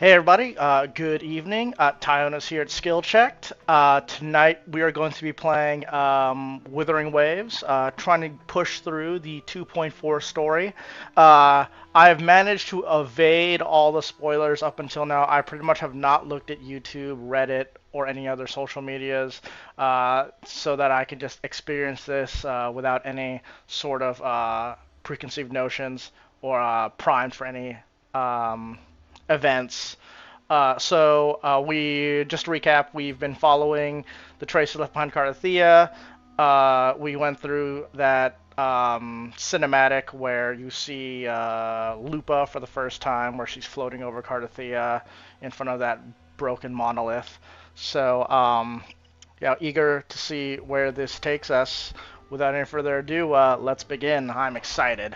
Hey everybody, good evening. Tyona's here at Skill Checked. Tonight we are going to be playing Withering Waves, trying to push through the 2.4 story. I have managed to evade all the spoilers up until now. I pretty much have not looked at YouTube, Reddit, or any other social medias, so that I can just experience this without any sort of preconceived notions or primed for any events. We just to recap, we've been following the tracer left behind Cartwheel. We went through that cinematic where you see Lupa for the first time, where she's floating over Cartwheel in front of that broken monolith. Yeah, eager to see where this takes us. Without any further ado, let's begin. I'm excited.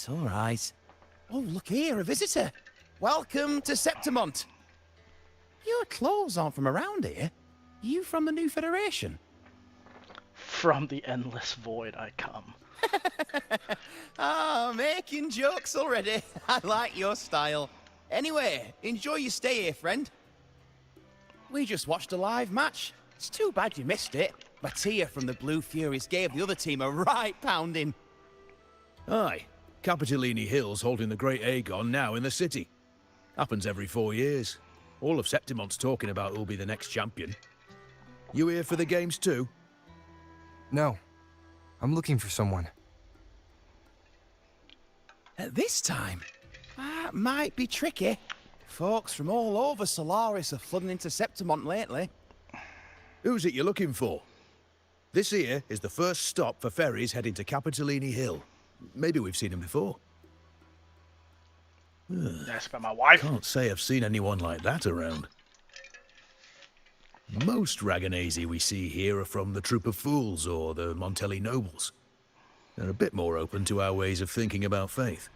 All right. Oh, look here, a visitor. Welcome to Septimont. Your clothes aren't from around here. You from the New Federation? From the endless void I come. Making jokes already. I like your style. Anyway, enjoy your stay here, friend. We just watched a live match. It's too bad you missed it. Mattia from the Blue Furies gave the other team a right pounding. Aye, Capitolini Hill's holding the Great Aegon now in the city. Happens every 4 years. All of Septimont's talking about who'll be the next champion. You here for the games too? No. I'm looking for someone. At this time? That might be tricky. Folks from all over Solaris are flooding into Septimont lately. Who's it you're looking for? This here is the first stop for ferries heading to Capitolini Hill. Maybe we've seen him before. That's about my wife. Can't say I've seen anyone like that around. Most Raganazi we see here are from the Troop of Fools or the Montelli Nobles. They're a bit more open to our ways of thinking about faith.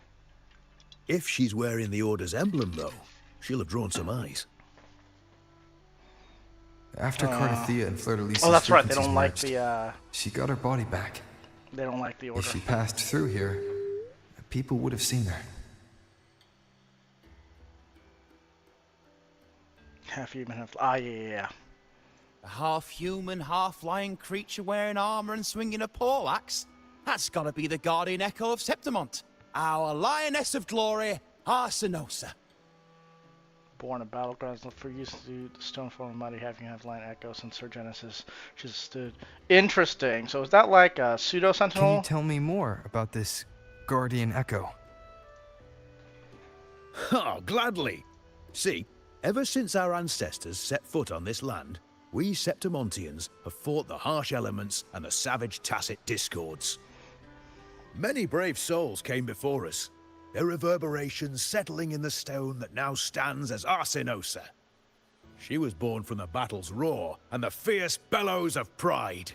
If she's wearing the Order's emblem, though, she'll have drawn some eyes. After Cartwheel and Fleur-de-Lis's Oh, that's right. They don't like merged, the. she got her body back. They don't like the order. If she passed through here, people would have seen her. Half human, half. Yeah. A half-human, half-lion creature wearing armor and swinging a poleaxe? That's gotta be the guardian echo of Septimont. Our lioness of glory, Arsinosa. Born in battlegrounds for use to the stone form of mighty having have line echo since her genesis. She's stood. Interesting. So is that like a pseudo Can sentinel? you tell me more about this guardian echo? Oh, gladly. See, ever since our ancestors set foot on this land, we Septimontians have fought the harsh elements and the savage tacit discords. Many brave souls came before us, their reverberations settling in the stone that now stands as Arsinosa. She was born from the battle's roar and the fierce bellows of pride.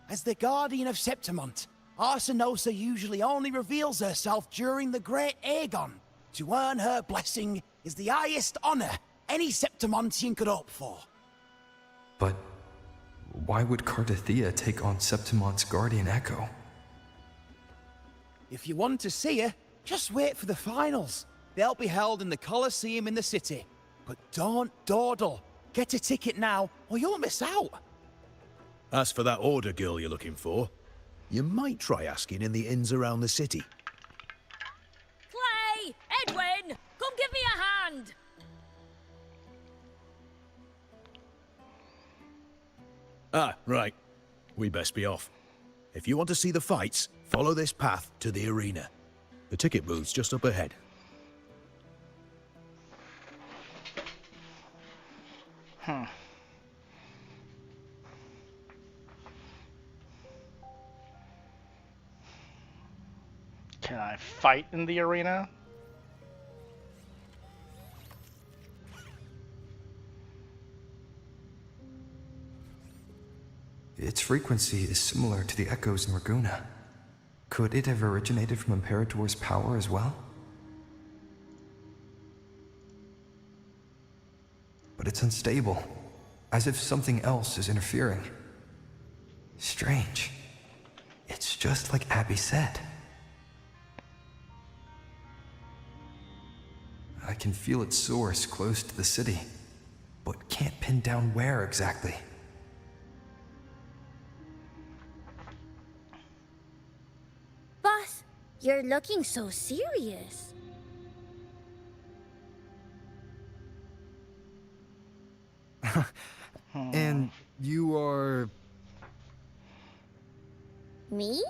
As the guardian of Septimont, Arsinosa usually only reveals herself during the Great Aegon. To earn her blessing is the highest honor any Septimontian could hope for. But why would Cartwheel take on Septimont's guardian echo? If you want to see her, just wait for the finals. They'll be held in the Colosseum in the city. But don't dawdle. Get a ticket now, or you'll miss out. As for that order girl you're looking for, you might try asking in the inns around the city. Clay! Edwin! Come give me a hand! Ah, right. We best be off. If you want to see the fights, follow this path to the arena. The ticket booth's just up ahead. Can I fight in the arena? Its frequency is similar to the echoes in Raguna. Could it have originated from Imperator's power as well? but it's unstable, as if something else is interfering. Strange. It's just like Abby said. I can feel its source close to the city, but can't pin down where exactly. Boss, you're looking so serious. And you are... Me?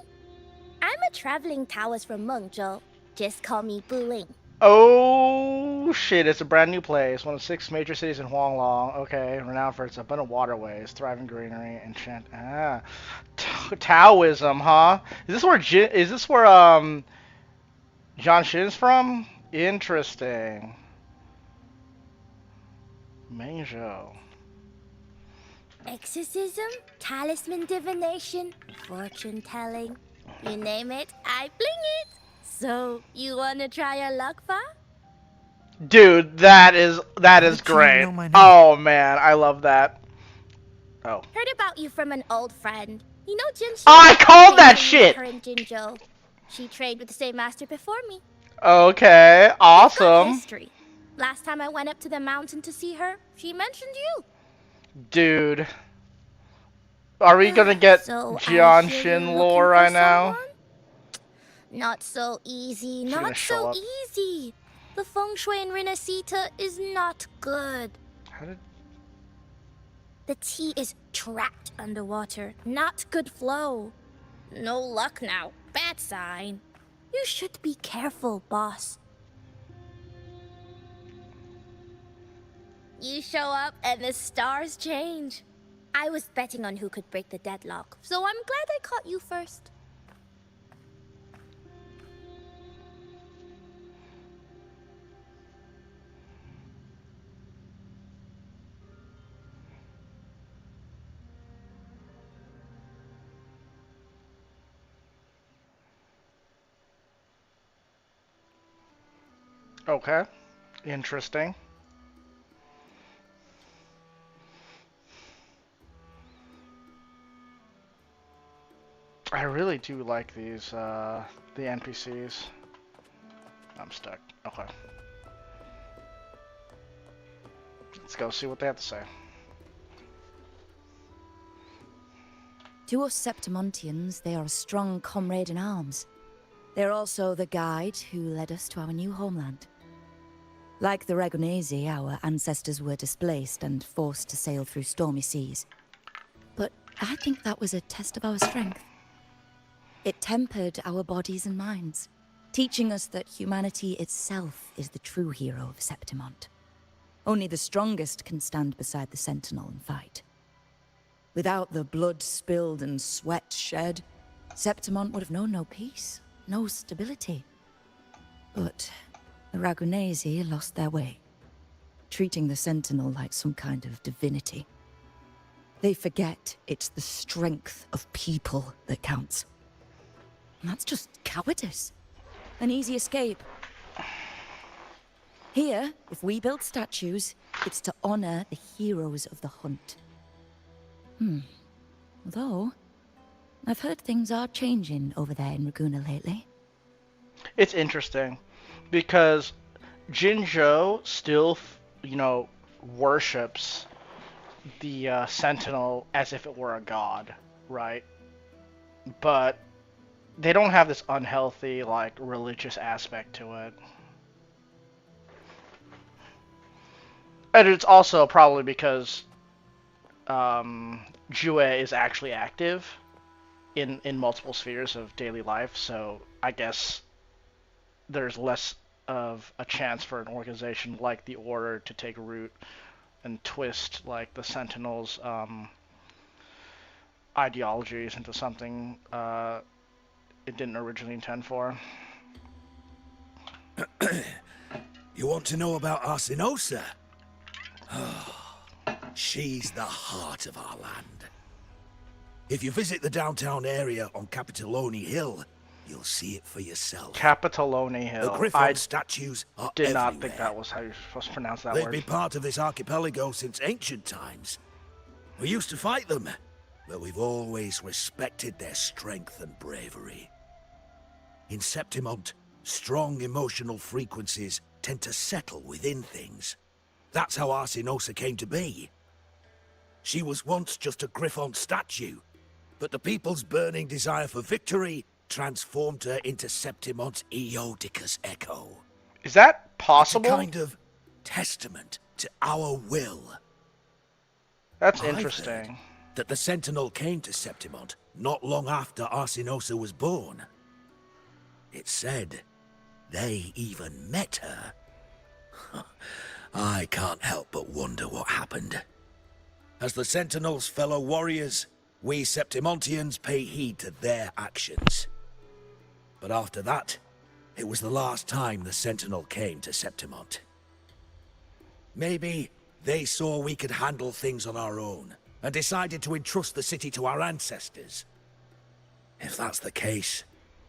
I'm a traveling Taoist from Mengzhou. Just call me Buling. Oh shit, it's a brand new place. One of 6 major cities in Huanglong. Okay, renowned for its abundant waterways, thriving greenery, Taoism, huh? Is this where John Shin's from? Interesting. Mengzhou. Exorcism, talisman divination, fortune telling. You name it, I bling it. So, you wanna try your luck, Fa? Dude, that is How did you great. know my name? Oh man, I love that. Oh. Heard about you from an old friend. You know Jin Shi? I called that Trained with shit! her in Jinzhou. She trained with the same master before me. Okay, We've got awesome. history. Last time I went up to the mountain to see her, she mentioned you. Dude. Are we gonna get So, I Jian hear Shin you're lore looking for right now? someone? Not so easy, She's gonna not show so up. easy. The feng shui in Renacita is not good. How did... The tea is trapped underwater, not good flow. No luck now, bad sign. You should be careful, boss. You show up and the stars change. I was betting on who could break the deadlock, so I'm glad I caught you first. Okay. Interesting. I really do like these, the NPCs. I'm stuck. Okay. Let's go see what they have to say. To us Septimontians, they are a strong comrade in arms. They're also the guide who led us to our new homeland. Like the Ragonese, our ancestors were displaced and forced to sail through stormy seas. But I think that was a test of our strength. It tempered our bodies and minds, teaching us that humanity itself is the true hero of Septimont. Only the strongest can stand beside the Sentinel and fight. Without the blood spilled and sweat shed, Septimont would have known no peace, no stability. But the Ragonese lost their way, treating the Sentinel like some kind of divinity. They forget it's the strength of people that counts. And that's just cowardice. An easy escape. Here, if we build statues, it's to honor the heroes of the hunt. Although, I've heard things are changing over there in Raguna lately. It's interesting because Jinzhou still, worships the Sentinel as if it were a god, right? But they don't have this unhealthy, religious aspect to it. And it's also probably because WuWa is actually active in multiple spheres of daily life, so I guess there's less of a chance for an organization like the Order to take root and twist the Sentinels' ideologies into something it didn't originally intend for. You want to know about Arsinosa? She's the heart of our land. If you visit the downtown area on Capitoloni Hill, you'll see it for yourself. Capitolone The Hill. Griffon I statues are did everywhere. not think that was how you're supposed to pronounce that They've word. been part of this archipelago since ancient times. We used to fight them, but we've always respected their strength and bravery. In Septimont, strong emotional frequencies tend to settle within things. That's how Arsinosa came to be. She was once just a Griffon statue, but the people's burning desire for victory transformed her into Septimont's Eodicus Echo. Is that It's a possible? kind of testament to our will. That's I've interesting. heard that the Sentinel came to Septimont not long after Arsinosa was born. It's said they even met her. I can't help but wonder what happened. As the Sentinel's fellow warriors, we Septimontians pay heed to their actions. But after that, it was the last time the Sentinel came to Septimont. Maybe they saw we could handle things on our own, and decided to entrust the city to our ancestors. If that's the case,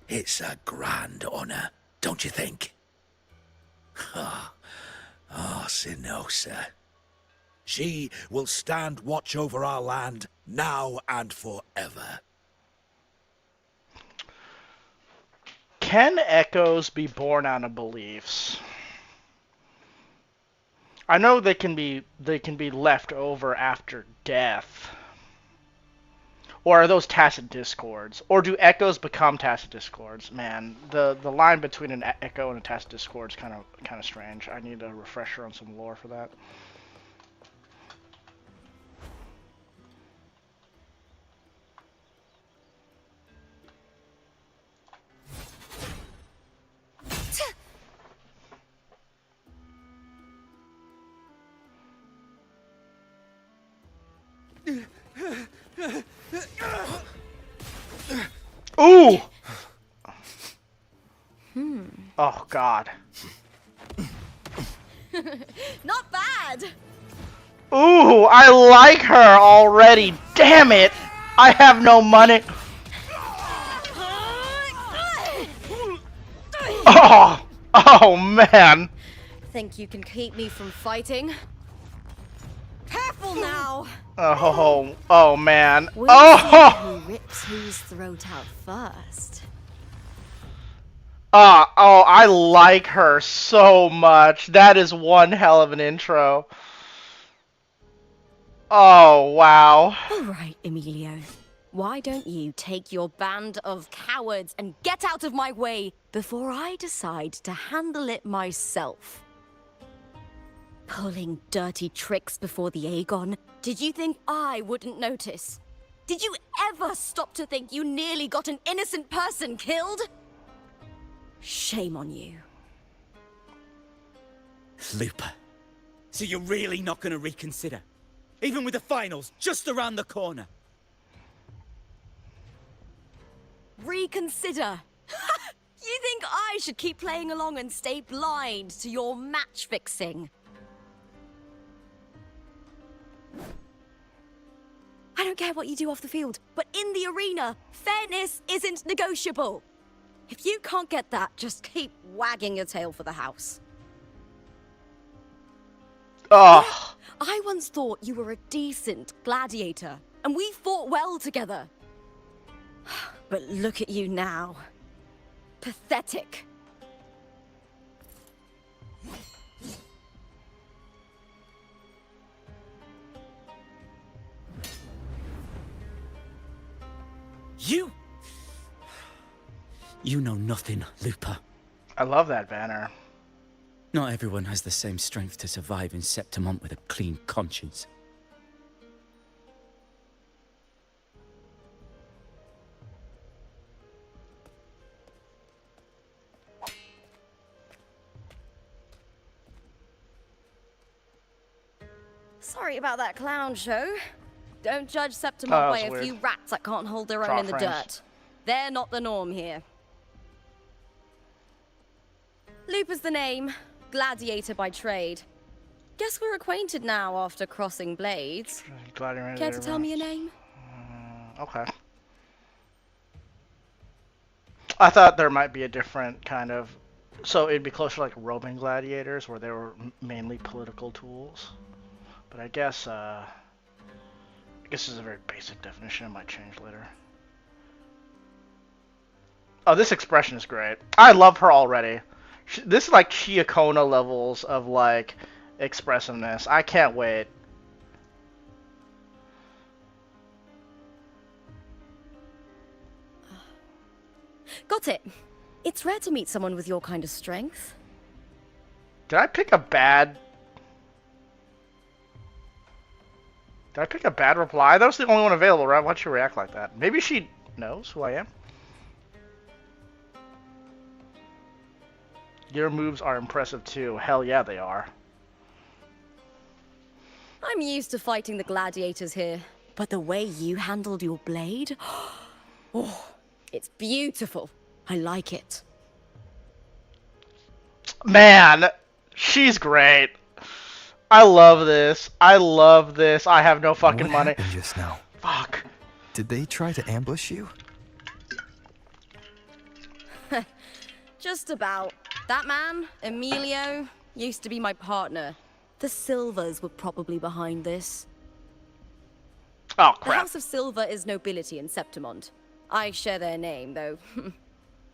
it's a grand honor, don't you think? Arsinosa. She will stand watch over our land now and forever. Can echoes be born out of beliefs? I know they can be left over after death. Or are those tacit discords? Or do echoes become tacit discords? Man, the line between an echo and a tacit discord is kind of strange. I need a refresher on some lore for that. Ooh! Oh, God. Not bad! Ooh, I like her already. Damn it! I have no money. Oh! Oh, man. Think you can keep me from fighting? Careful now! Oh, man. We'll Oh! see who rips whose throat out first. Oh, I like her so much. That is one hell of an intro. Oh, wow. All right, Emilio. Why don't you take your band of cowards and get out of my way before I decide to handle it myself? Pulling dirty tricks before the Aegon. Did you think I wouldn't notice? Did you ever stop to think you nearly got an innocent person killed? Shame on you. Lupa. So you're really not going to reconsider? Even with the finals just around the corner? Reconsider. You think I should keep playing along and stay blind to your match fixing? I don't care what you do off the field, but in the arena, fairness isn't negotiable. If you can't get that, just keep wagging your tail for the house. Oh. I once thought you were a decent gladiator, and we fought well together. But look at you now. Pathetic. You know nothing, Lupa. I love that banner. Not everyone has the same strength to survive in Septimont with a clean conscience. Sorry about that clown show. Don't judge Oh, Septimont that by was a few weird. rats that can't hold their own Drop in the frames. dirt. They're not the norm here. Lupa's the name. Gladiator by trade. Guess we're acquainted now after crossing blades. Care to tell me your name? Okay. I thought there might be a different kind of, so it'd be closer to like Roman gladiators, where they were mainly political tools. But I guess this is a very basic definition. It might change later. Oh, this expression is great. I love her already. This is like Chiacona levels of like expressiveness. I can't wait. Got it. It's rare to meet someone with your kind of strength. Did I pick a bad... Did I pick a bad reply? That was the only one available, right? Why'd she react like that? Maybe she knows who I am? Your moves are impressive too. Hell yeah, they are. I'm used to fighting the gladiators here, but the way you handled your blade... Oh, it's beautiful. I like it. Man, she's great. I love this. I love this. I have no fucking What money. happened just now? Fuck. Did they try to ambush you? Just about. That man, Emilio, used to be my partner. The Silvers were probably behind this. Oh, The crap. House of Silver is nobility in Septimont. I share their name, though.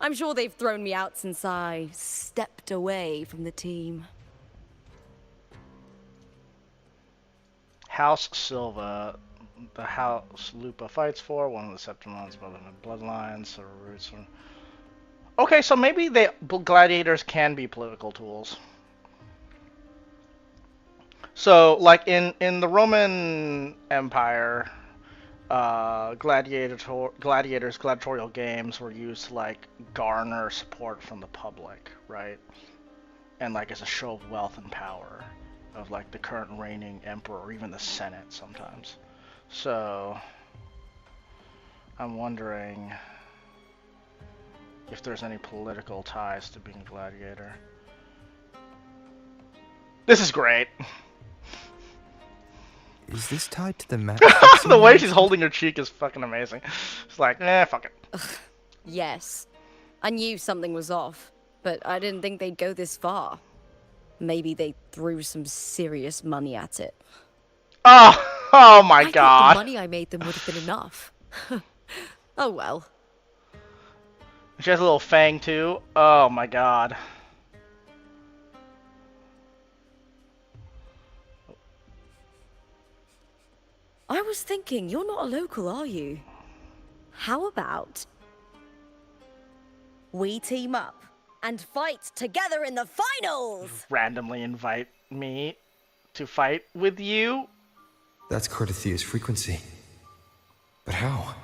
I'm sure they've thrown me out since I stepped away from the team. House Silva. The House Lupa fights for. One of the Septimon's bloodlines. So roots from... Okay, so maybe gladiators can be political tools. So, like in the Roman Empire, gladiatorial games were used to like garner support from the public, right? And like as a show of wealth and power of like the current reigning emperor or even the Senate sometimes. So, I'm wondering if there's any political ties to being a gladiator. This is great. Is this tied to the map? The way she's holding her cheek is fucking amazing. It's like, fuck it. Yes. I knew something was off, but I didn't think they'd go this far. Maybe they threw some serious money at it. Oh my I god. thought the money I made them would have been enough. Oh well. She has a little fang too. Oh my god. I was thinking, you're not a local, are you? How about we team up and fight together in the finals? Randomly invite me to fight with you? That's Cartwheel's frequency. But how?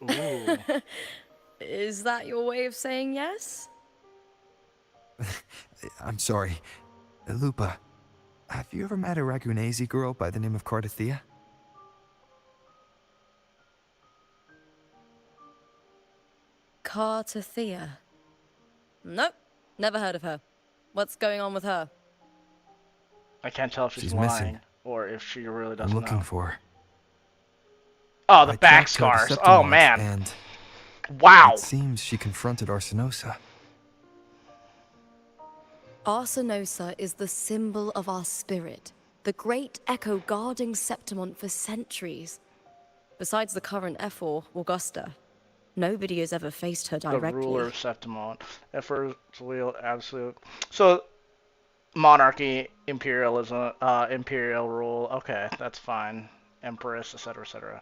Ooh. Is that your way of saying yes? I'm sorry. Lupa, have you ever met a Ragunese girl by the name of Cartwheel? Cartwheel? Nope, never heard of her. What's going on with her? I can't tell if she's She's lying missing. or if she really doesn't I'm looking know. for her. Oh, the I back tracked her to scars. Oh Septimont, man. And Wow. it seems she confronted Arsinosa. Arsinosa is the symbol of our spirit, the great echo guarding Septimont for centuries. Besides the current Ephor, Augusta, nobody has ever faced her directly. The ruler of Septimont. Emperor's wheel, absolute. So, monarchy, imperialism, imperial rule. Okay, that's fine. Empress, etc., etc.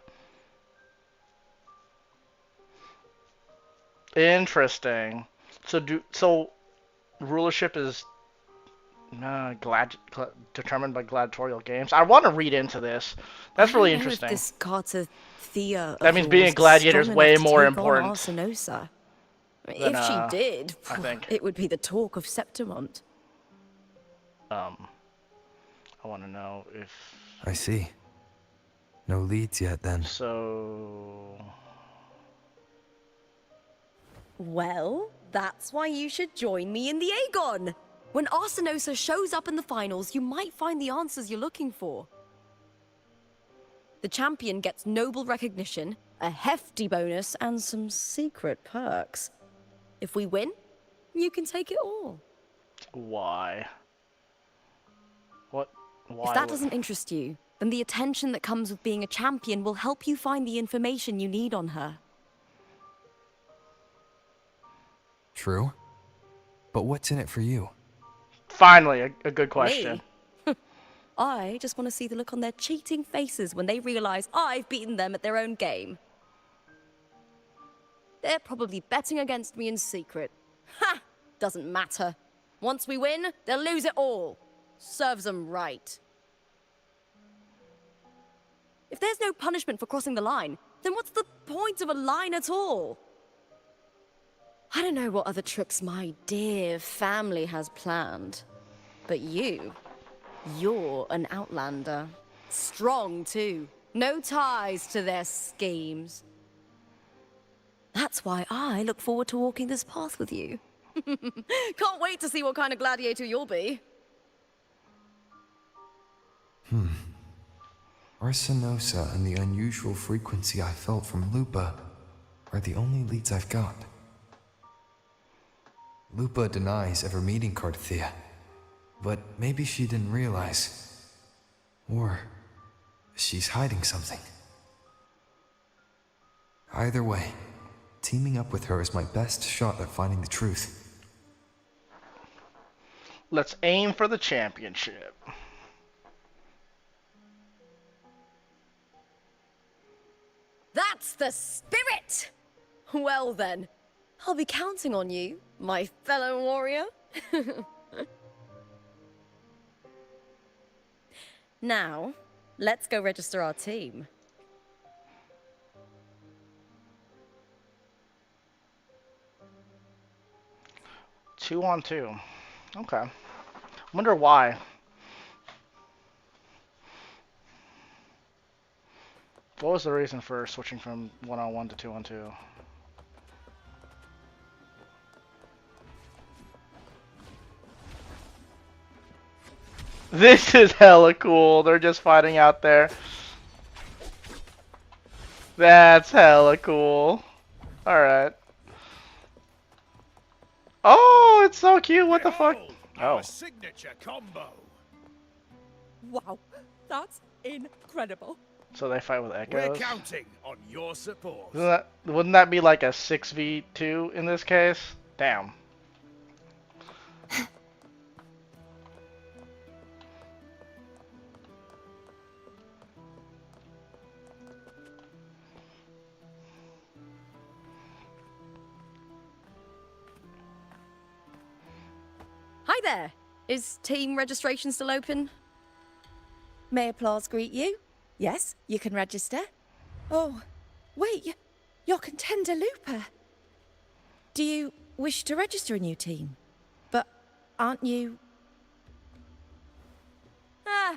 Interesting. So rulership is determined by gladiatorial games. I want to read into this. That's really interesting. This Cartwheel That means being a gladiator is way more important Arsinosa. than, If she did, I think. it would be the talk of Septimont. I want to know if... I see. No leads yet, then. So... Well, that's why you should join me in the Aegon. When Arsinosa shows up in the finals, you might find the answers you're looking for. The champion gets noble recognition, a hefty bonus, and some secret perks. If we win, you can take it all. Why? What? Why? If that doesn't interest you, then the attention that comes with being a champion will help you find the information you need on her. True. But what's in it for you? Finally, a good question. Me? I just want to see the look on their cheating faces when they realize I've beaten them at their own game. They're probably betting against me in secret. Ha! Doesn't matter. Once we win, they'll lose it all. Serves them right. If there's no punishment for crossing the line, then what's the point of a line at all? I don't know what other tricks my dear family has planned, but you're an outlander. Strong, too. No ties to their schemes. That's why I look forward to walking this path with you. Can't wait to see what kind of gladiator you'll be. Arsenosa and the unusual frequency I felt from Lupa are the only leads I've got. Lupa denies ever meeting Cartwheel, but maybe she didn't realize. Or she's hiding something. Either way, teaming up with her is my best shot at finding the truth. Let's aim for the championship. That's the spirit! Well then, I'll be counting on you, my fellow warrior. Now, let's go register our team. Two on two. Okay. Wonder why. What was the reason for switching from 1-on-1 to 2-on-2? This is hella cool. They're just fighting out there. That's hella cool. Alright. Oh, it's so cute. What the fuck? Oh. Our signature combo. Wow, that's incredible. So they fight with We're echoes? counting on your support. Wouldn't that be like a 6v2 in this case? Damn. Hi there. Is team registration still open? May applause greet you? Yes, you can register. Oh, wait, you're contender Looper. Do you wish to register a new team? But aren't you...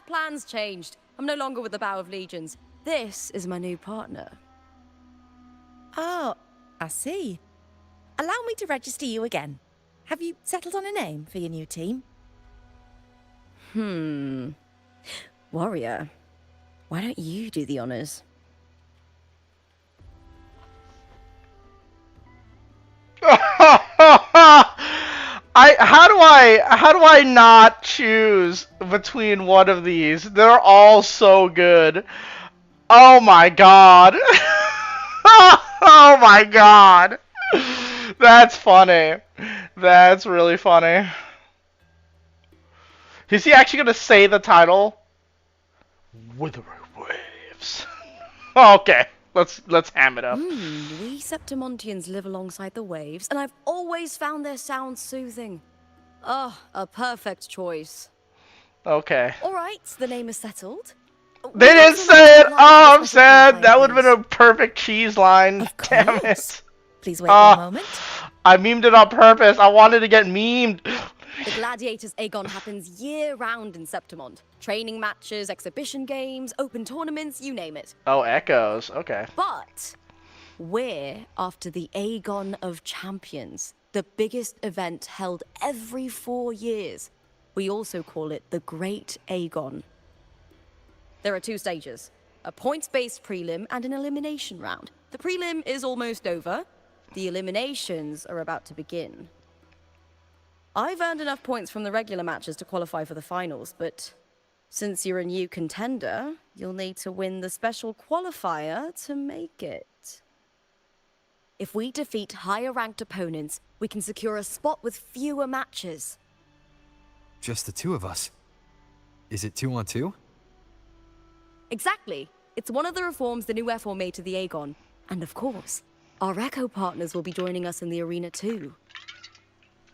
Plans changed. I'm no longer with the Bow of Legions. This is my new partner. Oh, I see. Allow me to register you again. Have you settled on a name for your new team? Warrior. Why don't you do the honors? How do I not choose between one of these? They're all so good. Oh my god. Oh my god. That's funny. That's really funny. Is he actually gonna say the title? Withering Waves. Okay, let's ham it up. We Septimontians live alongside the waves, and I've always found their sound soothing. Oh, a perfect choice. Okay. All right, the name is settled. They didn't say it. Oh, I'm sad. That would have been a perfect cheese line. Of Damn course. it. Please wait one moment. I memed it on purpose. I wanted to get memed. The Gladiators Aegon happens year-round in Septimont. Training matches, exhibition games, open tournaments, you name it. Oh, echoes. Okay. But we're after the Aegon of Champions, the biggest event held every 4 years. We also call it the Great Aegon. There are 2 stages, a points-based prelim and an elimination round. The prelim is almost over. The eliminations are about to begin. I've earned enough points from the regular matches to qualify for the finals, but since you're a new contender, you'll need to win the special qualifier to make it. If we defeat higher-ranked opponents, we can secure a spot with fewer matches. Just the two of us. Is it 2-on-2? Exactly. It's one of the reforms the new F4 made to the Aegon. And of course, our Echo partners will be joining us in the arena too.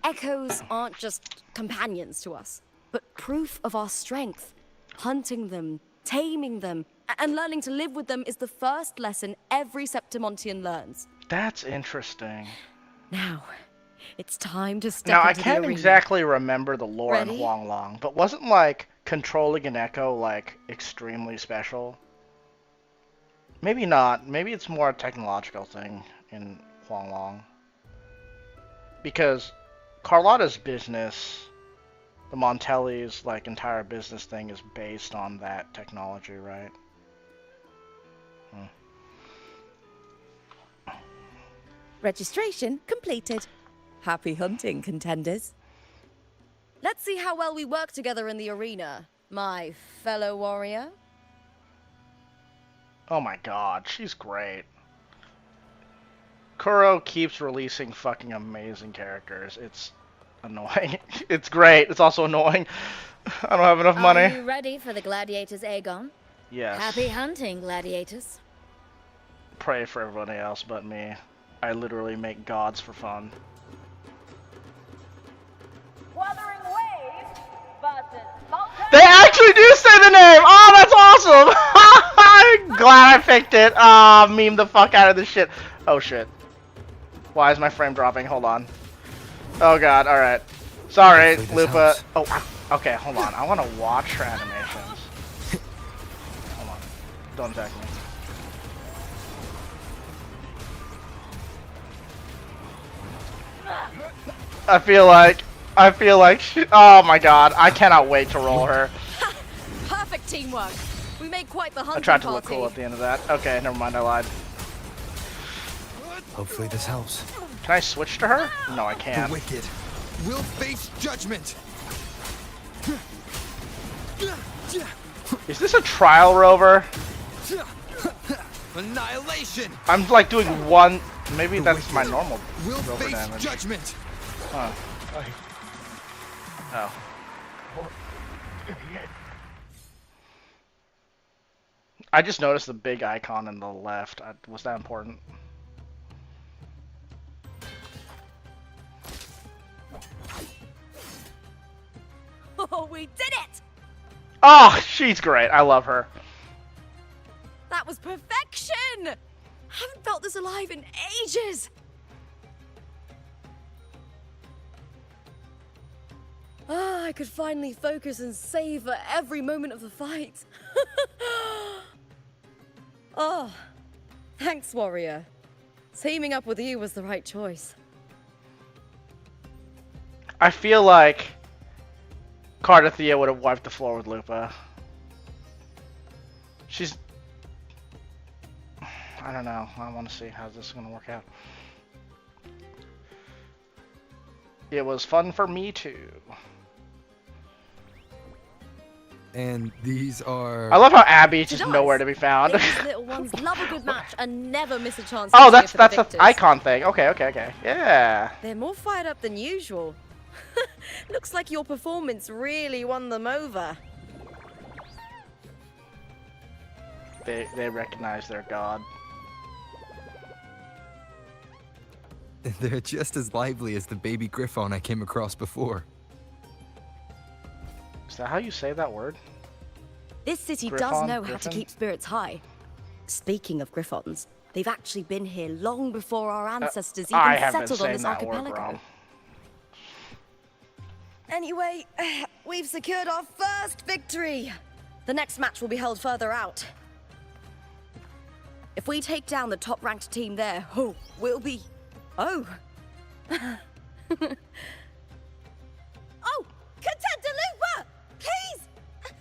Echoes aren't just companions to us, but proof of our strength. Hunting them, taming them, and learning to live with them is the first lesson every Septimontian learns. That's interesting. Now, it's time to step Now, I into the can't arena. exactly remember the lore in Ready? Huanglong, but wasn't, like, controlling an Echo, like, extremely special? Maybe not. Maybe it's more a technological thing in Huanglong. Because Carlotta's business, the Montelli's, like, entire business thing is based on that technology, right? Registration completed. Happy hunting, contenders. Let's see how well we work together in the arena, my fellow warrior. Oh my god, she's great. Kuro keeps releasing fucking amazing characters. It's annoying. It's great. It's also annoying. I don't have enough money. Are you ready for the gladiators, Aegon? Yes. Happy hunting, gladiators. Pray for everybody else but me. I literally make gods for fun. Wuthering Waves versus They actually do say the name! Oh, that's awesome! I'm glad I picked it. Ah, meme the fuck out of this shit. Oh shit. Why is my frame dropping? Hold on. Oh god, alright. Sorry, Hopefully this Lupa. helps. Oh, okay, hold on. I want to watch her animations. Hold on. Don't attack me. I feel like she, oh my god, I cannot wait to roll her. Perfect teamwork. We made quite the I hunting tried to look party. cool at the end of that. Okay, never mind, I lied. Hopefully this helps. Can I switch to her? No, I The can't. wicked will face judgment. Is this a trial rover? Annihilation I'm like doing one, maybe The that's my wicked normal will rover face damage. judgment. Huh. Oh. I just noticed the big icon in the left. Was that important? Oh, we did it! Oh, she's great. I love her. That was perfection! Haven't felt this alive in ages! Ah, I could finally focus and savor every moment of the fight. Oh, thanks, warrior. Teaming up with you was the right choice. I feel like Cartwheel would have wiped the floor with Lupa. She's... I don't know. I want to see how this is going to work out. It was fun for me too. And these are... I love how Abby's She just does. nowhere to be found. These little ones love a good match and never miss a chance. Oh, to cheer that's for the the victors. icon thing. Okay. Yeah. They're more fired up than usual. Looks like your performance really won them over. They recognize their god. They're just as lively as the baby Griffon I came across before. Is that how you say that word? This city does Griffon? know how to Griffin? keep spirits high. Speaking of Griffons, they've actually been here long before our ancestors I even have been settled on saying this that word archipelago. wrong. Anyway, we've secured our first victory. The next match will be held further out. If we take down the top-ranked team there, we'll be... Oh. Oh, Contender Lupa! Please!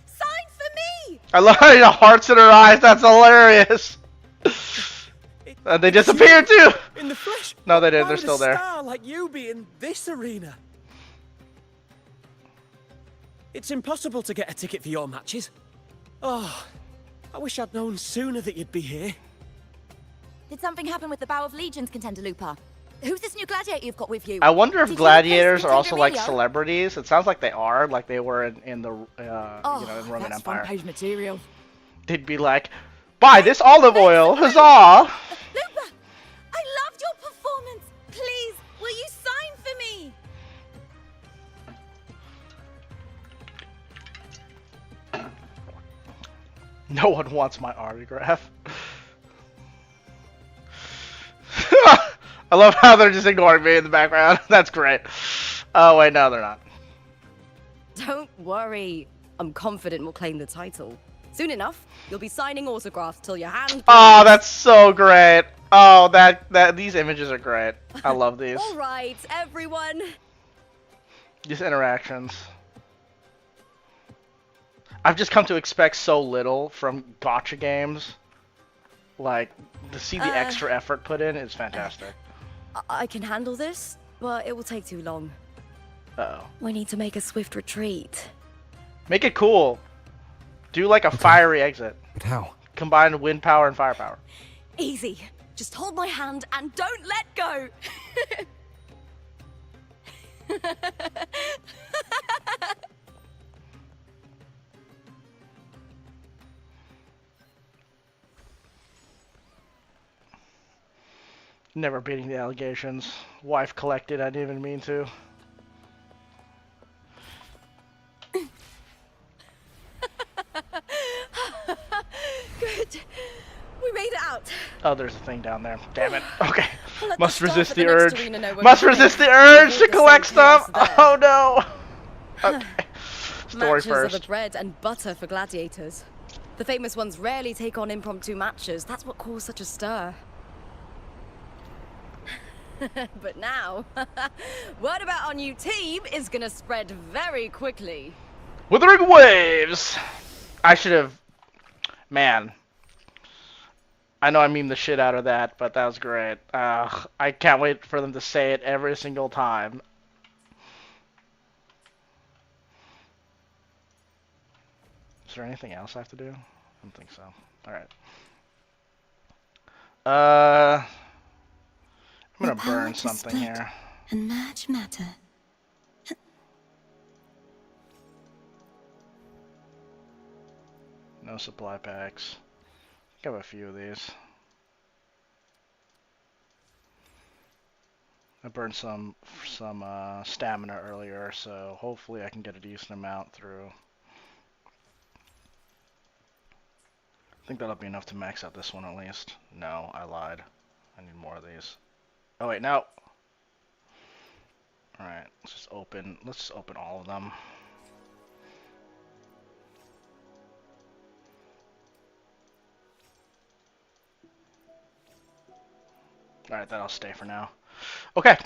Sign for me! I love the hearts in her eyes. That's hilarious. It They disappeared too! In the flesh? No, they did. Why They're would still a there. star like you be in this arena? It's impossible to get a ticket for your matches. Oh, I wish I'd known sooner that you'd be here. Did something happen with the Bow of Legions, Contender Lupa? Who's this new gladiator you've got with you? I wonder if Did you gladiators replace are also like Contender Emilio? celebrities. It sounds like they are, like they were in the Oh, you know, in Roman that's Empire. front page material. They'd be like, buy this olive oil, huzzah! Lupa! I loved your performance! Please, will you sign for me? No one wants my autograph. I love how they're just ignoring me in the background. That's great. Oh wait, no, they're not. Don't worry. I'm confident we'll claim the title. Soon enough, you'll be signing autographs till your hand Oh, bleeds. that's so great. Oh, that these images are great. I love these. All right, everyone. These interactions. I've just come to expect so little from gotcha games. Like, to see the extra effort put in is fantastic. I can handle this, but it will take too long. Uh-oh. We need to make a swift retreat. Make it cool. Do like a fiery exit. But how? Combine wind power and firepower. Easy. Just hold my hand and don't let go. Never beating the allegations. Wife collected, I didn't even mean to. Good. We made it out. Oh, there's a thing down there. Damn it. Okay. Let Must the staff resist at the next urge. arena know we're Must coming. resist the urge to Avoid the collect same chaos stuff. there. Oh no. Okay. Story Matches are first. the bread and butter for gladiators. The famous ones rarely take on impromptu matches. That's what caused such a stir. But now, word about our new team is gonna spread very quickly. Withering Waves! I should have... Man. I know I memed the shit out of that, but that was great. I can't wait for them to say it every single time. Is there anything else I have to do? I don't think so. Alright. I'm gonna burn something here. And merge matter. No supply packs. I have a few of these. I burned some stamina earlier, so hopefully I can get a decent amount through. I think that'll be enough to max out this one at least. No, I lied. I need more of these. Oh wait, no. Alright, let's just open all of them. Alright, that'll stay for now. Okay.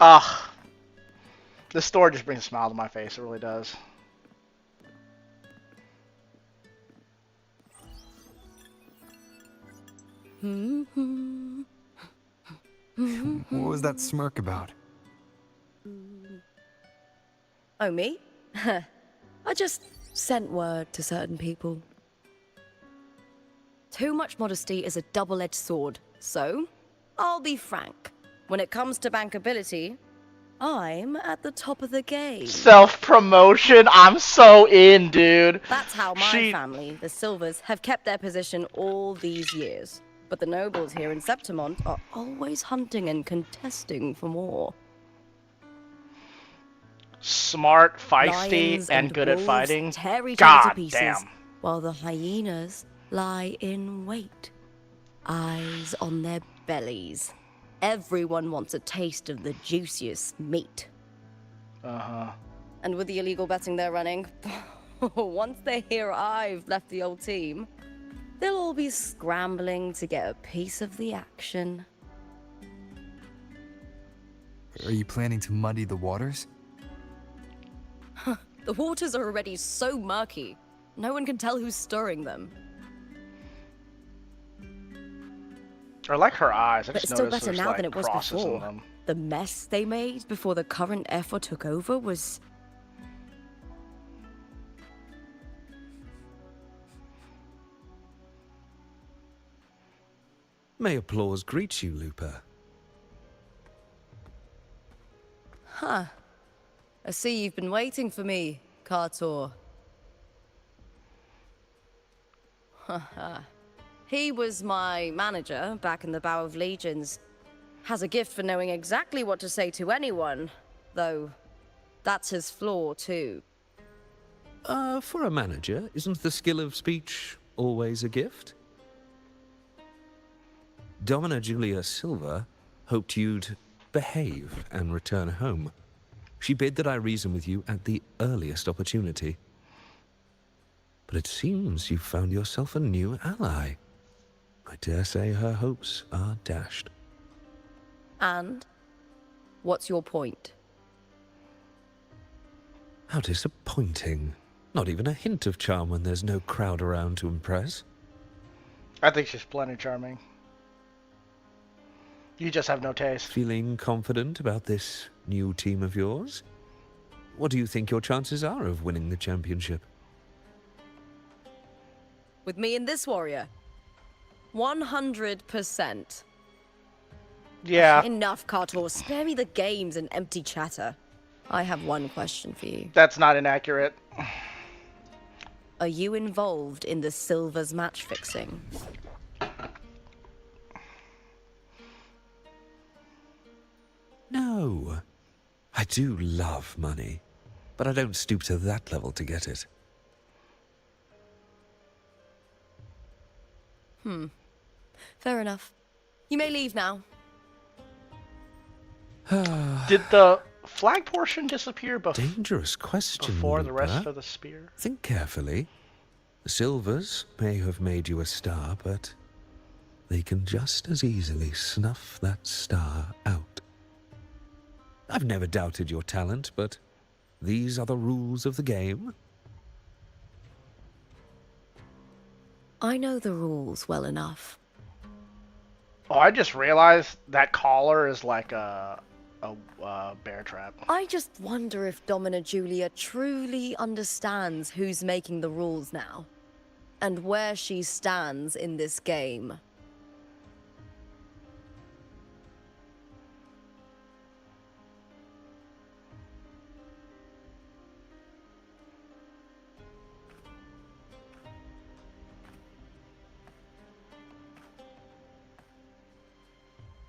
Ah. This store just brings a smile to my face, it really does. What was that smirk about? Oh, me? I just sent word to certain people. Too much modesty is a double-edged sword, so I'll be frank. When it comes to bankability, I'm at the top of the game. Self-promotion? I'm so in, dude. That's how my family, the Silvers, have kept their position all these years. But the nobles here in Septimont are always hunting and contesting for more. Smart, feisty, Lions and good at wolves fighting. tear each other to God pieces, damn. while the hyenas lie in wait, eyes on their bellies. Everyone wants a taste of the juiciest meat. Uh-huh. And with the illegal betting they're running, once they hear I've left the old team, they'll all be scrambling to get a piece of the action. Are you planning to muddy the waters? The waters are already so murky. No one can tell who's stirring them. I like her eyes. I But just it's still noticed better there's now like than it was crosses in before. them. The mess they made before the current effort took over was... May applause greet you, Looper. Huh. I see you've been waiting for me, Cartor. Haha. He was my manager back in the Bow of Legions. Has a gift for knowing exactly what to say to anyone, though that's his flaw too. For a manager, isn't the skill of speech always a gift? Domina Julia Silva hoped you'd behave and return home. She bid that I reason with you at the earliest opportunity. But it seems you've found yourself a new ally. I dare say her hopes are dashed. And? What's your point? How disappointing. Not even a hint of charm when there's no crowd around to impress. I think she's plenty charming. You just have no taste. Feeling confident about this new team of yours? What do you think your chances are of winning the championship? With me and this warrior? 100%. Yeah. Enough, Cartor. Spare me the games and empty chatter. I have one question for you. That's not inaccurate. Are you involved in the Silver's match fixing? No. I do love money, but I don't stoop to that level to get it. Fair enough. You may leave now. Did the flag portion disappear Dangerous question, before the rest Looper. of the spear? Think carefully. The Silvers may have made you a star, but they can just as easily snuff that star out. I've never doubted your talent, but these are the rules of the game. I know the rules well enough. Oh, I just realized that collar is like a bear trap. I just wonder if Domina Julia truly understands who's making the rules now, and where she stands in this game.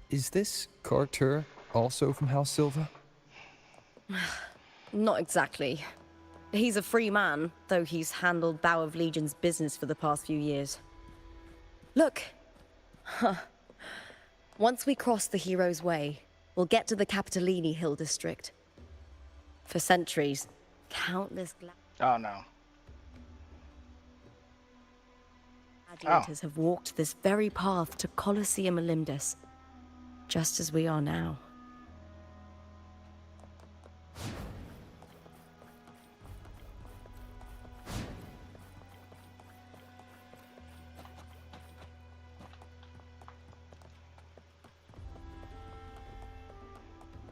Is this Carter also from House Silva? Not exactly. He's a free man, though he's handled Bow of Legion's business for the past few years. Look. Once we cross the Hero's Way, we'll get to the Capitolini Hill district. For centuries, countless Oh no. gladiators have walked this very path to Colosseum Olympus, just as we are now.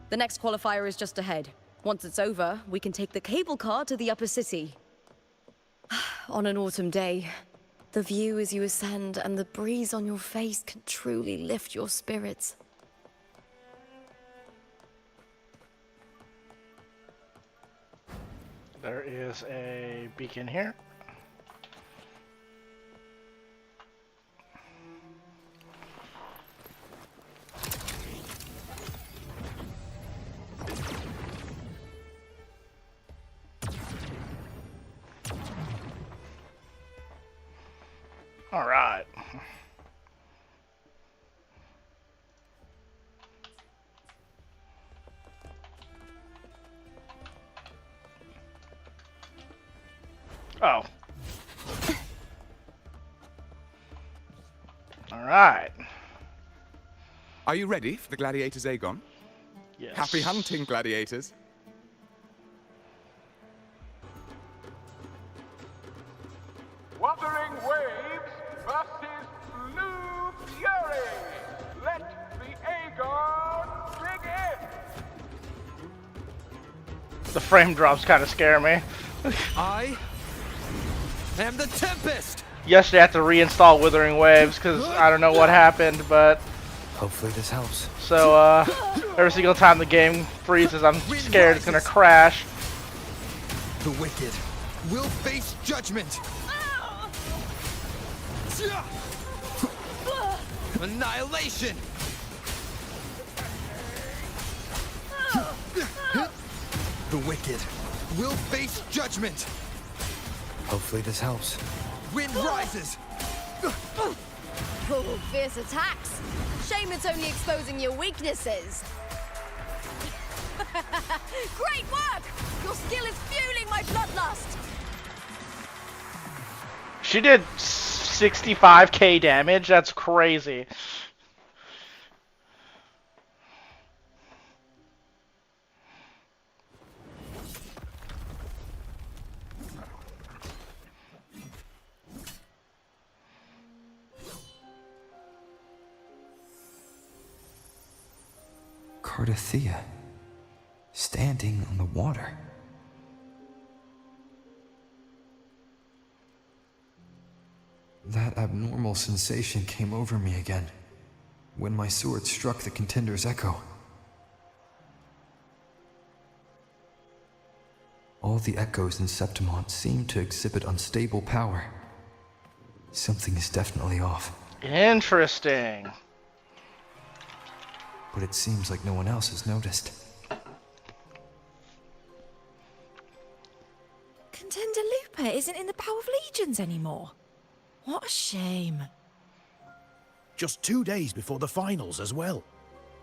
The next qualifier is just ahead. Once it's over, we can take the cable car to the upper city. On an autumn day, the view as you ascend and the breeze on your face can truly lift your spirits. There is a beacon here. All right. Oh. All right. Are you ready for the gladiators, Aegon? Yes. Happy hunting, gladiators. The frame drops kind of scare me. I am the Tempest! Yesterday I had to reinstall Withering Waves because I don't know what happened, but... Hopefully this helps. So, every single time the game freezes, I'm scared it's gonna crash. The wicked will face judgment! Annihilation! The wicked will face judgment! Hopefully this helps. Wind rises! Oh, fierce attacks. Shame it's only exposing your weaknesses. Great work! Your skill is fueling my bloodlust. She did 65k damage. That's crazy. Cartwheel, standing on the water. That abnormal sensation came over me again when my sword struck the contender's echo. All the echoes in Septimont seem to exhibit unstable power. Something is definitely off. Interesting. But it seems like no one else has noticed. Contender Lupa isn't in the Power of Legions anymore. What a shame. Just 2 days before the finals as well.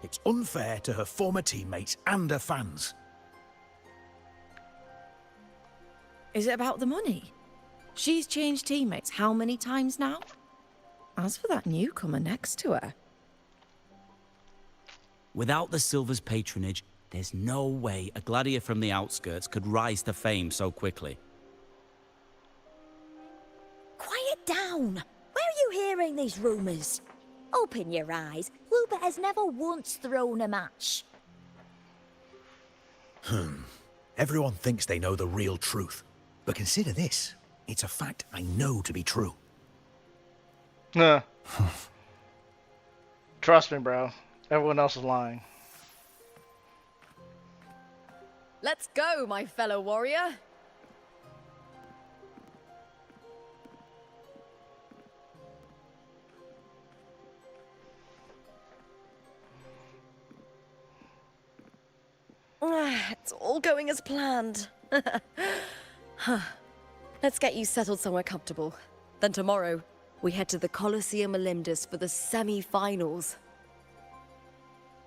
It's unfair to her former teammates and her fans. Is it about the money? She's changed teammates how many times now? As for that newcomer next to her... Without the Silver's patronage, there's no way a gladiator from the outskirts could rise to fame so quickly. Quiet down! Where are you hearing these rumors? Open your eyes. WuWa has never once thrown a match. Everyone thinks they know the real truth. But consider this. It's a fact I know to be true. Nah. Trust me, bro. Everyone else is lying. Let's go, my fellow warrior. It's all going as planned. Let's get you settled somewhere comfortable. Then tomorrow, we head to the Colosseum Olympus for the semi-finals.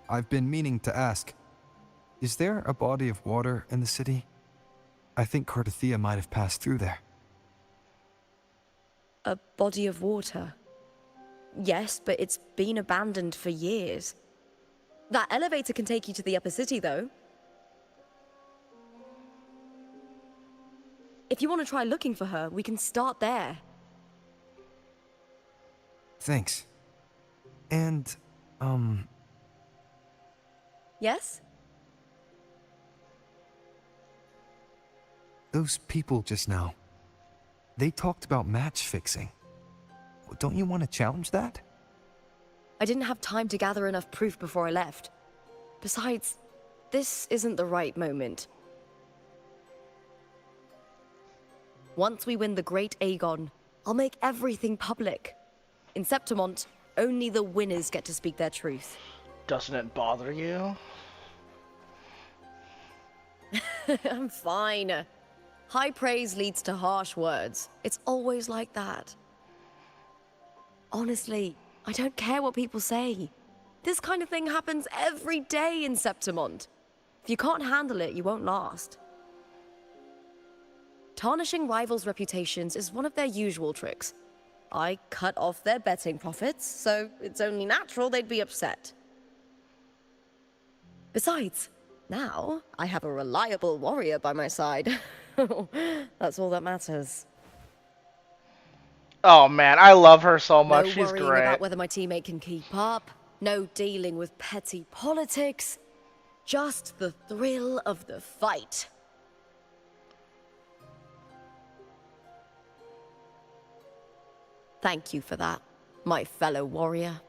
I've been meaning to ask, is there a body of water in the city? I think Cartwheel might have passed through there. A body of water? Yes, but it's been abandoned for years. That elevator can take you to the upper city, though. If you want to try looking for her, we can start there. Thanks. And, Yes? those people just now, they talked about match fixing. Don't you want to challenge that? I didn't have time to gather enough proof before I left. Besides, this isn't the right moment. Once we win the Great Aegon, I'll make everything public. In Septimont, only the winners get to speak their truth. Doesn't it bother you? I'm fine. High praise leads to harsh words. It's always like that. Honestly, I don't care what people say. This kind of thing happens every day in Septimont. If you can't handle it, you won't last. Tarnishing rivals' reputations is one of their usual tricks. I cut off their betting profits, so it's only natural they'd be upset. Besides, now I have a reliable warrior by my side. That's all that matters. Oh man, I love her so much. No She's worrying great. about whether my teammate can keep up. No dealing with petty politics. Just the thrill of the fight. Thank you for that, my fellow warrior.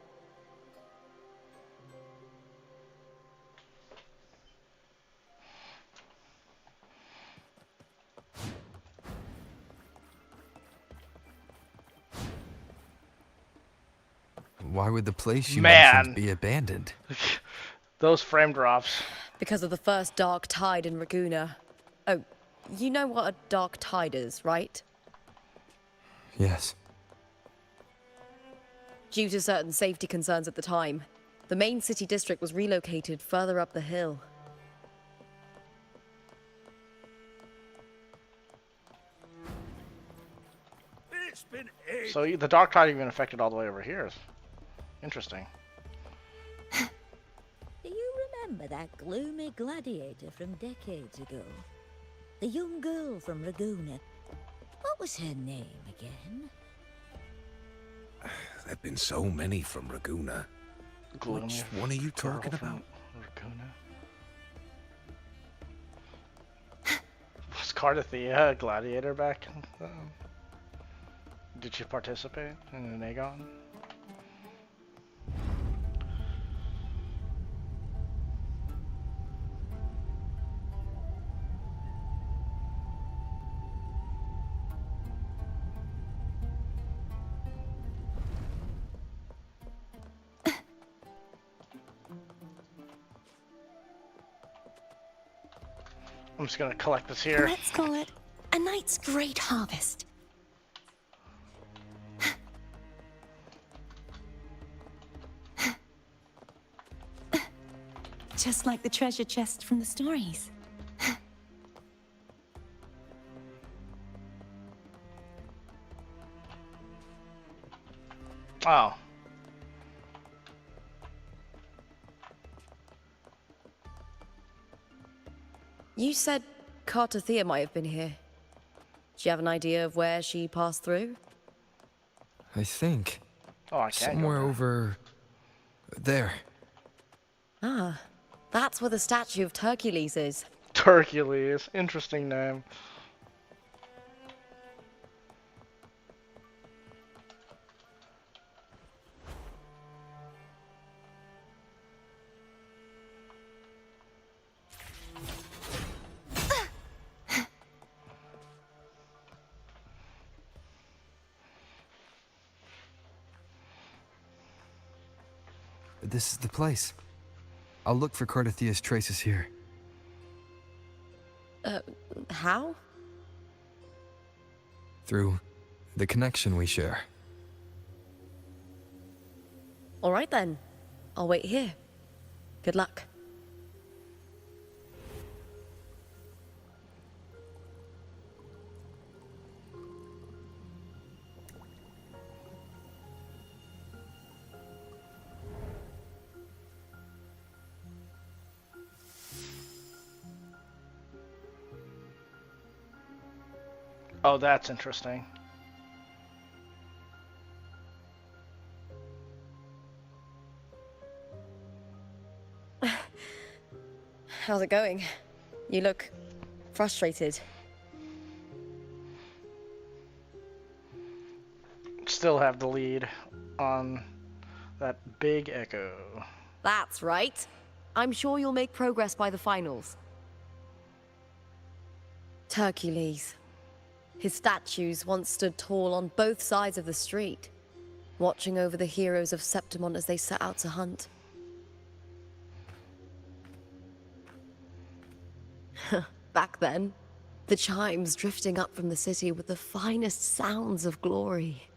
Why would the place you Man. mentioned be abandoned? Those frame drops. Because of the first dark tide in Raguna. Oh, you know what a dark tide is, right? Yes. Due to certain safety concerns at the time, the main city district was relocated further up the hill. So the dark tide even affected all the way over here. Interesting. Do you remember that gloomy gladiator from decades ago? The young girl from Raguna. What was her name again? There've been so many from Raguna. Gloomy Which one are you girl talking from about? Raguna. Was Cartwheel a gladiator back in Did she participate in an Aegon? I'm just gonna collect this here. Let's call it a night's great harvest. Just like the treasure chest from the stories. Oh. You said Cartwheel might have been here. Do you have an idea of where she passed through? I think. Oh, I can't somewhere go there. over there. Ah, that's where the statue of Hercules is. Hercules, interesting name. This is the place. I'll look for Cartwheel's traces here. How? Through the connection we share. All right then. I'll wait here. Good luck. Oh, that's interesting. How's it going? You look frustrated. Still have the lead on that big echo. That's right. I'm sure you'll make progress by the finals. Hercules. His statues once stood tall on both sides of the street, watching over the heroes of Septimon as they set out to hunt. Back then, the chimes drifting up from the city with the finest sounds of glory.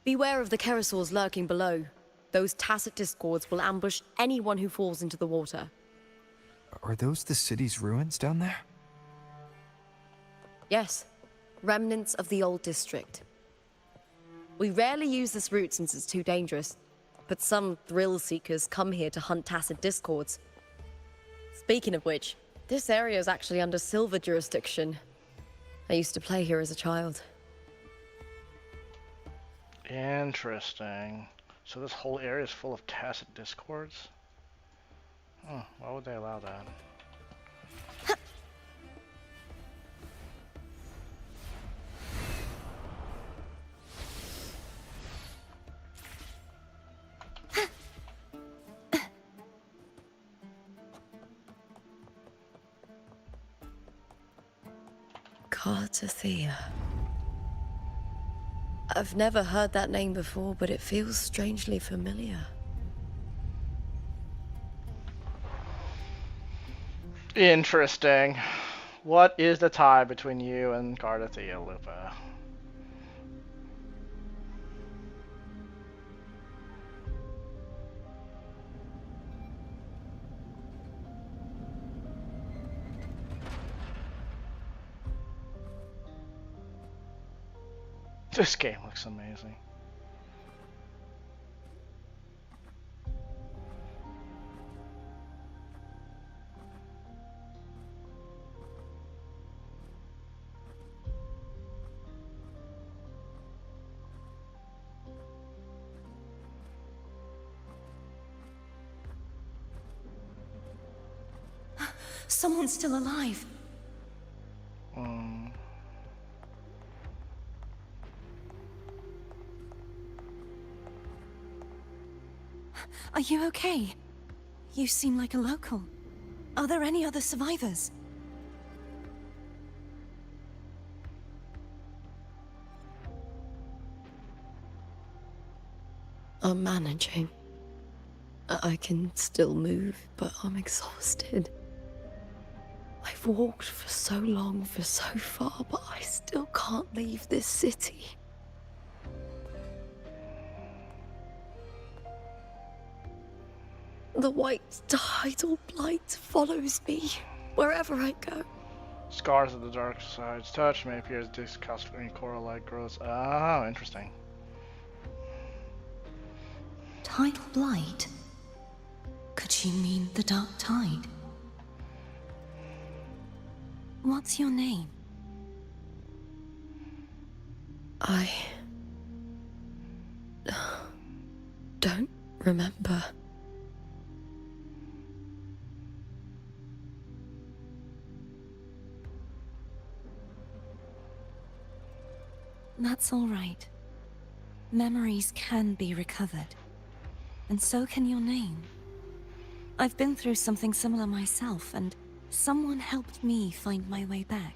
Beware of the Kerosaurs lurking below. Those tacit discords will ambush anyone who falls into the water. Are those the city's ruins down there? Yes, remnants of the old district. We rarely use this route since it's too dangerous, but some thrill seekers come here to hunt tacit discords. Speaking of which, this area is actually under Silver jurisdiction. I used to play here as a child. Interesting. So this whole area is full of tacit discords? Oh, why would they allow that? Cartwheel. I've never heard that name before, but it feels strangely familiar. Interesting. What is the tie between you and Cartwheel, Lupa? This game looks amazing. Someone's still alive. Are you okay? You seem like a local. Are there any other survivors? I'm managing. I can still move, but I'm exhausted. I've walked for so long, for so far, but I still can't leave this city. The white tidal blight follows me wherever I go. Scars of the dark side's touch may appear as discussed in coral-like growths. Oh, interesting. Tidal blight? Could she mean the dark tide? What's your name? I don't remember. That's all right. Memories can be recovered. And so can your name. I've been through something similar myself, and someone helped me find my way back.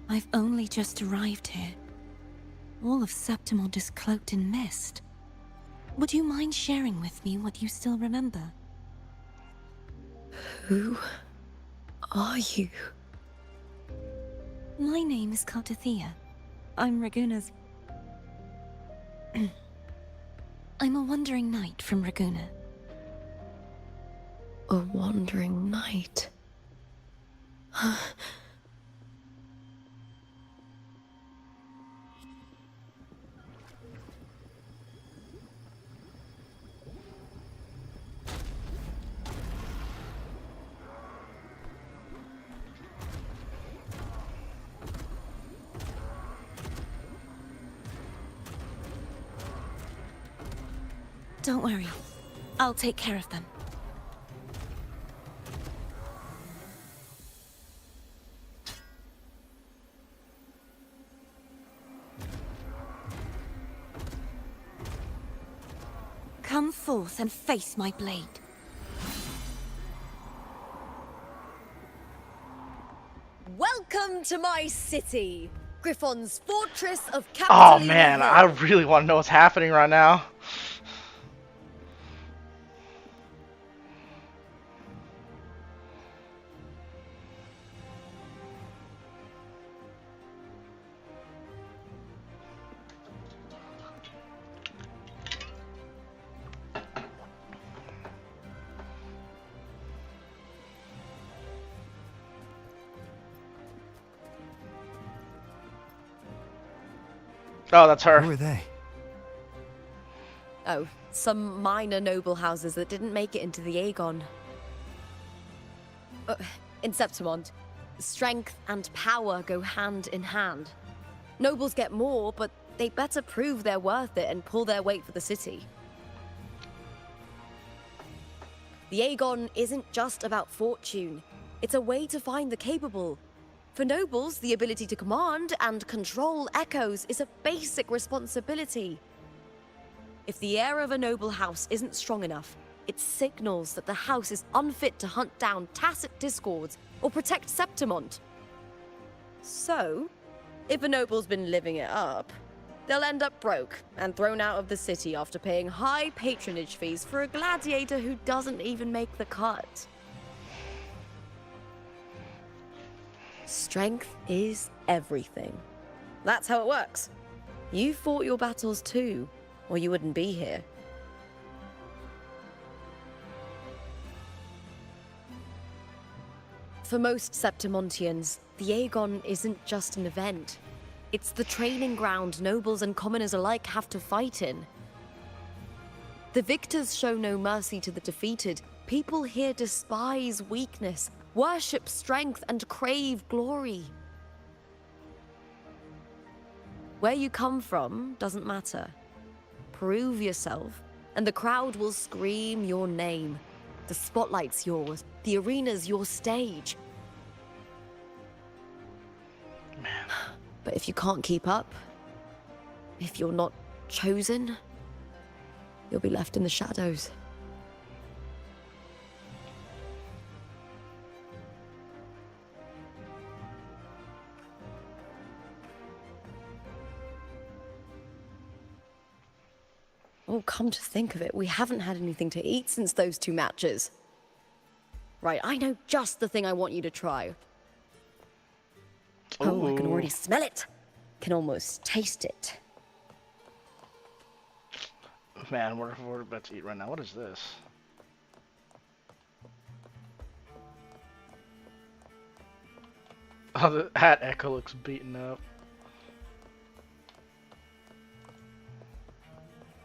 I've only just arrived here. All of Septimont is cloaked in mist. Would you mind sharing with me what you still remember? Who are you? My name is Cartwheel. I'm Raguna's... I'm a wandering knight from Raguna. A wandering knight? Don't worry. I'll take care of them. Come forth and face my blade. Welcome to my city, Griffon's fortress of Oh Capitolina man, Hill. I really want to know what's happening right now. Oh, that's her. Who are they? Oh, some minor noble houses that didn't make it into the Aegon. In Septimont, strength and power go hand in hand. Nobles get more, but they better prove they're worth it and pull their weight for the city. The Aegon isn't just about fortune. It's a way to find the capable. For nobles, the ability to command and control echoes is a basic responsibility. If the heir of a noble house isn't strong enough, it signals that the house is unfit to hunt down tacit discords or protect Septimont. So, if a noble's been living it up, they'll end up broke and thrown out of the city after paying high patronage fees for a gladiator who doesn't even make the cut. Strength is everything. That's how it works. You fought your battles too, or you wouldn't be here. For most Septimontians, the Aegon isn't just an event. It's the training ground nobles and commoners alike have to fight in. The victors show no mercy to the defeated. People here despise weakness, worship strength, and crave glory. Where you come from doesn't matter. Prove yourself, and the crowd will scream your name. The spotlight's yours, the arena's your stage. Man. But if you can't keep up, if you're not chosen, you'll be left in the shadows. Oh, come to think of it, we haven't had anything to eat since those 2 matches. Right, I know just the thing I want you to try. Oh, I can already smell it. Can almost taste it. Man, we're about to eat right now. What is this? Oh, the hat echo looks beaten up.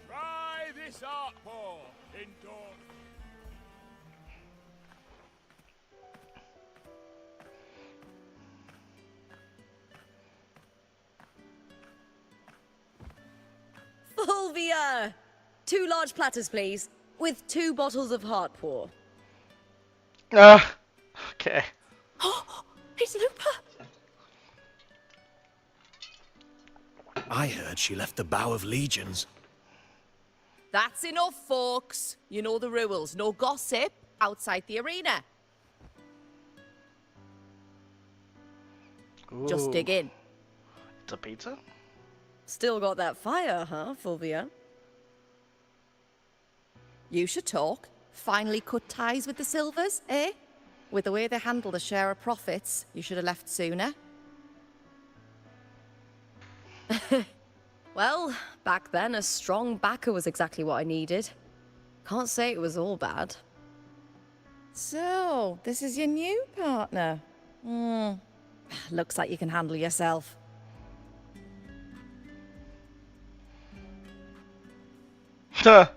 Try this art pour indoors. Fulvia! 2 large platters, please, with 2 bottles of heart pour. Okay. Oh, it's Lupa! I heard she left the Bow of Legions. That's enough, folks. You know the rules. No gossip outside the arena. Just Ooh. dig in. It's a pizza? Still got that fire, huh, Fulvia? You should talk. Finally cut ties with the Silvers, eh? With the way they handle the share of profits, you should have left sooner. Well, back then, a strong backer was exactly what I needed. Can't say it was all bad. So, this is your new partner. Looks like you can handle yourself. Huh.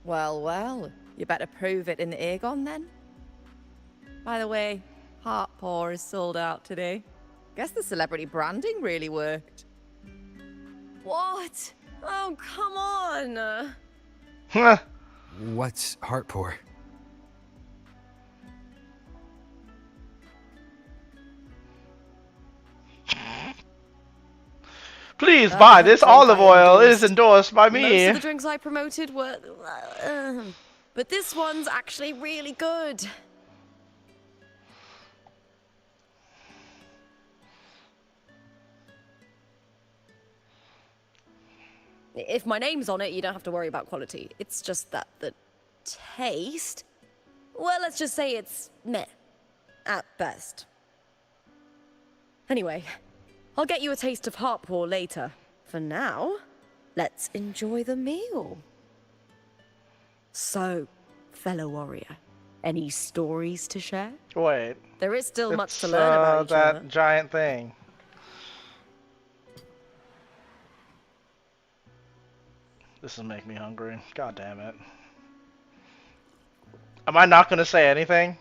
Well, well. You better prove it in the Aegon, then. By the way, Heart Pour is sold out today. Guess the celebrity branding really worked. What? Oh, come on! Huh. What's heart pour? Please buy this olive oil. It is endorsed by me. Most of the drinks I promoted were... but this one's actually really good. If my name's on it, you don't have to worry about quality. It's just that the taste... Well, let's just say it's meh. At best. Anyway, I'll get you a taste of heart pour later. For now, let's enjoy the meal. So, fellow warrior, any stories to share? Wait. There is still much to It's, learn about each that other. giant thing. This is making me hungry. God damn it. Am I not gonna say anything?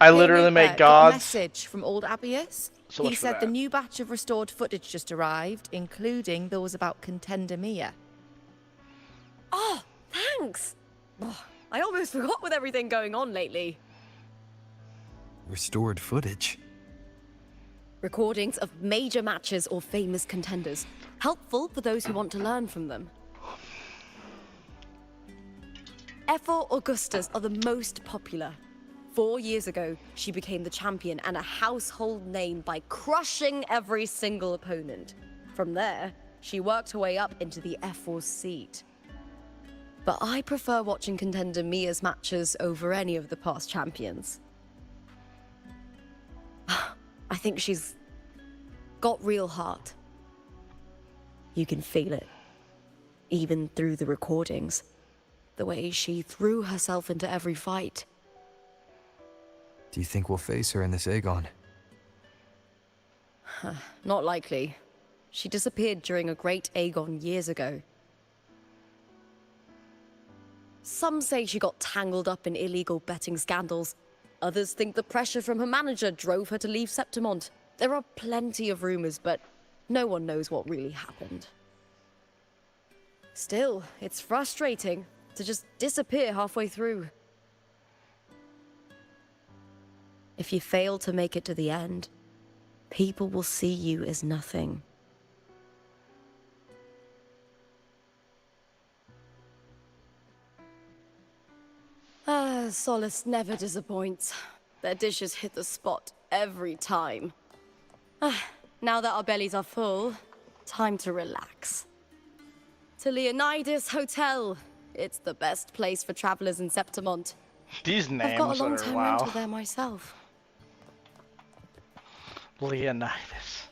I literally make Got a gods. message from old Abius. So He much for said the that. new batch of restored footage just arrived, including those about Contender Mia. Oh, thanks! Oh, I almost forgot with everything going on lately. Restored footage. Recordings of major matches or famous contenders. Helpful for those who want to learn from them. F4 Augustas are the most popular. 4 years ago, she became the champion and a household name by crushing every single opponent. From there, she worked her way up into the F4 seat. But I prefer watching contender Mia's matches over any of the past champions. I think she's got real heart. You can feel it, even through the recordings. The way she threw herself into every fight. Do you think we'll face her in this Aegon? Not likely. She disappeared during a great Aegon years ago. Some say she got tangled up in illegal betting scandals. Others think the pressure from her manager drove her to leave Septimont. There are plenty of rumors, but no one knows what really happened. Still, it's frustrating to just disappear halfway through. If you fail to make it to the end, people will see you as nothing. Solace never disappoints. Their dishes hit the spot every time. Now that our bellies are full, time to relax. To Leonidas Hotel. It's the best place for travelers in Septimont. These names I've got a are long-term wow. rental there myself. Leonidas.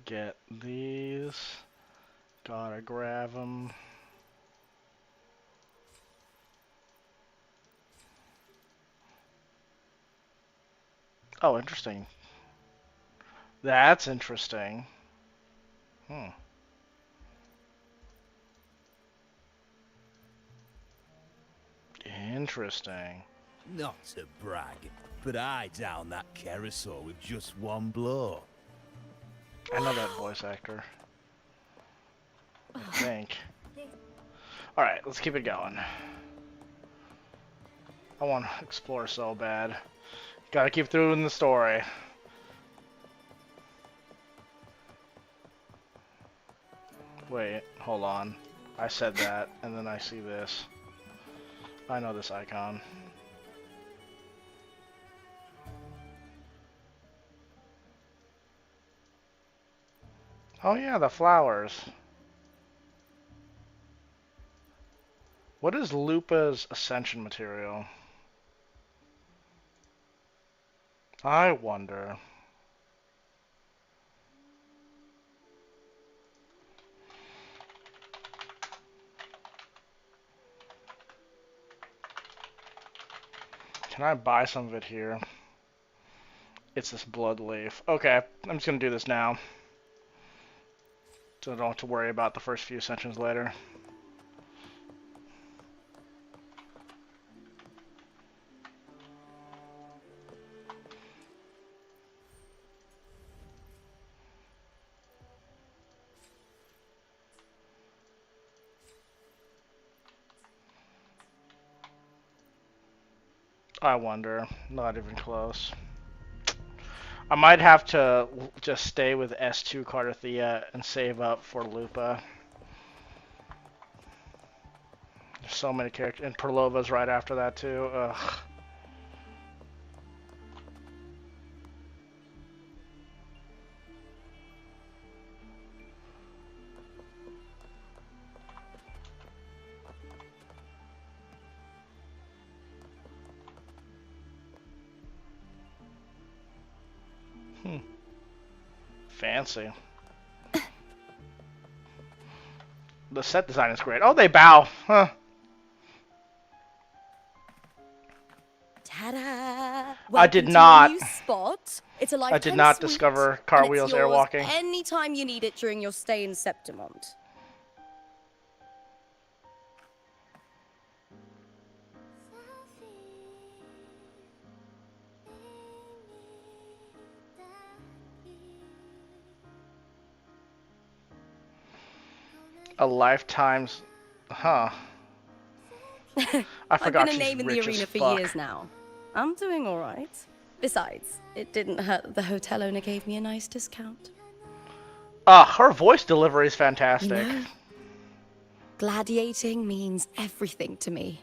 Get these. Gotta grab them. Oh, interesting. That's interesting. Interesting. Not to brag, but I downed that Keresaur with just one blow. I know that voice actor. I think. Alright, let's keep it going. I want to explore so bad. Gotta keep through in the story. Wait, hold on. I said that, and then I see this. I know this icon. Oh yeah, the flowers. What is Lupa's ascension material? I wonder. Can I buy some of it here? It's this blood leaf. Okay, I'm just gonna do this now. So I don't have to worry about the first few ascensions later. I wonder. Not even close. I might have to just stay with S2 Cartwheel and save up for Lupa. There's so many characters. And Perlova's right after that too. Ugh. Fancy. The set design is great. Oh, they bow. Huh. Ta-da! I did Welcome not. to a new spot. It's a I lifetime did not suite, discover and Cartwheel's it's yours airwalking. anytime you need it during your stay in Septimont. A lifetime's... Huh. I I've forgot been a she's name in the rich arena as for fuck. years now. I'm doing all right. Besides, it didn't hurt that the hotel owner gave me a nice discount. Her voice delivery is You fantastic. know, gladiating means everything to me.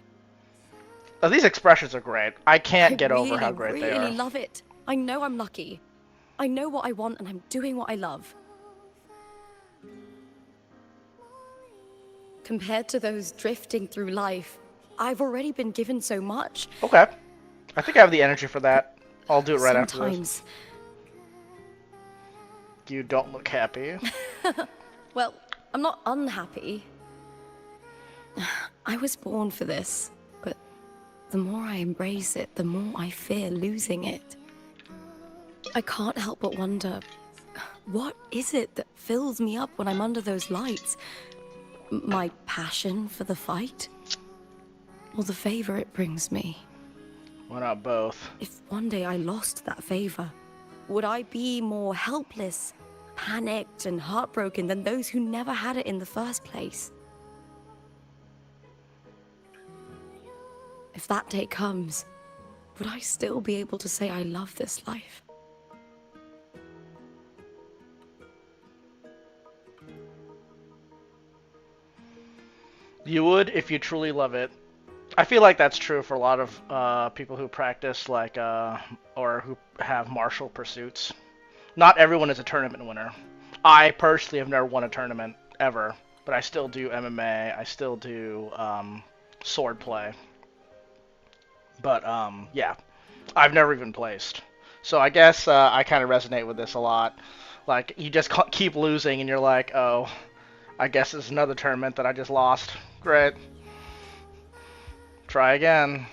These expressions are great. I can't I get over really, how great they really are. love it. I know I'm lucky. I know what I want and I'm doing what I love. Compared to those drifting through life, I've already been given so much. Okay. I think I have the energy for that. I'll do it right after this. Sometimes, You don't look happy. well, I'm not unhappy. I was born for this, but the more I embrace it, the more I fear losing it. I can't help but wonder, what is it that fills me up when I'm under those lights? My passion for the fight? Or the favor it brings me? Why not both? If one day I lost that favor, would I be more helpless, panicked, and heartbroken than those who never had it in the first place? If that day comes, would I still be able to say I love this life? You would if you truly love it. I feel like that's true for a lot of people who practice like or who have martial pursuits. Not everyone is a tournament winner. I personally have never won a tournament ever, but I still do MMA. I still do sword play. But yeah, I've never even placed. So I guess I kind of resonate with this a lot. Like you just keep losing, and you're like, oh, I guess it's another tournament that I just lost. Great. Try again.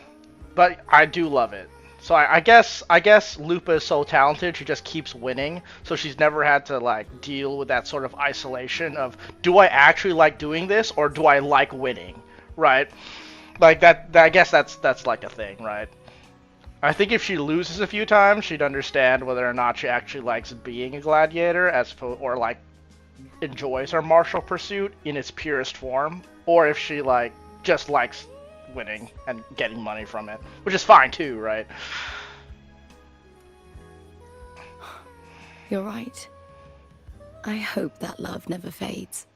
But I do love it. So I guess Lupa is so talented, she just keeps winning. So she's never had to like deal with that sort of isolation of, do I actually like doing this or do I like winning? Right? Like that I guess that's like a thing, right? I think if she loses a few times, she'd understand whether or not she actually likes being a gladiator or like enjoys her martial pursuit in its purest form, or if she like just likes winning and getting money from it, which is fine too, right? You're right. I hope that love never fades.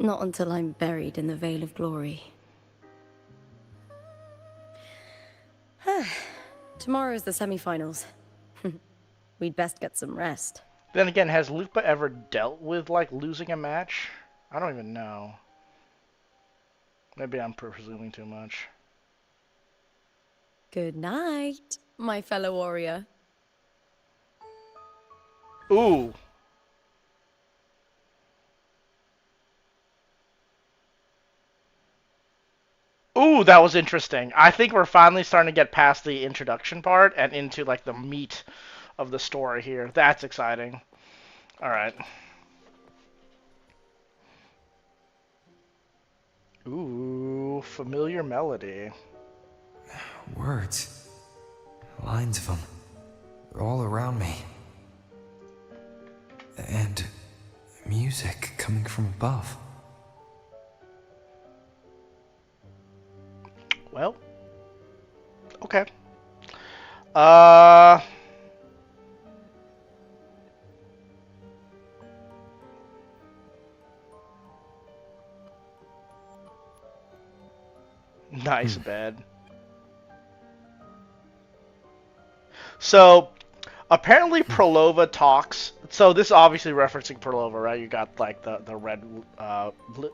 Not until I'm buried in the Veil of Glory. Tomorrow's the semi-finals. We'd best get some rest. Then again, has Lupa ever dealt with like losing a match? I don't even know. Maybe I'm presuming too much. Good night, my fellow warrior. Ooh. Ooh, that was interesting. I think we're finally starting to get past the introduction part and into like the meat of the story here. That's exciting. All right. Ooh, familiar melody. Words. Lines of them. They're all around me. And music coming from above. Well. Okay. Nice bed. So, apparently Prolova talks. So this is obviously referencing Prolova, right? You got like the red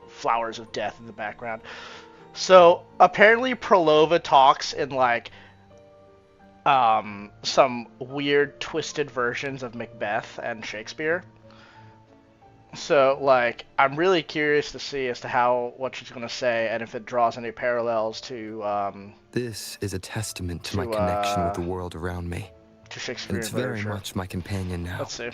flowers of death in the background. So apparently Prolova talks in like some weird twisted versions of Macbeth and Shakespeare. So like I'm really curious to see as to what she's gonna say and if it draws any parallels to This is a testament to my connection with the world around me. To Shakespeare. And it's very much my companion now. Let's see.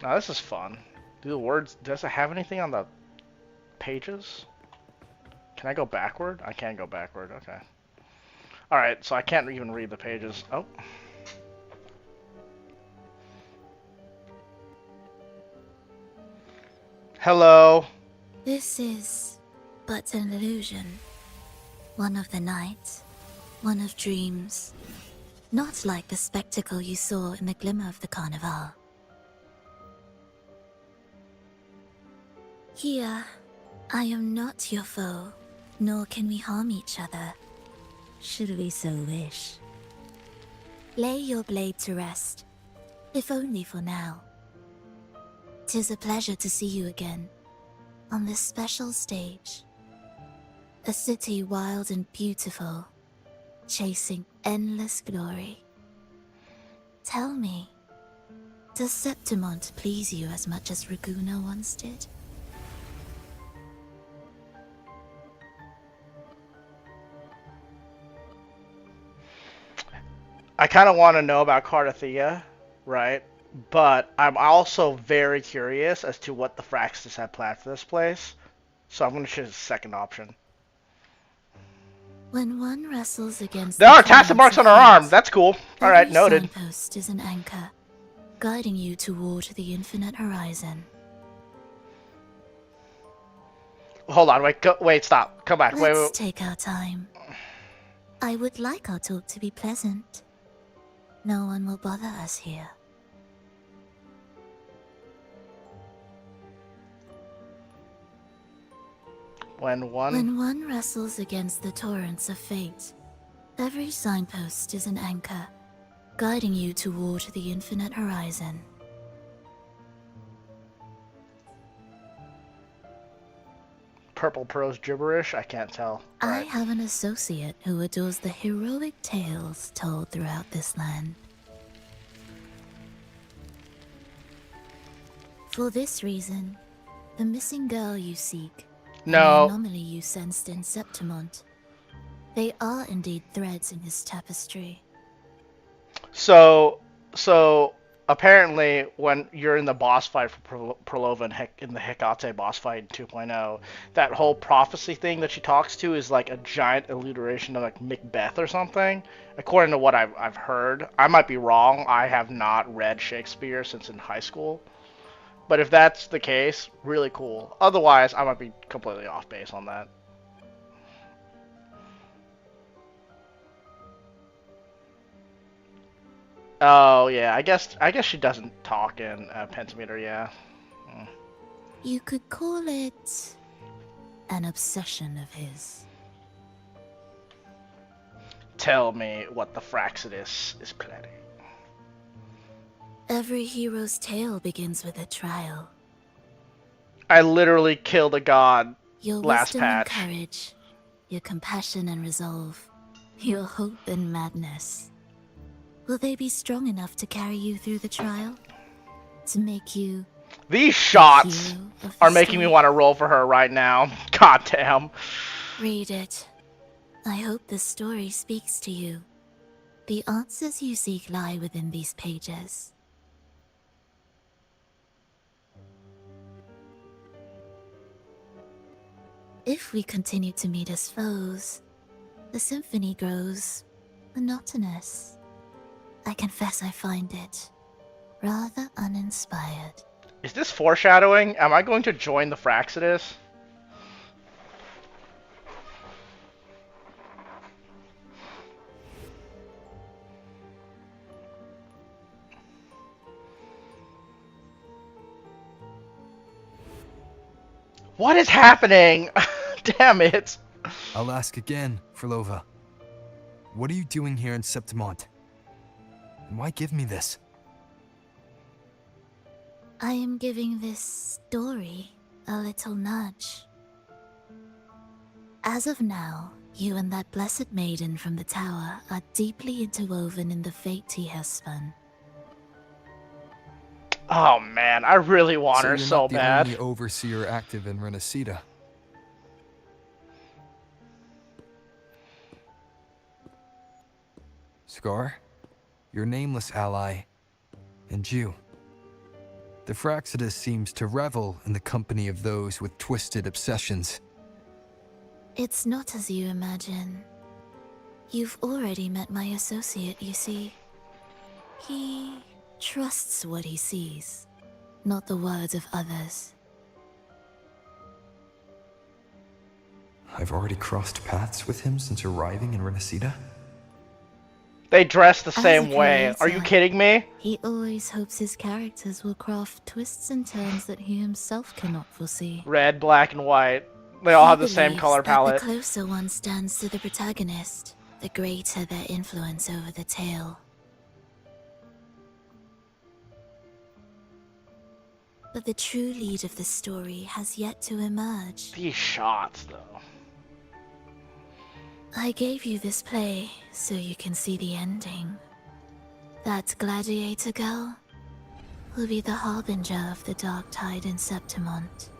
Now this is fun. Do the words, does it have anything on the pages? Can I go backward? I can go backward, okay. Alright, so I can't even read the pages. Oh. Hello. This is but an illusion. One of the night, one of dreams. Not like the spectacle you saw in the glimmer of the carnival. Here, I am not your foe, nor can we harm each other, should we so wish. Lay your blade to rest, if only for now. 'Tis a pleasure to see you again, on this special stage. A city wild and beautiful, chasing endless glory. Tell me, does Septimont please you as much as Raguna once did? I kind of want to know about Cartwheel, right? But I'm also very curious as to what the Fraxis had planned for this place. So I'm going to choose the second option. When one wrestles against There are tacit marks on her arm. That's cool. All right, noted. Every signpost is an anchor, guiding you toward the infinite horizon. Hold on, wait, stop. Come back. Let's Wait. take our time. I would like our talk to be pleasant. No one will bother us here. When one wrestles against the torrents of fate, every signpost is an anchor, guiding you toward the infinite horizon. Purple prose gibberish? I can't tell. I have an associate who adores the heroic tales told throughout this land. For this reason, the missing girl you seek, and the anomaly you sensed in Septimont, they are indeed threads in his tapestry. So apparently when you're in the boss fight for Prolova in the Hecate boss fight in 2.0, that whole prophecy thing that she talks to is like a giant alliteration of like Macbeth or something, according to what I've heard. I might be wrong. I have not read Shakespeare since in high school. But if that's the case, really cool. Otherwise, I might be completely off base on that. Oh yeah, I guess she doesn't talk in pentameter, yeah. You could call it an obsession of his. Tell me what the Fraxis is planning. Every hero's tale begins with a trial. I literally killed a god Your last wisdom patch. and courage, your compassion and resolve, your hope and madness. Will they be strong enough to carry you through the trial? To make you... These shots are making me want to roll for her right now. God damn. Read it. I hope the story speaks to you. The answers you seek lie within these pages. If we continue to meet as foes, the symphony grows monotonous. I confess I find it rather uninspired. Is this foreshadowing? Am I going to join the Fraxis? What is happening? Damn it. I'll ask again, Frolova. What are you doing here in Septimont? And why give me this? I am giving this story a little nudge. As of now, you and that blessed maiden from the tower are deeply interwoven in the fate he has spun. Oh man, I really want her you're so not the bad. only overseer active in Renacida. Scar, your nameless ally, and you. The Fraxidus seems to revel in the company of those with twisted obsessions. It's not as you imagine. You've already met my associate, you see. He trusts what he sees, not the words of others. I've already crossed paths with him since arriving in Renacida? They dress the As same a way. Are you creator, kidding me? He always hopes his characters will craft twists and turns that he himself cannot foresee. Red, black, and white. They all have the same color The palette. closer one stands to the protagonist, the greater their influence over the tale. But the true lead of the story has yet to emerge. These shots, though. I gave you this play so you can see the ending. That gladiator girl will be the harbinger of the dark tide in Septimont.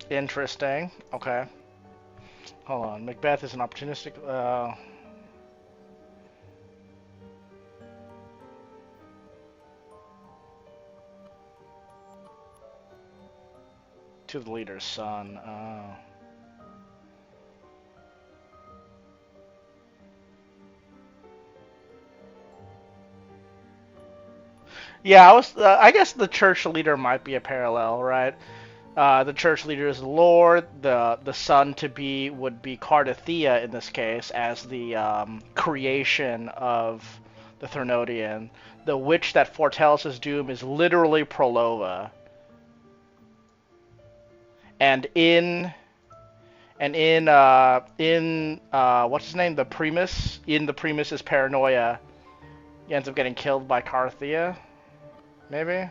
Interesting. Okay. Hold on. Macbeth is an opportunistic. To the leader's son. Oh. Yeah, I guess the church leader might be a parallel, right? The church leader is the Lord. The son to be would be Cartwheel in this case, as the creation of the Thernodian. The witch that foretells his doom is literally Prolova. And in what's his name? The Primus. In the Primus is Paranoia. He ends up getting killed by Cartwheel. Maybe.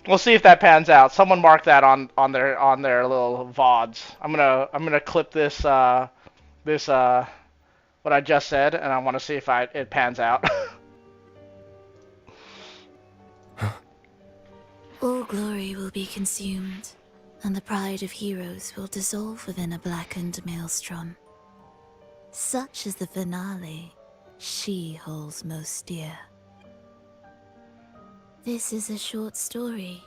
We'll see if that pans out. Someone mark that on their little VODs. I'm gonna clip this what I just said, and I want to see if it pans out. All glory will be consumed, and the pride of heroes will dissolve within a blackened maelstrom. Such is the finale she holds most dear. This is a short story,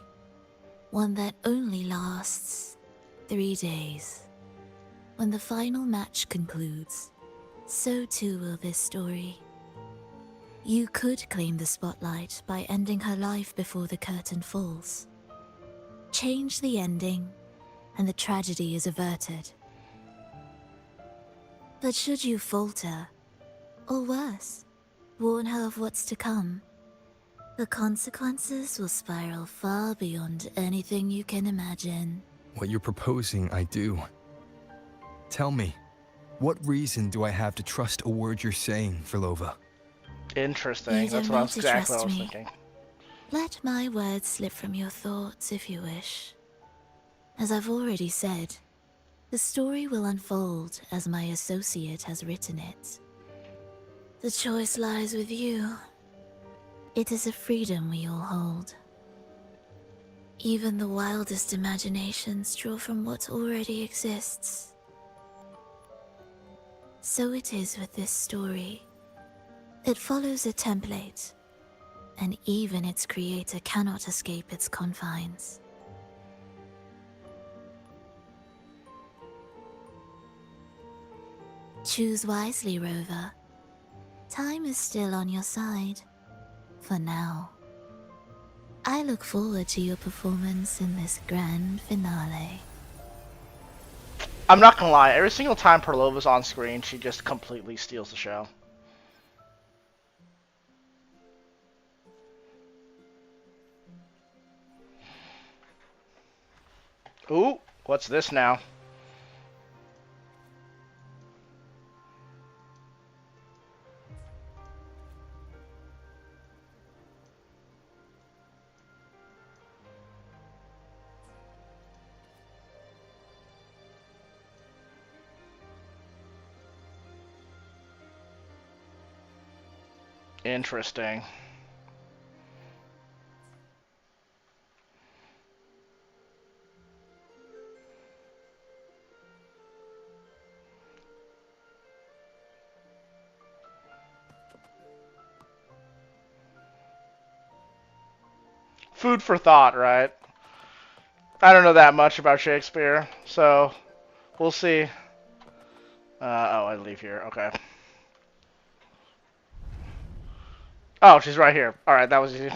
one that only lasts 3 days. When the final match concludes, so too will this story. You could claim the spotlight by ending her life before the curtain falls. Change the ending, and the tragedy is averted. But should you falter, or worse, warn her of what's to come, the consequences will spiral far beyond anything you can imagine. What you're proposing, I do. Tell me, what reason do I have to trust a word you're saying, Frolova? Interesting. You That's don't what need to exactly what I trust was me. thinking. Let my words slip from your thoughts if you wish. As I've already said, the story will unfold as my associate has written it. The choice lies with you. It is a freedom we all hold. Even the wildest imaginations draw from what already exists. So it is with this story. It follows a template, and even its creator cannot escape its confines. Choose wisely, Rover. Time is still on your side. For now. I look forward to your performance in this grand finale. I'm not gonna lie, every single time Perlova's on screen, she just completely steals the show. Ooh, what's this now? Interesting. Food for thought, right? I don't know that much about Shakespeare, so we'll see. Oh, I leave here. Okay. Oh, she's right here. Alright, that was easy.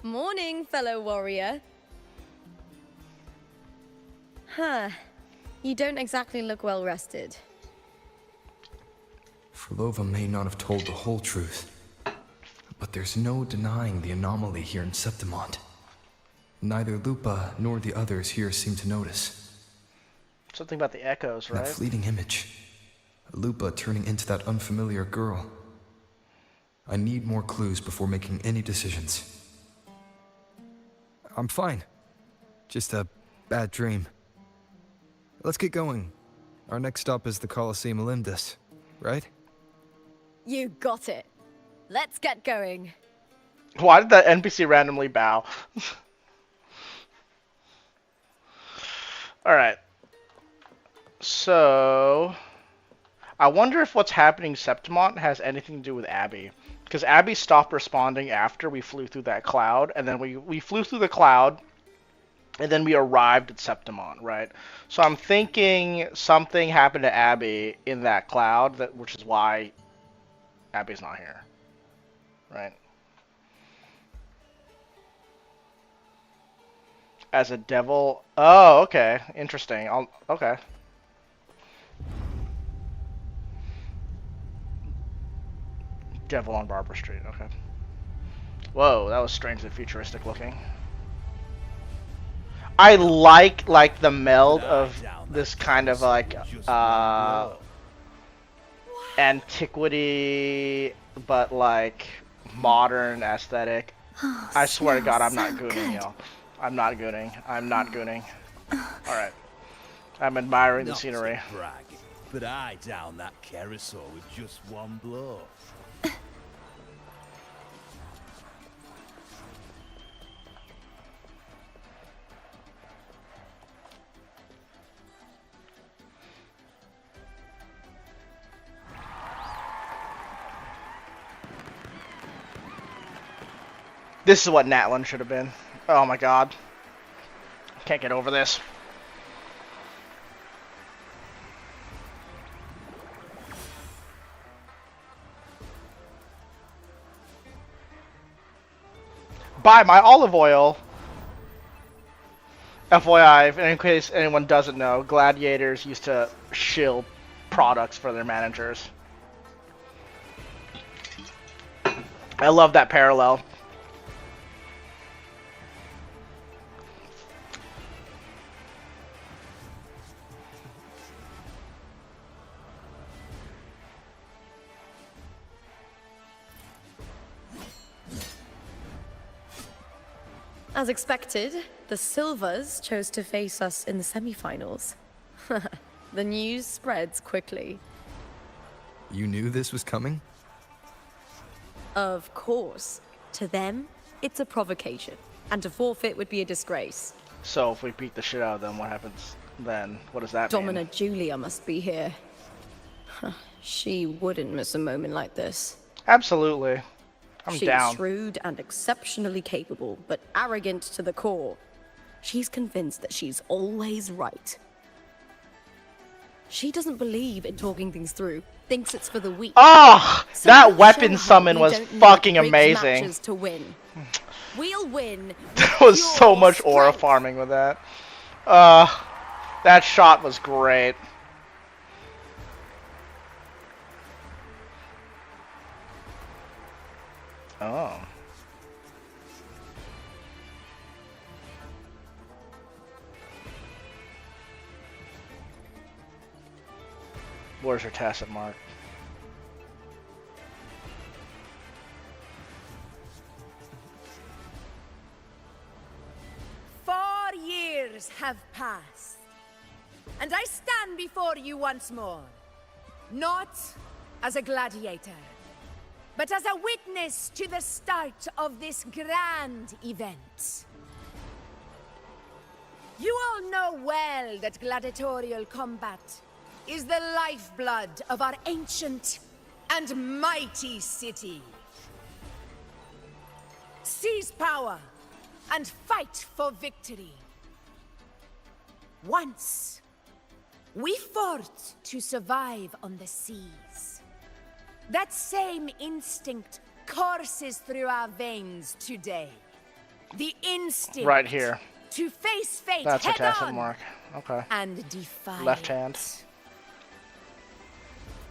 Morning, fellow warrior. Huh. You don't exactly look well rested. Frolova may not have told the whole truth, but there's no denying the anomaly here in Septimont. Neither Lupa nor the others here seem to notice. Something about the echoes, right? That fleeting image. Lupa turning into that unfamiliar girl. I need more clues before making any decisions. I'm fine. Just a bad dream. Let's get going. Our next stop is the Colosseum Olympus, right? You got it. Let's get going. Why did that NPC randomly bow? Alright. So... I wonder if what's happening in Septimont has anything to do with Abby. Because Abby stopped responding after we flew through that cloud, and then we flew through the cloud, and then we arrived at Septimont, right? So I'm thinking something happened to Abby in that cloud, which is why Abby's not here, right? As a devil. Oh, okay, interesting. Okay. Devil on Barber Street. Okay. Whoa, that was strangely futuristic looking. I like the meld of this kind of like antiquity, but like modern aesthetic. I swear to God, I'm not gooning, y'all. I'm not gooning. I'm not gooning. All right. I'm admiring the scenery. Not to brag, but I downed that carousel with just one blow. This is what Natlan should have been. Oh my God. Can't get over this. Buy my olive oil. FYI, if in case anyone doesn't know, gladiators used to shill products for their managers. I love that parallel. As expected, the Silvers chose to face us in the semi-finals. The news spreads quickly. You knew this was coming? Of course. To them, it's a provocation. And to forfeit would be a disgrace. So if we beat the shit out of them, what happens then? What does that mean? Domina Julia must be here. She wouldn't miss a moment like this. Absolutely. I'm down. She's shrewd and exceptionally capable, but arrogant to the core. She's convinced that she's always right. She doesn't believe in talking things through, thinks it's for the weak. Oh, So that we'll weapon show her summon we was don't need fucking rigged amazing. matches to win. We'll win. There was so much aura farming with that. That shot was great. Oh. Where's your tacit mark? Years have passed, and I stand before you once more, not as a gladiator, but as a witness to the start of this grand event. You all know well that gladiatorial combat is the lifeblood of our ancient and mighty city. Seize power and fight for victory. Once, we fought to survive on the seas. That same instinct courses through our veins today. The instinct Right here. to face fate That's a head tacit on mark. Okay. and defy Left hand. it.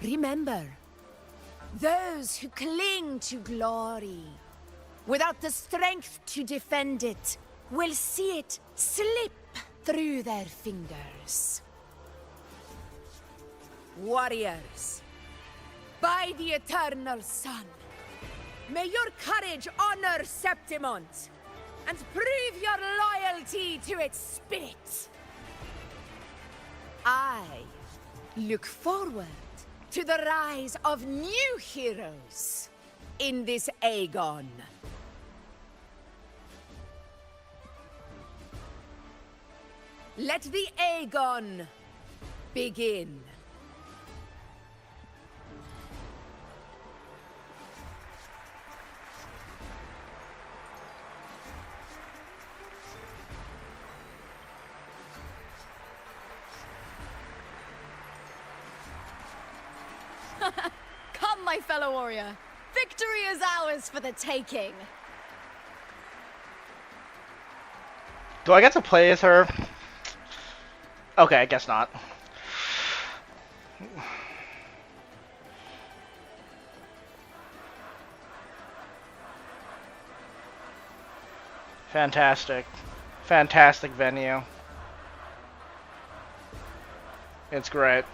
Remember, those who cling to glory without the strength to defend it will see it slip through their fingers. Warriors, by the eternal sun, may your courage honor Septimont and prove your loyalty to its spirit. I look forward to the rise of new heroes in this Aegon. Let the Aegon begin. Come, my fellow warrior. Victory is ours for the taking. Do I get to play as her? Okay, I guess not. Fantastic. Fantastic venue. It's great.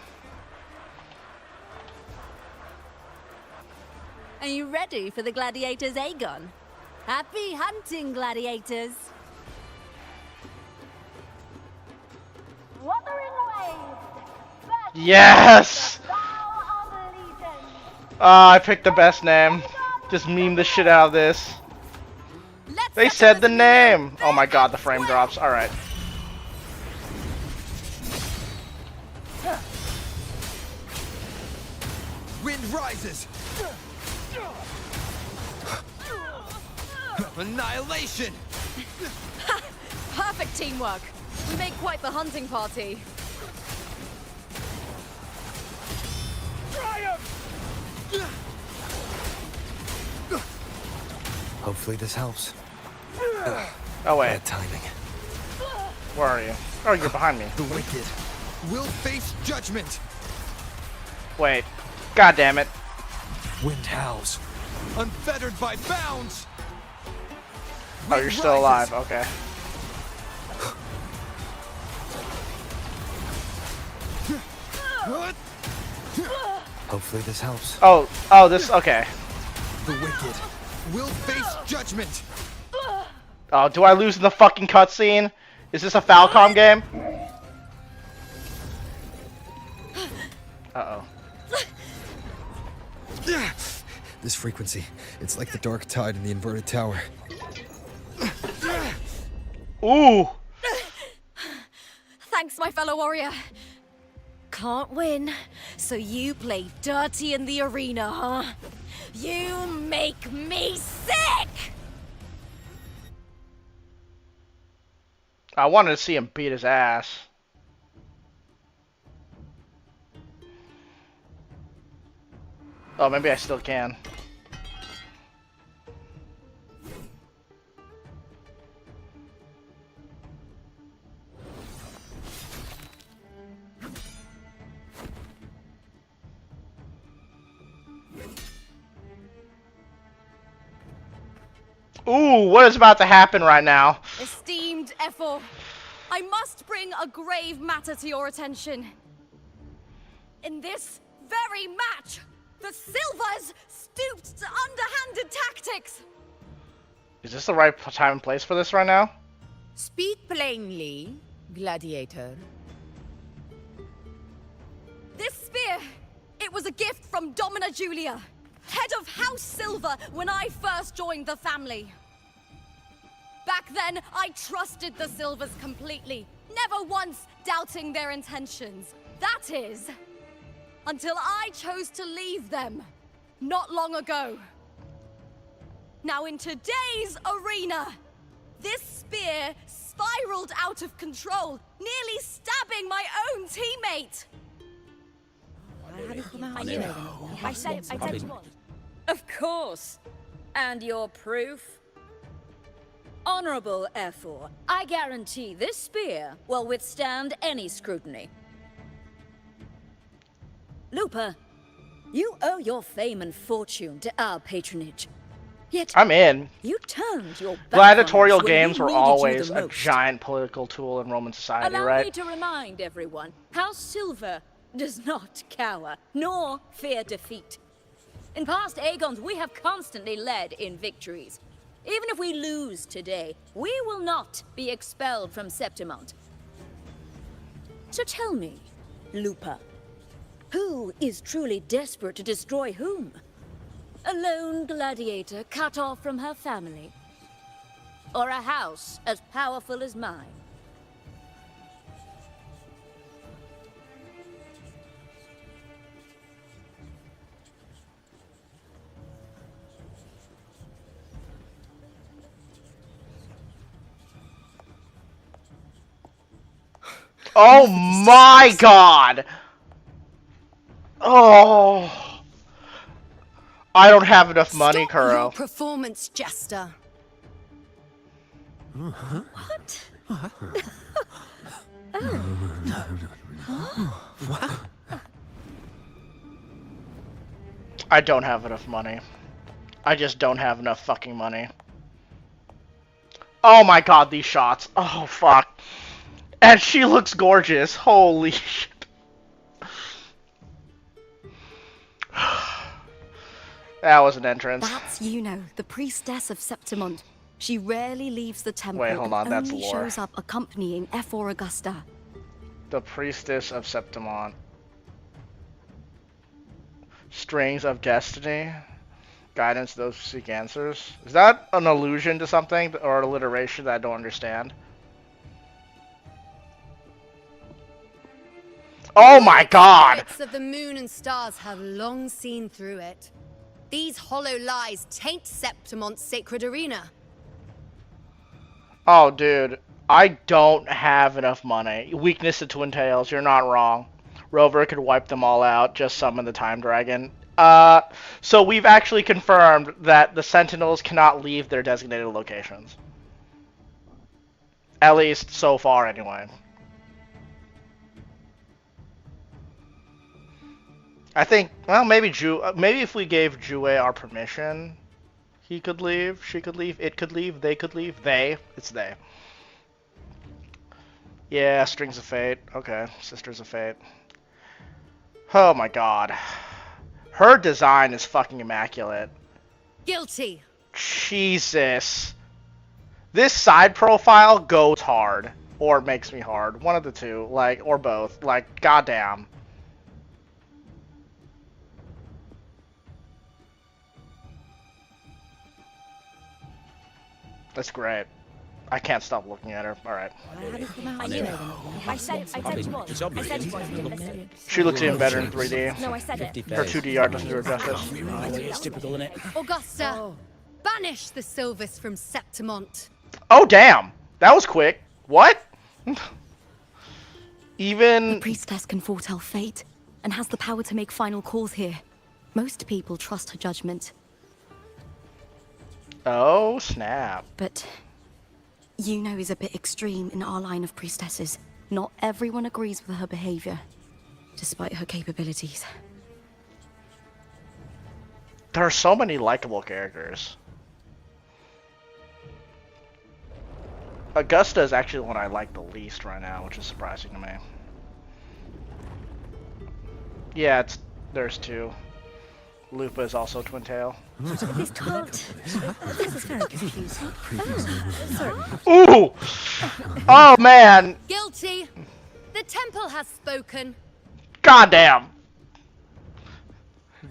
Are you ready for the gladiators, Aegon? Happy hunting, gladiators! Yes! I picked the best name. Just meme the shit out of this. They said the name! Oh my god, the frame drops. Alright. Wind rises! Annihilation! Perfect teamwork. We make quite the hunting party. Hopefully this helps. Oh wait. Bad timing. Where are you? Oh, you're behind me. The wicked will face judgment! Wait. God damn it. Wind howls. Unfettered by bounds! Oh, you're still alive. Okay. Hopefully this helps. Oh, this, okay. The wicked will face judgment! Oh, do I lose in the fucking cutscene? Is this a Falcom game? Uh-oh. This frequency, it's like the dark tide in the inverted tower. Ooh! Thanks, my fellow warrior. Can't win, so you play dirty in the arena, huh? You make me sick! I wanted to see him beat his ass. Oh, maybe I still can. Ooh, what is about to happen right now? Esteemed Ethel, I must bring a grave matter to your attention. In this very match, the Silvers stooped to underhanded tactics. Is this the right time and place for this right now? Speak plainly, gladiator. This spear, it was a gift from Domina Julia, head of House Silver when I first joined the family. Back then, I trusted the Silvers completely, never once doubting their intentions. That is, until I chose to leave them, not long ago. Now in today's arena, this spear spiraled out of control, nearly stabbing my own teammate. I said you want. Of course. And your proof? Honorable F4, I guarantee this spear will withstand any scrutiny. Lupa, you owe your fame and fortune to our patronage. Yet I'm in. you turned your back Gladiatorial on us when games we were needed you always the a most. giant political tool in Roman society, Allow right? me to remind everyone, House Silver does not cower, nor fear defeat. In past Aegons, we have constantly led in victories. Even if we lose today, we will not be expelled from Septimont. So tell me, Lupa, who is truly desperate to destroy whom? A lone gladiator cut off from her family? Or a house as powerful as mine? Oh my god! Oh. I don't have enough money, Stop your Kuro. performance, Jester. What? I don't have enough money. I just don't have enough fucking money. Oh my god, these shots. Oh fuck. And she looks gorgeous. Holy shit. That was an entrance. That's Yuno, the priestess of Septimont. She rarely leaves the temple Wait, hold on, and that's only lore. shows up accompanying F4 Augusta. The priestess of Septimont. Strings of destiny. Guidance to those who seek answers. Is that an allusion to something or alliteration that I don't understand? Oh my god! Spirits of the moon and stars have long seen through it. These hollow lies taint Septimont's sacred arena. Oh, dude. I don't have enough money. Weakness to Twin Tails, you're not wrong. Rover could wipe them all out, just summon the Time Dragon. So we've actually confirmed that the Sentinels cannot leave their designated locations. At least so far, anyway. I think, well, maybe if we gave Jue our permission, he could leave, she could leave, it could leave, they could leave. It's they. Yeah, Strings of Fate. Okay, Sisters of Fate. Oh my god. Her design is fucking immaculate. Guilty. Jesus. This side profile goes hard. Or makes me hard. One of the two. Like, or both. Like, goddamn. That's great. I can't stop looking at her. Alright. I said you want. I said you want. She looks even better in 3D. No, I said it. Her 2D art doesn't do her justice. It's typical, isn't it? Augusta, banish the Silvers from Septimont. Oh, damn! That was quick. What? Even... The priestess can foretell fate, and has the power to make final calls here. Most people trust her judgment. Oh, snap. But Yuno is a bit extreme in our line of priestesses. Not everyone agrees with her behavior, despite her capabilities. There are so many likable characters. Augusta is actually the one I like the least right now, which is surprising to me. Yeah, there's two. Lupa is also Twin Tail. This can't. This is very confusing. Sorry. Ooh! Oh man! Guilty. The temple has spoken. Goddamn!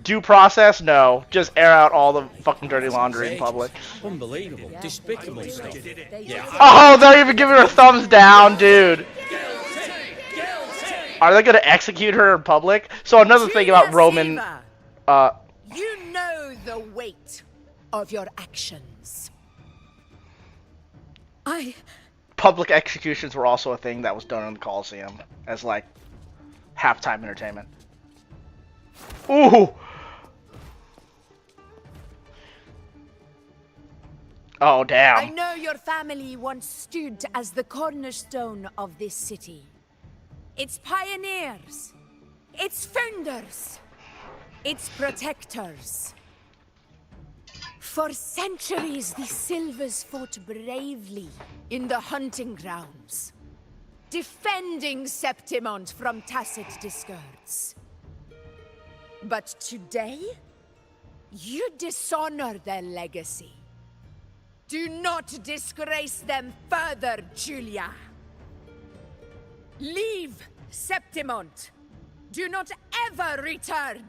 Due process? No. Just air out all the fucking dirty laundry in public. Unbelievable. Despicable stuff. Oh, they're even giving her a thumbs down, dude. Are they gonna execute her in public? So another thing about Roman... You know the weight of your actions. Public executions were also a thing that was done in the Colosseum as, like, halftime entertainment. Ooh! Oh, I damn. know your family once stood as the cornerstone of this city. Its pioneers, its founders, its protectors. For centuries, the Silvers fought bravely in the hunting grounds, defending Septimont from tacit discords. But today, you dishonor their legacy. Do not disgrace them further, Julia. Leave Septimont. Do not ever return.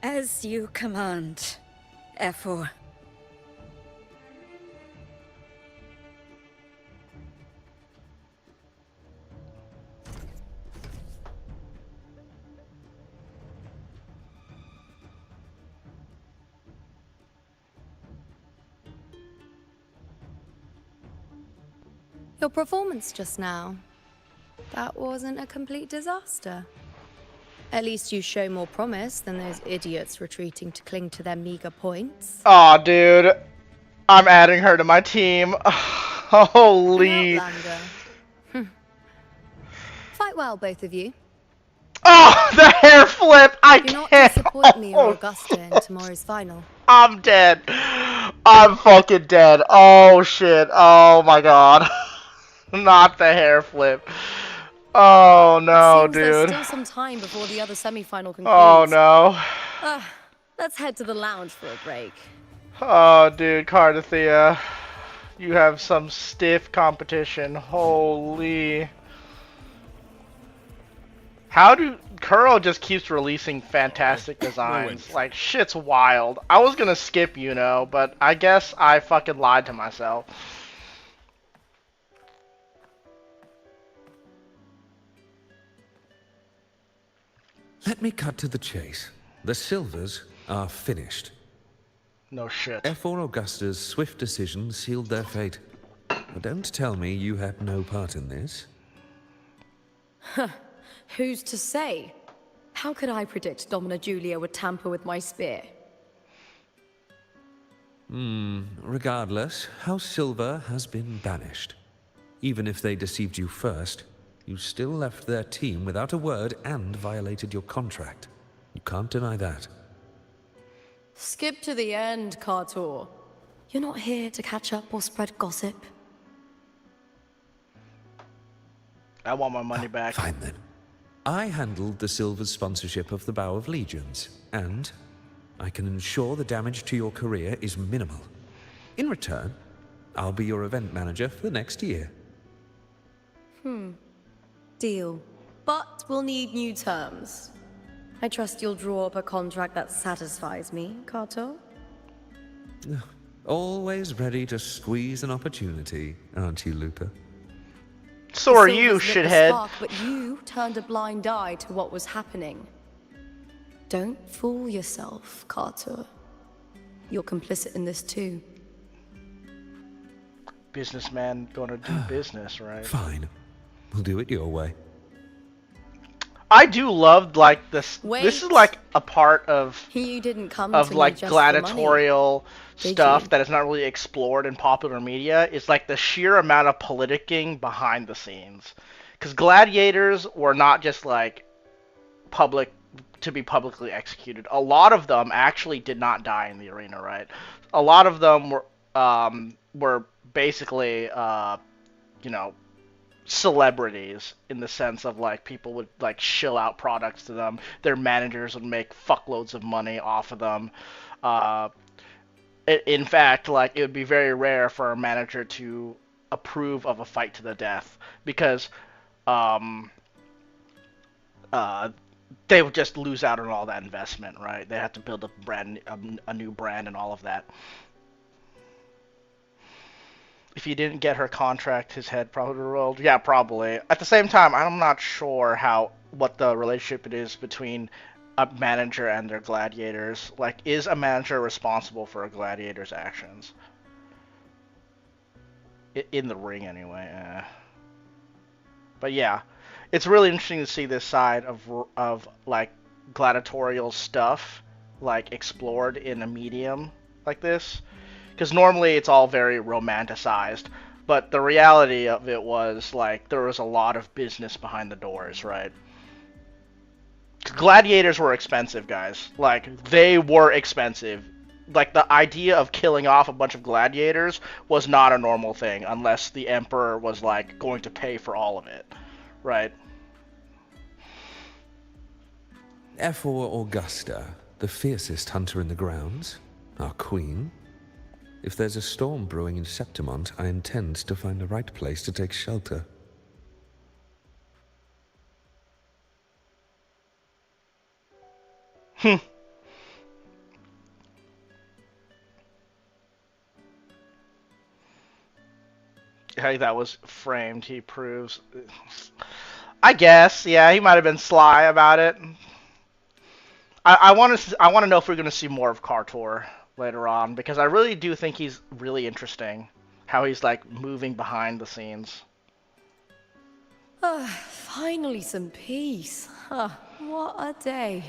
As you command, Efor. Your performance just now. That wasn't a complete disaster. At least you show more promise than those idiots retreating to cling to their meager points. Aw, dude. I'm adding her to my team. Holy. An outlander. Fight well, both of you. Oh, the hair flip! I Do not can't. disappoint me or Augusta in tomorrow's final. I'm dead. I'm fucking dead. Oh, shit. Oh, my God. Not the hair flip. Oh, no, Seems there's dude. still some time before the other semi-final concludes. Oh, no. Let's head to the lounge for a break. Oh, dude, Cartwheel. You have some stiff competition. Holy. How do... Kuro just keeps releasing fantastic designs. Like, shit's wild. I was gonna skip Yuno, but I guess I fucking lied to myself. Let me cut to the chase. The Silvers are finished. No shit. Efor Augusta's swift decision sealed their fate. But don't tell me you had no part in this. Huh. Who's to say? How could I predict Domina Julia would tamper with my spear? Regardless, House Silver has been banished. Even if they deceived you first, you still left their team without a word and violated your contract. You can't deny that. Skip to the end, Cartor. You're not here to catch up or spread gossip. I want my money back. Fine then. I handled the Silver's sponsorship of the Bow of Legions, and I can ensure the damage to your career is minimal. In return, I'll be your event manager for the next year. Deal. But we'll need new terms. I trust you'll draw up a contract that satisfies me, Carto? Always ready to squeeze an opportunity, aren't you, Lupa? So are The you, Silvers lit the shithead. spark, but you turned a blind eye to what was happening. Don't fool yourself, Carter. You're complicit in this too. Businessman gonna do business, right? Fine. We'll do it your way. I do love, like, this. Wait. This is, like, a part of You didn't come of to like me just for money, gladiatorial did stuff you? that is not really explored in popular media is like the sheer amount of politicking behind the scenes. Because gladiators were not just like public to be publicly executed. A lot of them actually did not die in the arena, right? A lot of them were basically you know, celebrities in the sense of like people would like shill out products to them. Their managers would make fuckloads of money off of them. In fact, like it would be very rare for a manager to approve of a fight to the death because they would just lose out on all that investment, right? They have to build a new brand and all of that. If he didn't get her contract, his head probably rolled. Yeah, probably. At the same time, I'm not sure what the relationship it is between a manager and their gladiators. Like, is a manager responsible for a gladiator's actions? In the ring, anyway. But yeah, it's really interesting to see this side of like gladiatorial stuff like explored in a medium like this, because normally it's all very romanticized, but the reality of it was like there was a lot of business behind the doors, right? Gladiators were expensive, guys. Like, they were expensive. Like, the idea of killing off a bunch of gladiators was not a normal thing unless the emperor was like going to pay for all of it, right? Ephor Augusta, the fiercest hunter in the grounds, our queen. If there's a storm brewing in Septimont, I intend to find the right place to take shelter. Hmm. How that was framed, he proves. I guess, yeah, he might have been sly about it. I want to know if we're going to see more of Cartor later on, because I really do think he's really interesting. How he's like moving behind the scenes. Finally some peace. Huh, what a day.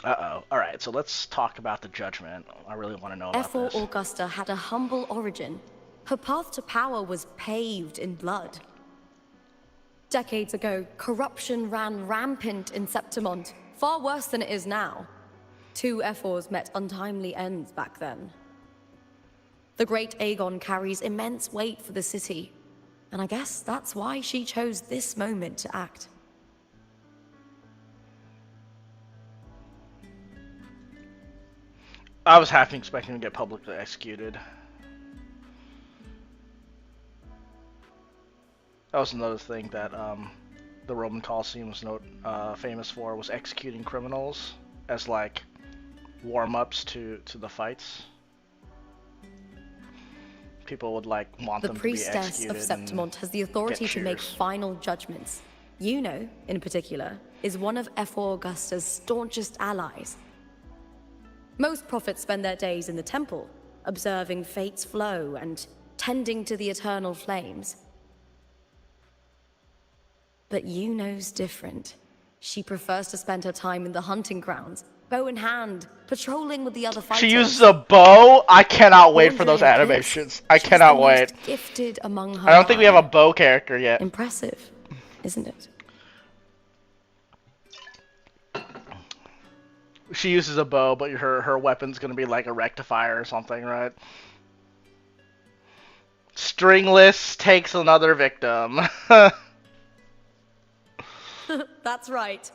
Uh-oh. Alright, so let's talk about the judgment. I really want to know about Ephor this. Augusta had a humble origin. Her path to power was paved in blood. Decades ago, corruption ran rampant in Septimont, far worse than it is now. 2 Ephors met untimely ends back then. The great Aegon carries immense weight for the city, and I guess that's why she chose this moment to act. I was half expecting to get publicly executed. That was another thing that the Roman Colosseum was famous for, was executing criminals as like warm-ups to the fights. People would like want them to be executed. The priestess of Septimont has the authority to make final judgments. Yuno, in particular, is one of Ephor Augusta's staunchest allies. Most prophets spend their days in the temple, observing fate's flow and tending to the eternal flames. But Yuno's different. She prefers to spend her time in the hunting grounds, bow in hand, patrolling with the other fighters. She uses a bow? I cannot wait for those animations. I cannot wait. Gifted among her I don't think we have a bow character yet. Impressive, isn't it? She uses a bow, but her weapon's gonna be like a rectifier or something, right? Stringless takes another victim. That's right.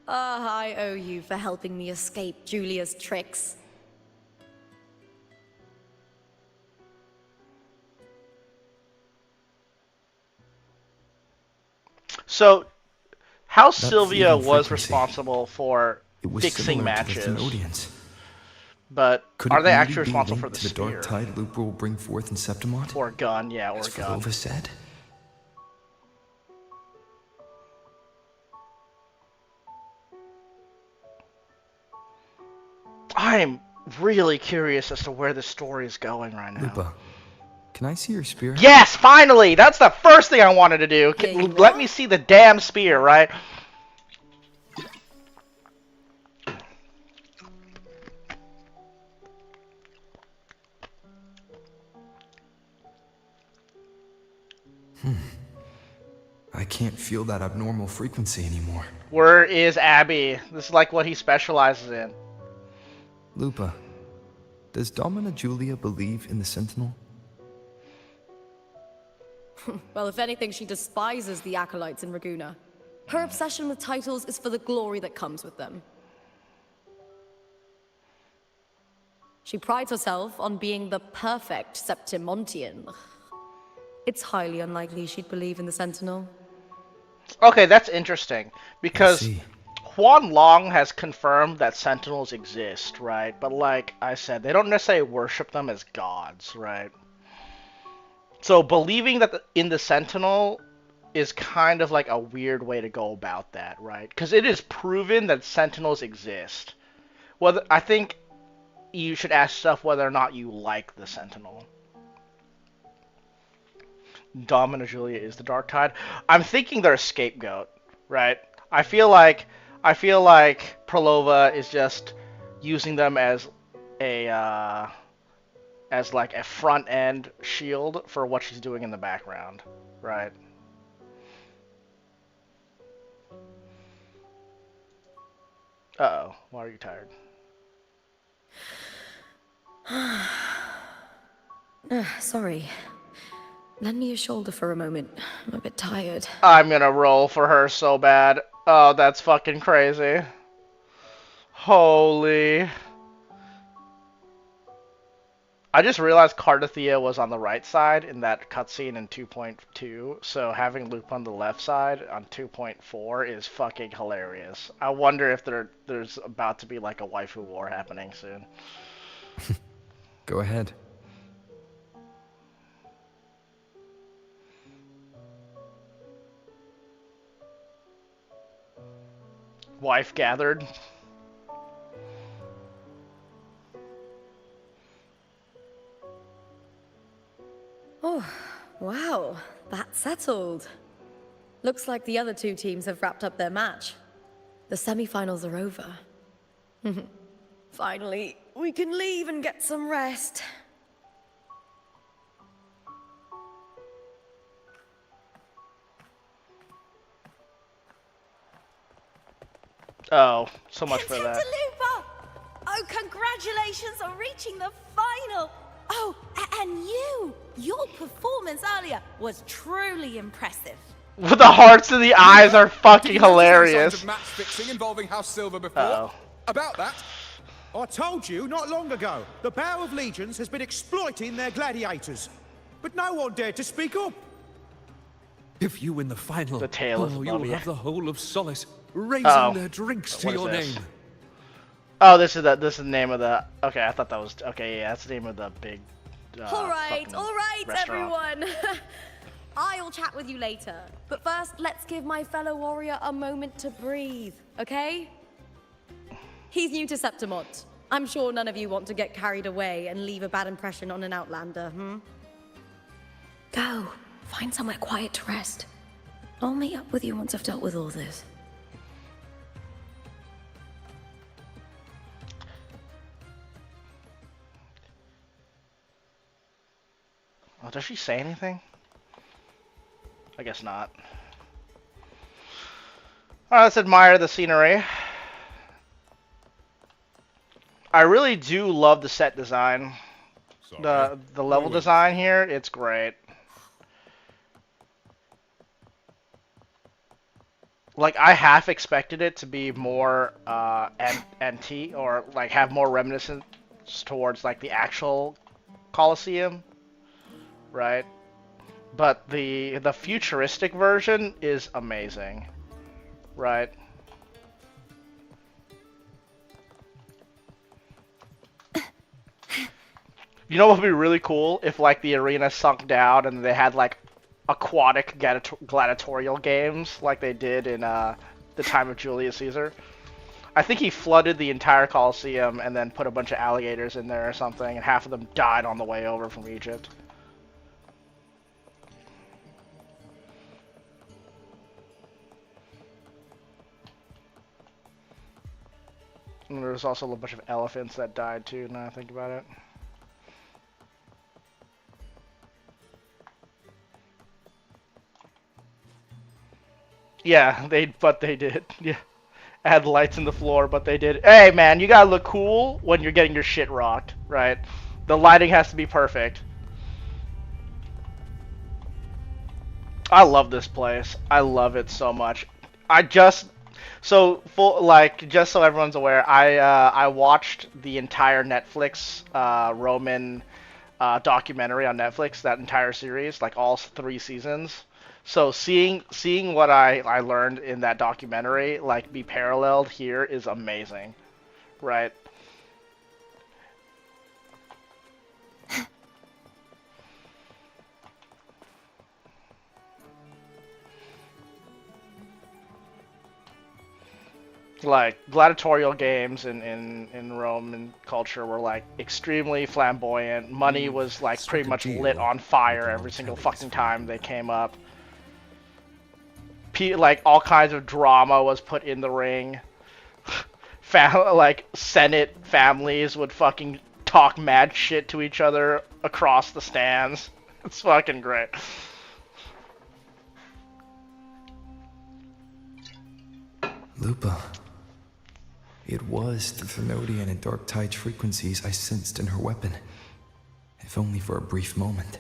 I owe you for helping me escape Julia's tricks. So, how That Sylvia fleeting was frequency. responsible for It was fixing similar to matches, the Thenodians. but Could are it they really actually be responsible for linked the to the spear? dark tide Lupa will bring forth in Septimont? Or gun, yeah, or As gun. Volova said? I'm really curious as to where this story is going right now. Lupa, can I see your spear? Yes, finally! That's the first thing I wanted to do. Let me see the damn spear, right? I can't feel that abnormal frequency anymore. Where is Abby? This is like what he specializes in. Lupa, does Domina Julia believe in the Sentinel? Well, if anything, she despises the acolytes in Raguna. Her obsession with titles is for the glory that comes with them. She prides herself on being the perfect Septimontian. It's highly unlikely she'd believe in the Sentinel. Okay, that's interesting, because Huan Long has confirmed that Sentinels exist, right? But like I said, they don't necessarily worship them as gods, right? So believing that in the Sentinel is kind of like a weird way to go about that, right? Because it is proven that Sentinels exist. Well, I think you should ask yourself whether or not you like the Sentinel. Dom and Julia is the Dark Tide. I'm thinking they're a scapegoat, right? I feel like Prolova is just using them a as like a front end shield for what she's doing in the background, right? Uh-oh, why are you tired? Sorry. Lend me your shoulder for a moment. I'm a bit tired. I'm gonna roll for her so bad. Oh, that's fucking crazy. Holy. I just realized Cartwheel was on the right side in that cutscene in 2.2, so having Loop on the left side on 2.4 is fucking hilarious. I wonder if there's about to be like a waifu war happening soon. Go ahead. Wife gathered. Oh, wow. That's settled. Looks like the other two teams have wrapped up their match. The semi-finals are over. Finally, we can leave and get some rest. Oh, so much for that. Lupa! Oh, congratulations on reaching the final! Oh, and your performance earlier was truly impressive. The hearts and the eyes are fucking hilarious. Match fixing involving House Silver before. Uh-oh. About that, I told you not long ago, the Bow of Legions has been exploiting their gladiators. But no one dared to speak up. If you win the final, The tail is you'll above you. have the whole of Solace raising Uh-oh. their drinks to What is your this? name. Oh, this is the name of the. Okay, I thought that was. Okay, yeah, that's the name of the big. All right, restaurant. everyone. I'll chat with you later. But first, let's give my fellow warrior a moment to breathe, okay? He's new to Septimont. I'm sure none of you want to get carried away and leave a bad impression on an outlander, Go. Find somewhere quiet to rest. I'll meet up with you once I've dealt with all this. Oh, does she say anything? I guess not. Alright, let's admire the scenery. I really do love the set design. The level design here, it's great. Like, I half expected it to be more antique, or like have more reminiscence towards like the actual Colosseum, right? But the futuristic version is amazing, right? You know what would be really cool if like the arena sunk down and they had like aquatic gladiatorial games like they did in the time of Julius Caesar. I think he flooded the entire Colosseum and then put a bunch of alligators in there or something, and half of them died on the way over from Egypt. And there's also a bunch of elephants that died too, now I think about it. Yeah, but they did. Yeah. Add lights in the floor, but they did. Hey man, you gotta look cool when you're getting your shit rocked, right? The lighting has to be perfect. I love this place. I love it so much. Just so everyone's aware, I watched the entire Netflix Roman documentary on Netflix, that entire series, like all 3 seasons. So seeing what I learned in that documentary like be paralleled here is amazing, right? like gladiatorial games in Roman culture were like extremely flamboyant. Money was like pretty much lit on fire every single fucking time they came up. Like all kinds of drama was put in the ring. Like Senate families would fucking talk mad shit to each other across the stands. It's fucking great. Lupa. It was the Thenodian and Dark Tide's frequencies I sensed in her weapon, if only for a brief moment.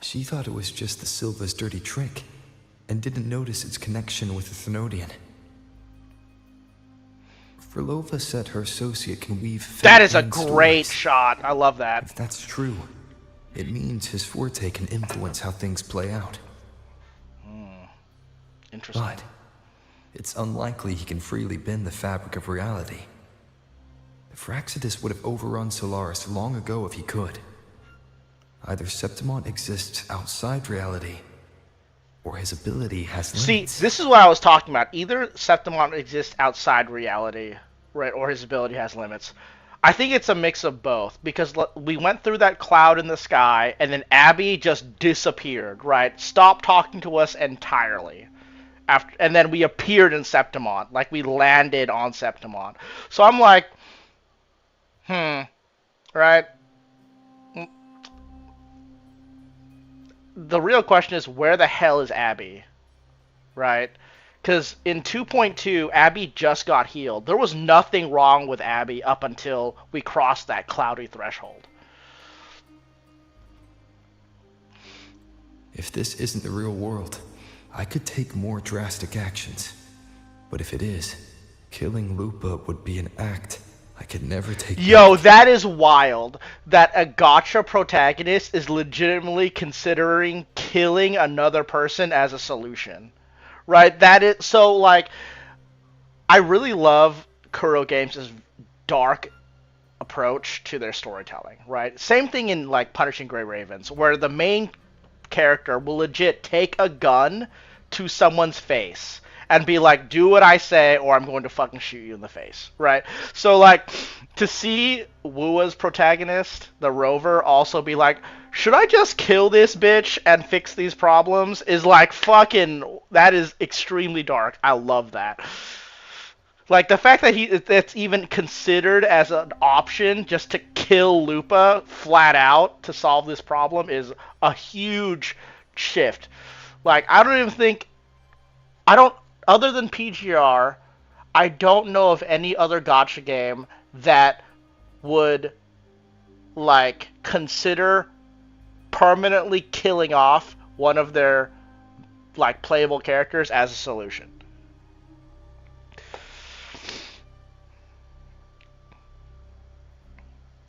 She thought it was just the Silva's dirty trick, and didn't notice its connection with the Thenodian. Frolova said her associate can weave... That is a great shot. I love that. If that's true, it means his forte can influence how things play out. Interesting. But it's unlikely he can freely bend the fabric of reality. The Fraxidus would have overrun Solaris long ago if he could. Either Septimont exists outside reality, or his ability has limits. See, this is what I was talking about. Either Septimont exists outside reality, right, or his ability has limits. I think it's a mix of both, because we went through that cloud in the sky, and then Abby just disappeared, right? Stopped talking to us entirely. And then we appeared in Septimont, like we landed on Septimont. So I'm like, right? The real question is, where the hell is Abby, right? Because in 2.2, Abby just got healed. There was nothing wrong with Abby up until we crossed that cloudy threshold. If this isn't the real world, I could take more drastic actions. But if it is, killing Lupa would be an act I could never take Yo, back. that is wild. That a gacha protagonist is legitimately considering killing another person as a solution. Right? That is so like I really love Kuro Games' dark approach to their storytelling, right? Same thing in like Punishing Grey Ravens, where the main character will legit take a gun to someone's face and be like, do what I say or I'm going to fucking shoot you in the face, right? So like to see WuWa's protagonist, the Rover, also be like, should I just kill this bitch and fix these problems, is like fucking, that is extremely dark. I love that. Like the fact that it's even considered as an option just to kill Lupa flat out to solve this problem is a huge shift. Like other than PGR, I don't know of any other gacha game that would like consider permanently killing off one of their like playable characters as a solution.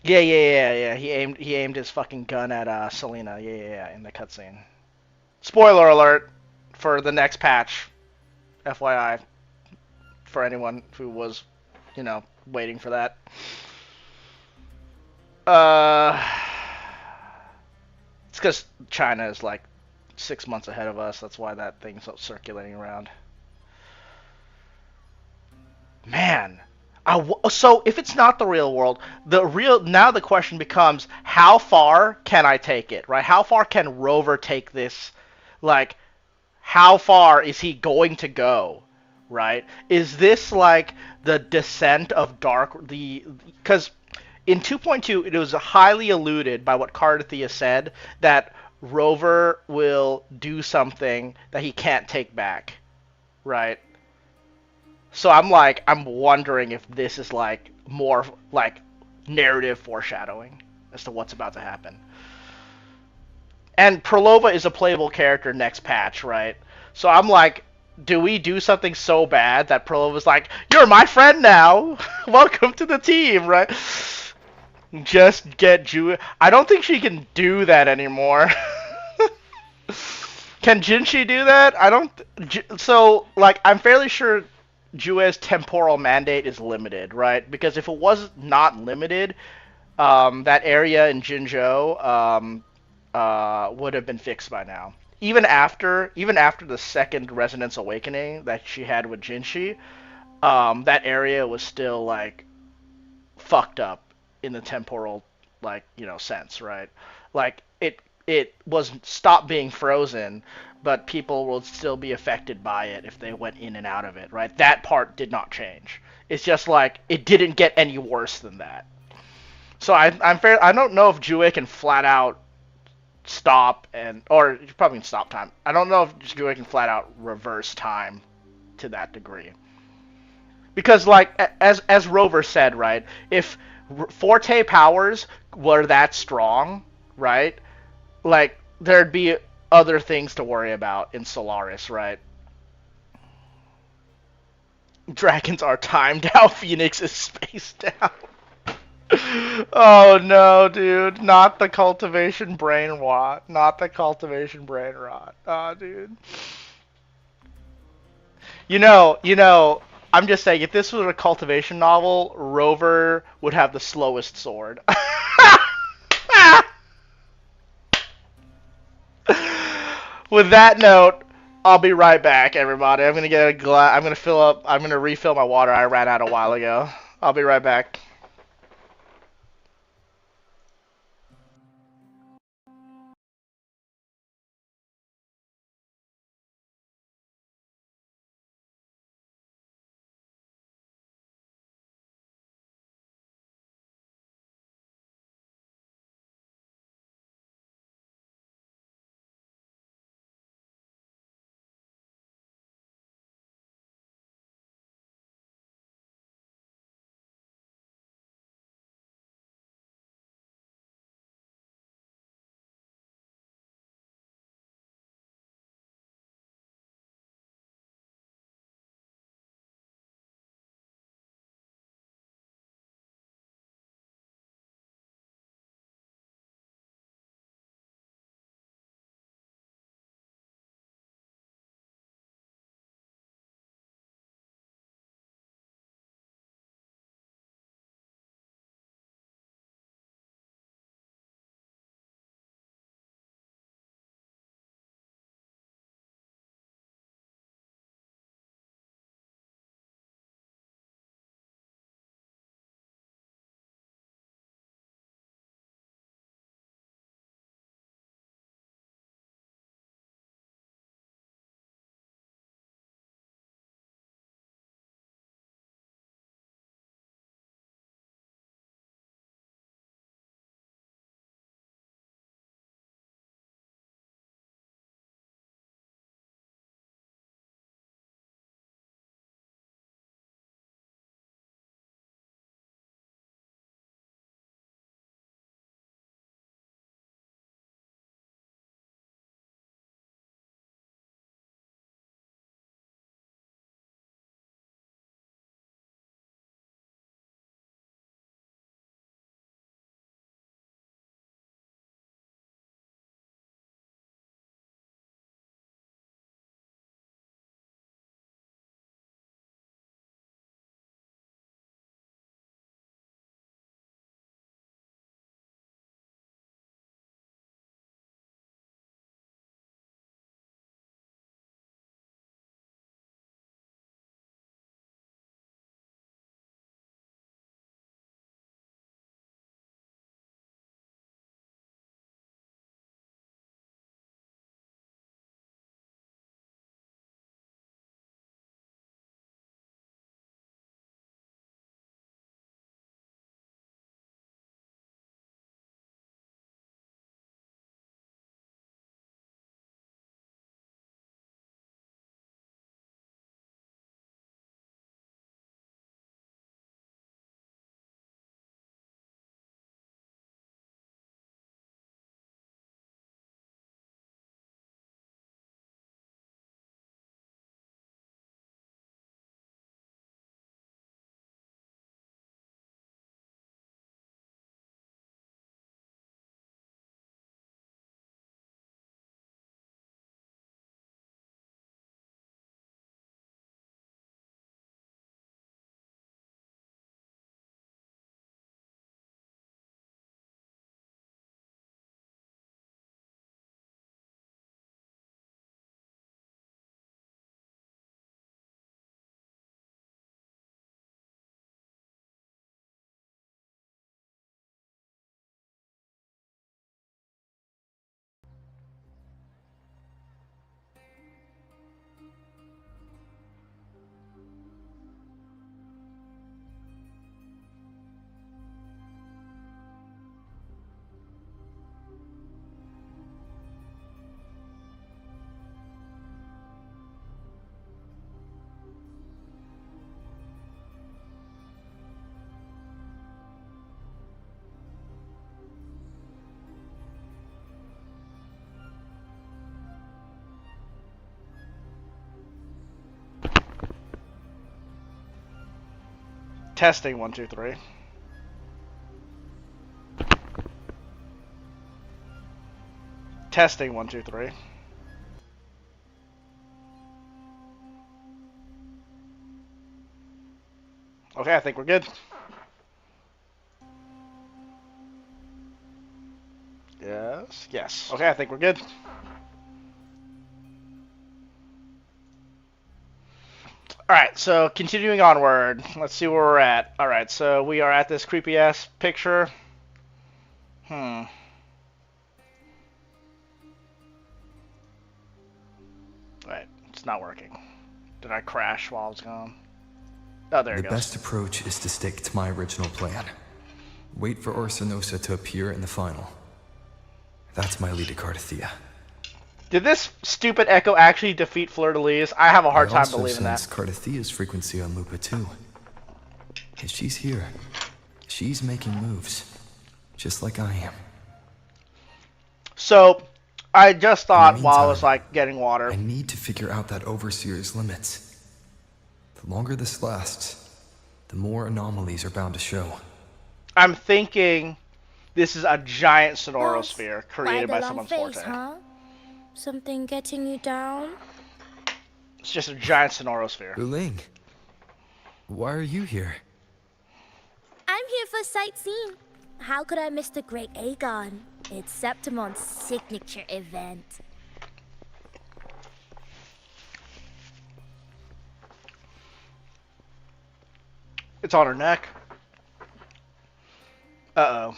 Yeah. He aimed his fucking gun at Selena. Yeah, in the cutscene. Spoiler alert for the next patch. FYI, for anyone who was, waiting for that. It's because China is like 6 months ahead of us. That's why that thing's circulating around. Man. So if it's not the real world, now the question becomes, how far can I take it, right? How far can Rover take this? Like, how far is he going to go, right? Is this like the descent of Dark? Because in 2.2, it was highly alluded by what Cartwheel said that Rover will do something that he can't take back, right? So I'm wondering if this is like more like narrative foreshadowing as to what's about to happen. And Prolova is a playable character next patch, right? So I'm like, do we do something so bad that Prolova's like, you're my friend now, welcome to the team, right? Just get Ju. I don't think she can do that anymore. Can Jinshi do that? I don't. So like, I'm fairly sure Jue's temporal mandate is limited, right? Because if it was not limited, that area in Jinzhou, would have been fixed by now. Even after the second Resonance Awakening that she had with Jinshi, that area was still like fucked up in the temporal sense, right? Like it was stopped being frozen, but people will still be affected by it if they went in and out of it, right? That part did not change. It's just like it didn't get any worse than that. So I'm fair. I don't know if Jue can flat out stop or you probably can stop time. I don't know if Jue can flat out reverse time to that degree. Because like as Rover said, right? If Forte powers were that strong, right? Like there'd be other things to worry about in Solaris, right? Dragons are timed out. Phoenix is spaced out. Oh no, dude! Not the cultivation brain rot. Not the cultivation brain rot. Oh, dude. I'm just saying, if this was a cultivation novel, Rover would have the slowest sword. With that note, I'll be right back, everybody. I'm gonna get a glass. I'm gonna fill up. I'm gonna refill my water. I ran out a while ago. I'll be right back. Testing 1, 2, 3. Testing 1, 2, 3. Okay, I think we're good. Yes, yes. Okay, I think we're good. Alright, so continuing onward. Let's see where we're at. Alright, so we are at this creepy ass picture. Right, it's not working. Did I crash while I was gone? Oh, there it The goes. best approach is to stick to my original plan. Wait for Orsinosa to appear in the final. That's my lead to Cartwheel. Did this stupid Echo actually defeat Fleur-de-Lis? I have a hard time believing that. I also sense Cartwheel's frequency on Lupa too. If she's here, she's making moves, just like I am. So, I just thought while I was like getting water. I need to figure out that Overseer's limits. The longer this lasts, the more anomalies are bound to show. I'm thinking this is a giant Sonoro sphere created by someone's forte. Huh? Something getting you down? It's just a giant Sonoro sphere. Wuling, why are you here? I'm here for sightseeing. How could I miss the Great Aegon? It's Septimon's signature event. It's on her neck. Uh-oh.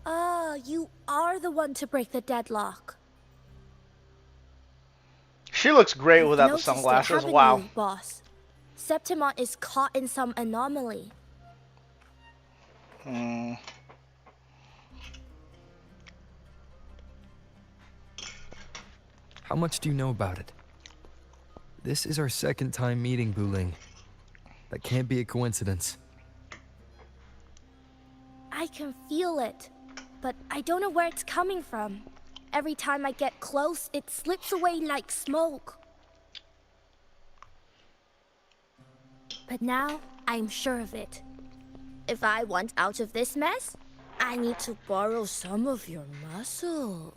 Ah, you are the one to break the deadlock. She looks great without the Noticed it, sunglasses. haven't Wow. you, boss? Septimon is caught in some anomaly. How much do you know about it? This is our second time meeting, Wuling. That can't be a coincidence. I can feel it, but I don't know where it's coming from. Every time I get close, it slips away like smoke. But now, I'm sure of it. If I want out of this mess, I need to borrow some of your muscle.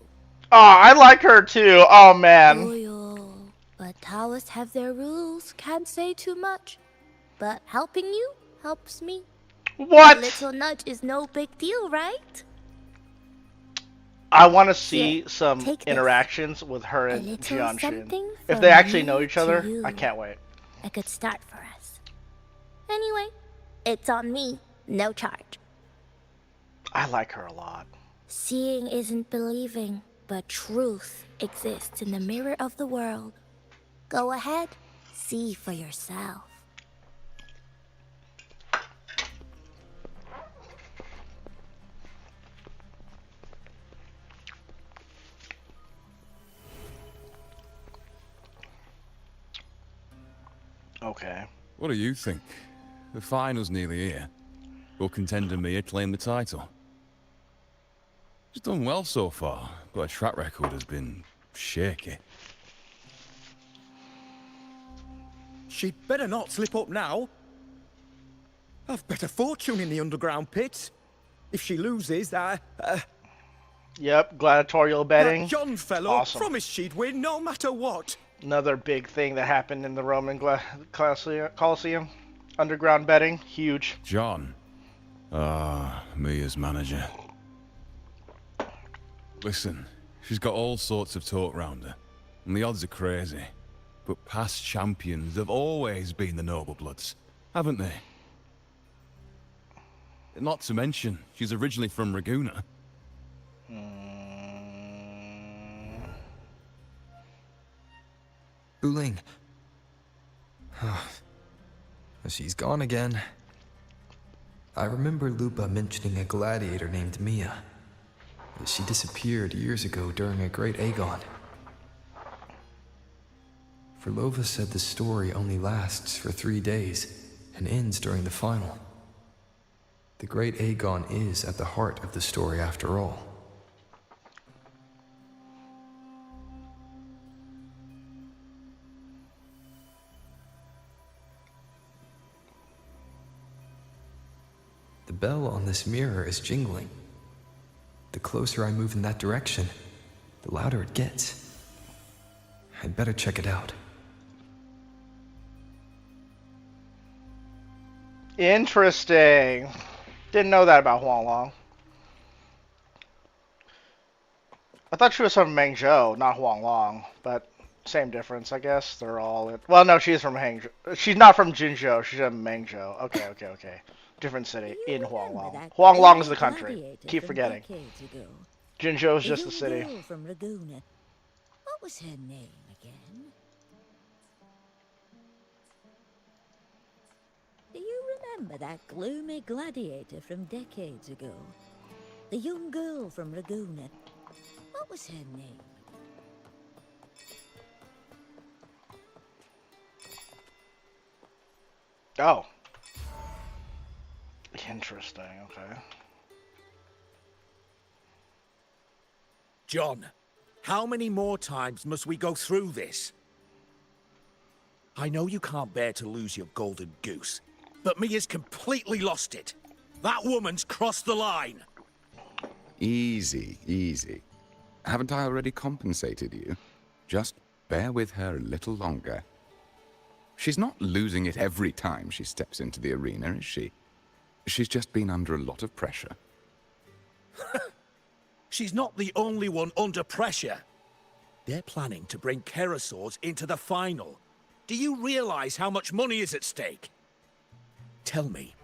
Oh, I like her too. Oh, man. Loyal. But Taoists have their rules. Can't say too much. But helping you helps me. What? A little nudge is no big deal, right? I want to see Here, some take this. interactions with her A and little Jianxun. something If they from actually me know each to other, you. I can't wait. A good start for us. Anyway, it's on me. No charge. I like her a lot. Seeing isn't believing, but truth exists in the mirror of the world. Go ahead, see for yourself. Okay. What do you think? The final's nearly here. Will contender Mia claim the title? She's done well so far, but her track record has been shaky. She'd better not slip up now. I've bet a fortune in the underground pits. If she loses, Yep, gladiatorial betting. that John fellow Awesome. promised she'd win no matter what. Another big thing that happened in the Roman Colosseum. Underground betting, huge. John. Mia's manager. Listen, she's got all sorts of talk round her, and the odds are crazy. But past champions have always been the noble bloods, haven't they? Not to mention, she's originally from Raguna. Wuling. She's gone again. I remember Lupa mentioning a gladiator named Mia. She disappeared years ago during a great Aegon. Verlova said the story only lasts for 3 days, and ends during the final. The great Aegon is at the heart of the story after all. The bell on this mirror is jingling. The closer I move in that direction, the louder it gets. I'd better check it out. Interesting. Didn't know that about Huang Long. I thought she was from Mengzhou, not Huang Long, but same difference, I guess. They're all in... Well, no, she's from Hangzhou. She's not from Jinzhou, she's from Mengzhou. Okay. Different city in Huang Long. Huang Long is the country. Keep forgetting. Jinzhou is just the city. From Raguna. What was her name again? Do you remember that gloomy gladiator from decades ago? The young girl from Raguna. What was her name? Oh. Interesting, okay. John, how many more times must we go through this? I know you can't bear to lose your golden goose, but Mia's completely lost it. That woman's crossed the line. Easy, easy. Haven't I already compensated you? Just bear with her a little longer. She's not losing it every time she steps into the arena, is she? She's just been under a lot of pressure. She's not the only one under pressure. They're planning to bring Kerasaurs into the final. Do you realize how much money is at stake? Tell me,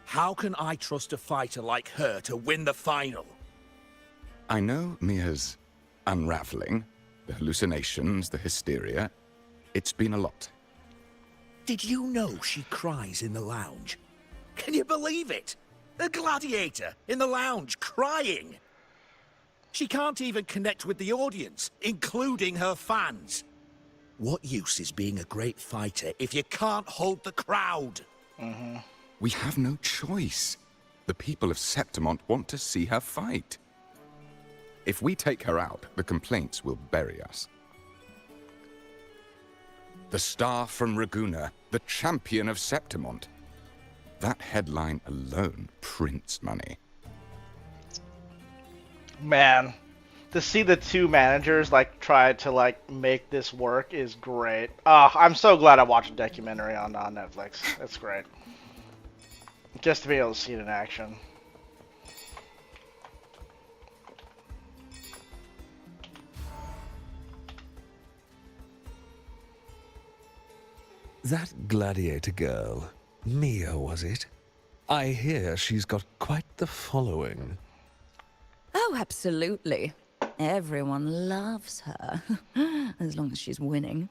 how can I trust a fighter like her to win the final? I know Mia's unraveling, the hallucinations, the hysteria. It's been a lot. Did you know she cries in the lounge? Can you believe it? A gladiator in the lounge crying. She can't even connect with the audience, including her fans. What use is being a great fighter if you can't hold the crowd? We have no choice. The people of Septimont want to see her fight. If we take her out, the complaints will bury us. The star from Raguna, the champion of Septimont. That headline alone prints money. Man, to see the two managers try to make this work is great. I'm so glad I watched a documentary on Netflix. It's great. Just to be able to see it in action. That gladiator girl, Mia, was it? I hear she's got quite the following. Oh, absolutely. Everyone loves her, as long as she's winning.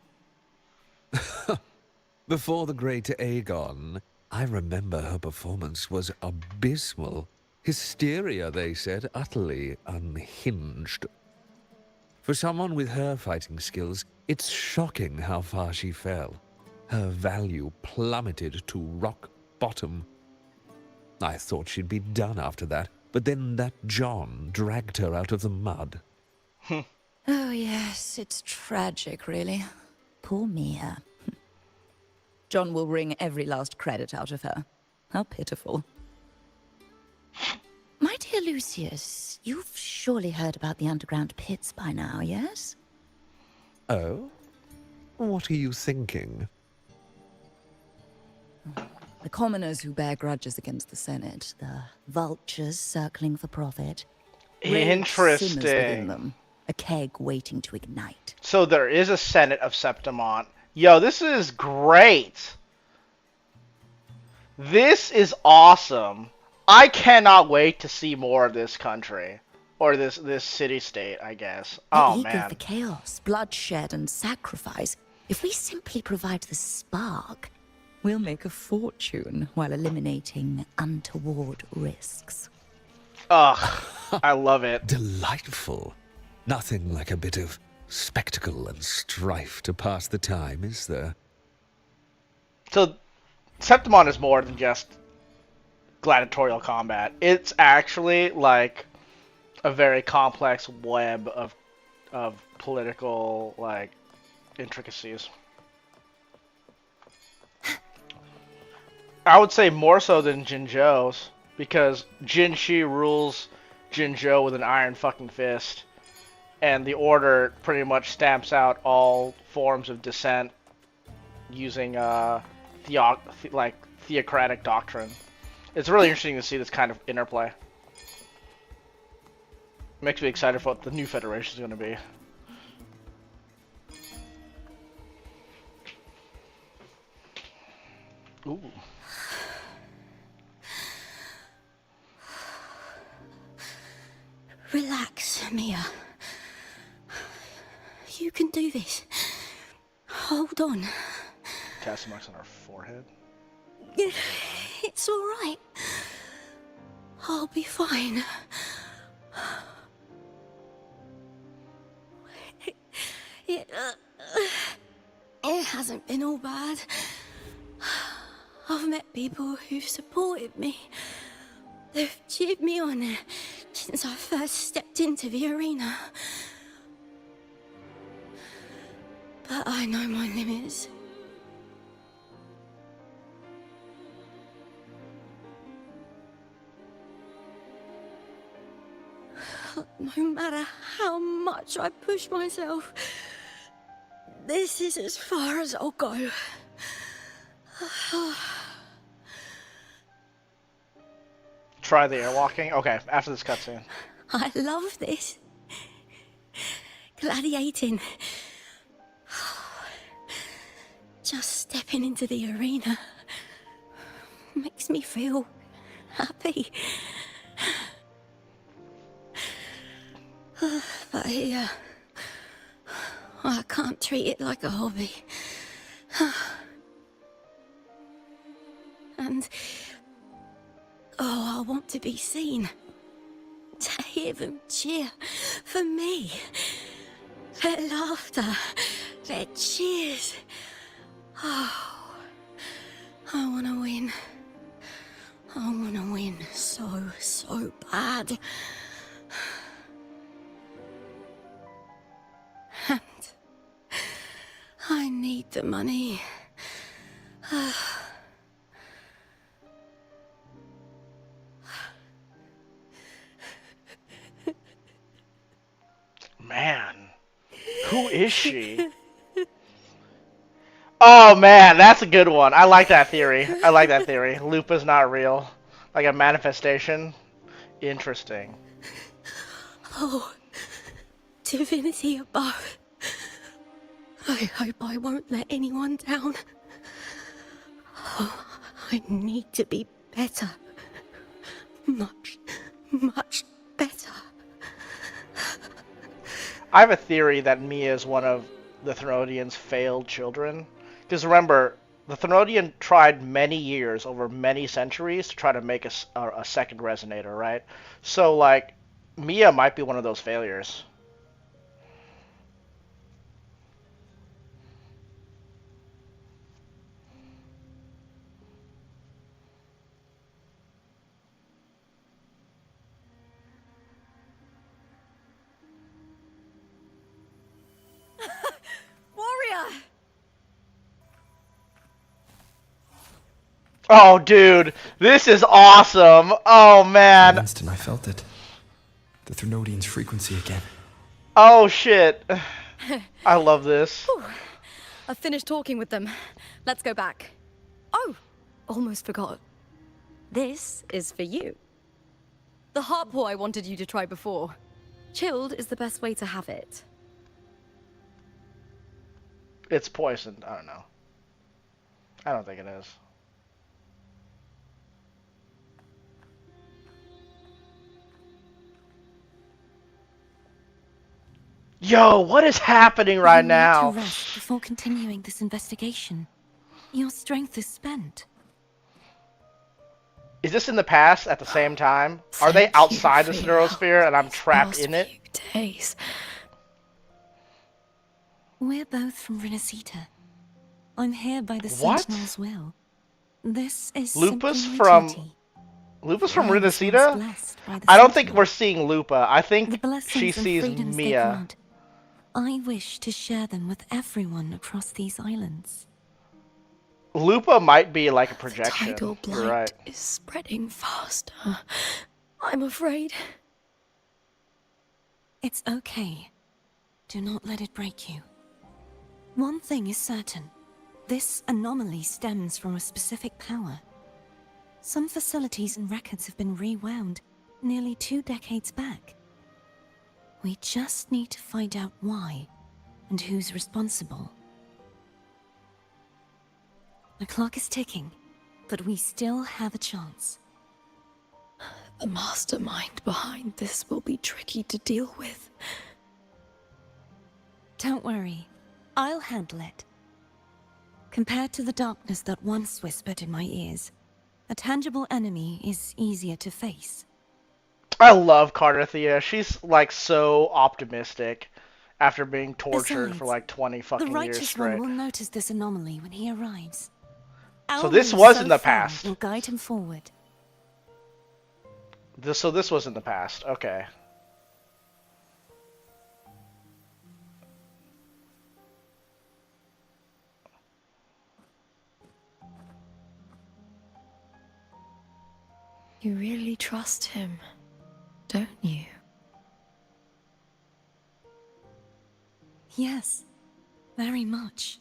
Before the great Aegon, I remember her performance was abysmal. Hysteria, they said, utterly unhinged. For someone with her fighting skills, it's shocking how far she fell. Her value plummeted to rock bottom. I thought she'd be done after that, but then that John dragged her out of the mud. Oh yes, it's tragic, really. Poor Mia. John will wring every last credit out of her. How pitiful. My dear Lucius, you've surely heard about the underground pits by now, yes? Oh? What are you thinking? The commoners who bear grudges against the Senate, the vultures circling for profit. Interesting. Simmers within them, a keg waiting to ignite. So there is a Senate of Septimont. Yo, this is great. This is awesome. I cannot wait to see more of this country. Or this city-state, I guess. Oh, They're eager man. for chaos, bloodshed, and sacrifice. If we simply provide the spark, we'll make a fortune while eliminating untoward risks. Ugh, I love it. Delightful. Nothing like a bit of spectacle and strife to pass the time, is there? So, Septimon is more than just gladiatorial combat. It's actually like a very complex web of political like intricacies. I would say more so than Jinzhou's, because Jinshi rules Jinzhou with an iron fucking fist, and the Order pretty much stamps out all forms of dissent using theocratic doctrine. It's really interesting to see this kind of interplay. Makes me excited for what the new Federation is going to be. Ooh. Relax, Mia. You can do this. Hold on. Cast marks on her forehead. It's all right. I'll be fine. It hasn't been all bad. I've met people who've supported me. They've cheered me on since I first stepped into the arena. But I know my limits. No matter how much I push myself, this is as far as I'll go. Try the airwalking? Okay, after this cutscene. I love this. Gladiating. Just stepping into the arena makes me feel happy. But here, I can't treat it like a hobby. And I want to be seen. To hear them cheer for me. Their laughter, their cheers. Oh, I want to win. I want to win so bad. And I need the money. Man, who is she? Oh man, that's a good one. I like that theory. I like that theory. Lupa's not real. Like a manifestation. Interesting. Oh, divinity above. I hope I won't let anyone down. Oh, I need to be better. Much better. I have a theory that Mia is one of the Thenodians' failed children. Because remember, the Thenodian tried many years, over many centuries, to try to make a second resonator, right? So, like, Mia might be one of those failures. Warrior! Oh, dude, this is awesome. Oh, man. For an instant, I felt it. The Thenodian's frequency again. Oh, shit. I love this. Whew. I've finished talking with them. Let's go back. Oh, almost forgot. This is for you. The heart pour I wanted you to try before. Chilled is the best way to have it. It's poisoned. I don't know. I don't think it is. Yo, what is happening right now? You need to rest before continuing this investigation. Your strength is spent. Is this in the past at the same time? Are they outside this neurosphere and I'm trapped in it? Days. We're both from Renacita. I'm here by the What? Sentinel's will. This is Lupus simply my from duty. Lupus from I was once Renacida? blessed by the I don't think Sentinel. we're seeing Lupa. I The think she blessings and sees freedoms they Mia. grant, I wish to share them with everyone across these islands. Lupa might be like a projection. Tidal You're blight right. is spreading faster. I'm afraid. It's okay. Do not let it break you. One thing is certain. This anomaly stems from a specific power. Some facilities and records have been rewound nearly 2 decades back. We just need to find out why and who's responsible. The clock is ticking, but we still have a chance. The mastermind behind this will be tricky to deal with. Don't worry, I'll handle it. Compared to the darkness that once whispered in my ears, a tangible enemy is easier to face. I love Cartwheel. She's like so optimistic after being tortured for Besides, like 20 fucking the years righteous straight. one will notice this anomaly when he arrives. So Our this move was so in the far past. will guide him forward. So this was in the past. Okay. You really trust him, don't you? Yes, very much.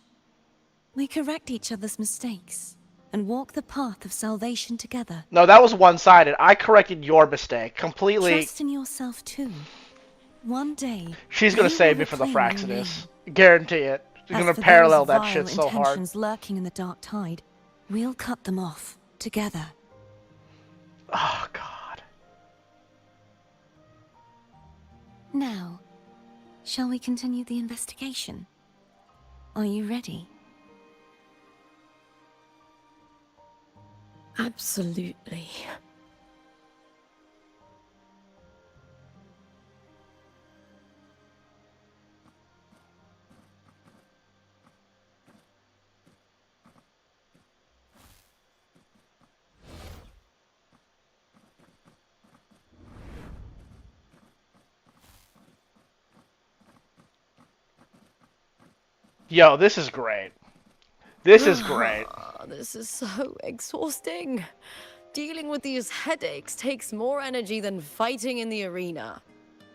We correct each other's mistakes and walk the path of salvation together. No, that was one-sided. I corrected your mistake completely. Trust in yourself too. One day, She's gonna you save will me for the reclaim your Fraxidus. Guarantee it. She's As gonna for parallel those that vile shit so hard. intentions lurking in the dark tide, we'll cut them off together. Oh God. Now, shall we continue the investigation? Are you ready? Absolutely. Yo, this is great. This is great. This is so exhausting. Dealing with these headaches takes more energy than fighting in the arena.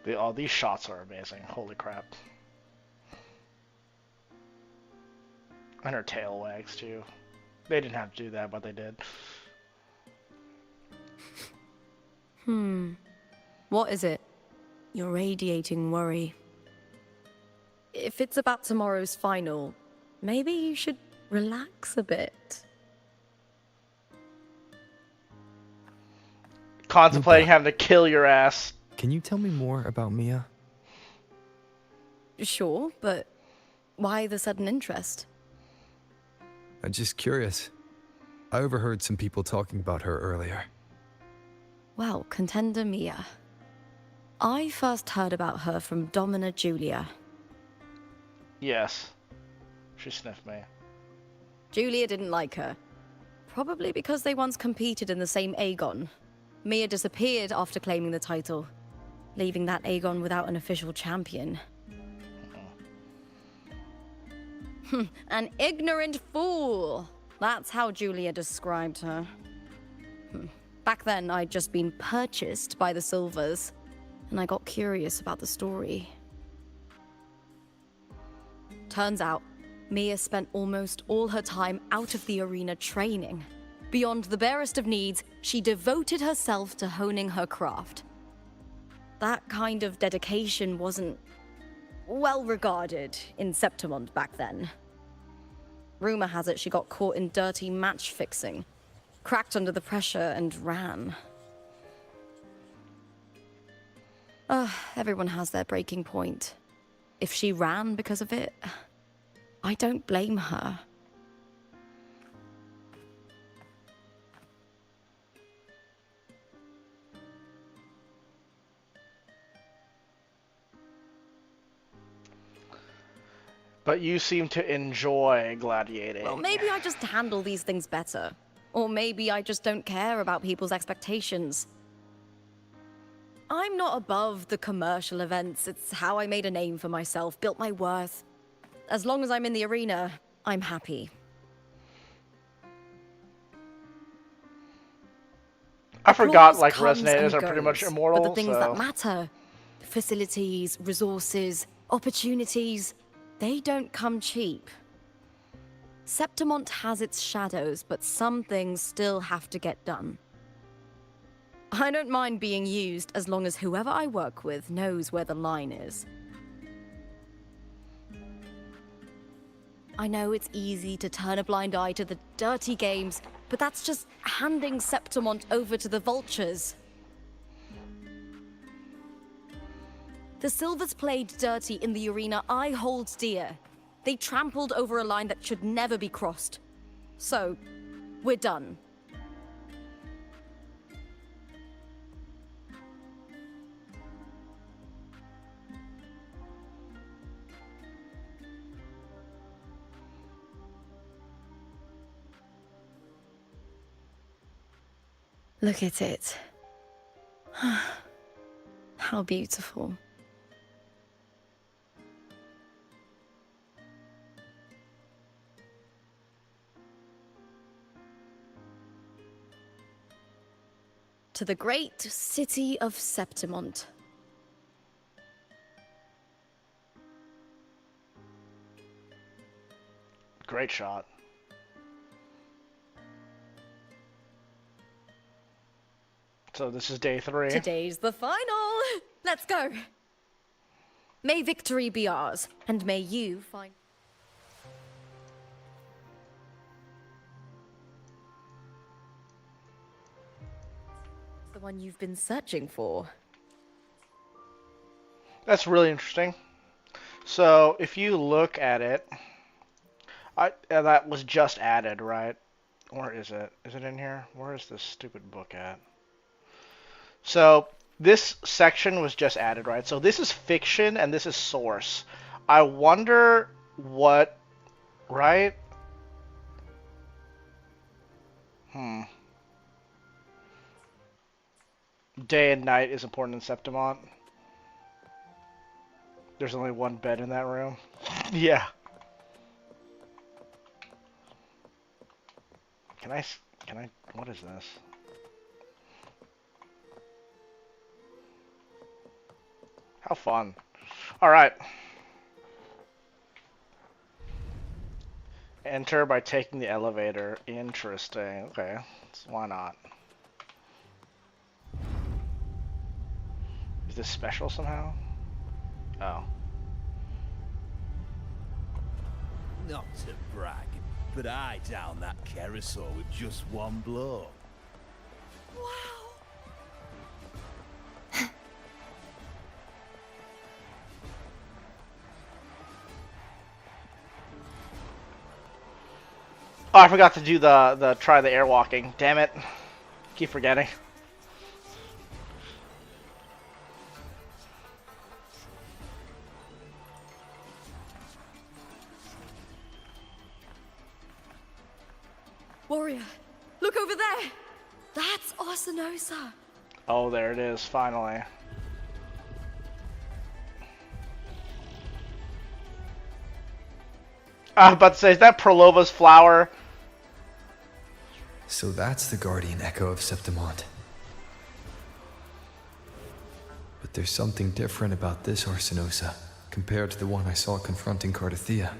Oh, these shots are amazing. Holy crap. And her tail wags too. They didn't have to do that, but they did. What is it? You're radiating worry. If it's about tomorrow's final, maybe you should relax a bit. Contemplating having to kill your ass. Can you tell me more about Mia? Sure, but why the sudden interest? I'm just curious. I overheard some people talking about her earlier. Well, contender Mia. I first heard about her from Domina Julia. Yes. She sniffed me. Julia didn't like her. Probably because they once competed in the same Aegon. Mia disappeared after claiming the title, leaving that Aegon without an official champion. An ignorant fool! That's how Julia described her. Back then, I'd just been purchased by the Silvers, and I got curious about the story. Turns out, Mia spent almost all her time out of the arena training. Beyond the barest of needs, she devoted herself to honing her craft. That kind of dedication wasn't well regarded in Septimond back then. Rumor has it she got caught in dirty match fixing, cracked under the pressure, and ran. Everyone has their breaking point. If she ran because of it, I don't blame her. But you seem to enjoy gladiating. Well, maybe I just handle these things better. Or maybe I just don't care about people's expectations. I'm not above the commercial events. It's how I made a name for myself, built my worth. As long as I'm in the arena, I'm happy. I forgot, Applause like, comes Resonators and are pretty much goes, immortal, but the things so... that matter, facilities, resources, opportunities, they don't come cheap. Septimont has its shadows, but some things still have to get done. I don't mind being used as long as whoever I work with knows where the line is. I know it's easy to turn a blind eye to the dirty games, but that's just handing Septimont over to the vultures. The Silvers played dirty in the arena I hold dear. They trampled over a line that should never be crossed. So, we're done. Look at it. How beautiful. To the great city of Septimont. Great shot. So this is day 3. Today's the final. Let's go. May victory be ours, and may you find... the one you've been searching for. That's really interesting. So if you look at it, that was just added, right? Or is it? Is it in here? Where is this stupid book at? So this section was just added, right? So this is fiction and this is source. I wonder what, right? Day and night is important in Septimont. There's only one bed in that room. Yeah. Can I, what is this? How fun. Alright. Enter by taking the elevator. Interesting. Okay. So why not? Is this special somehow? Oh. Not to brag, but I downed that carousel with just one blow. Oh, I forgot to do the try the airwalking. Damn it. Keep forgetting. Warrior, look over there. That's Arsinosa. Oh, there it is, finally. I was about to say, is that Perlova's flower? So that's the guardian echo of Septimont. But there's something different about this Arsinosa compared to the one I saw confronting Cartwheel.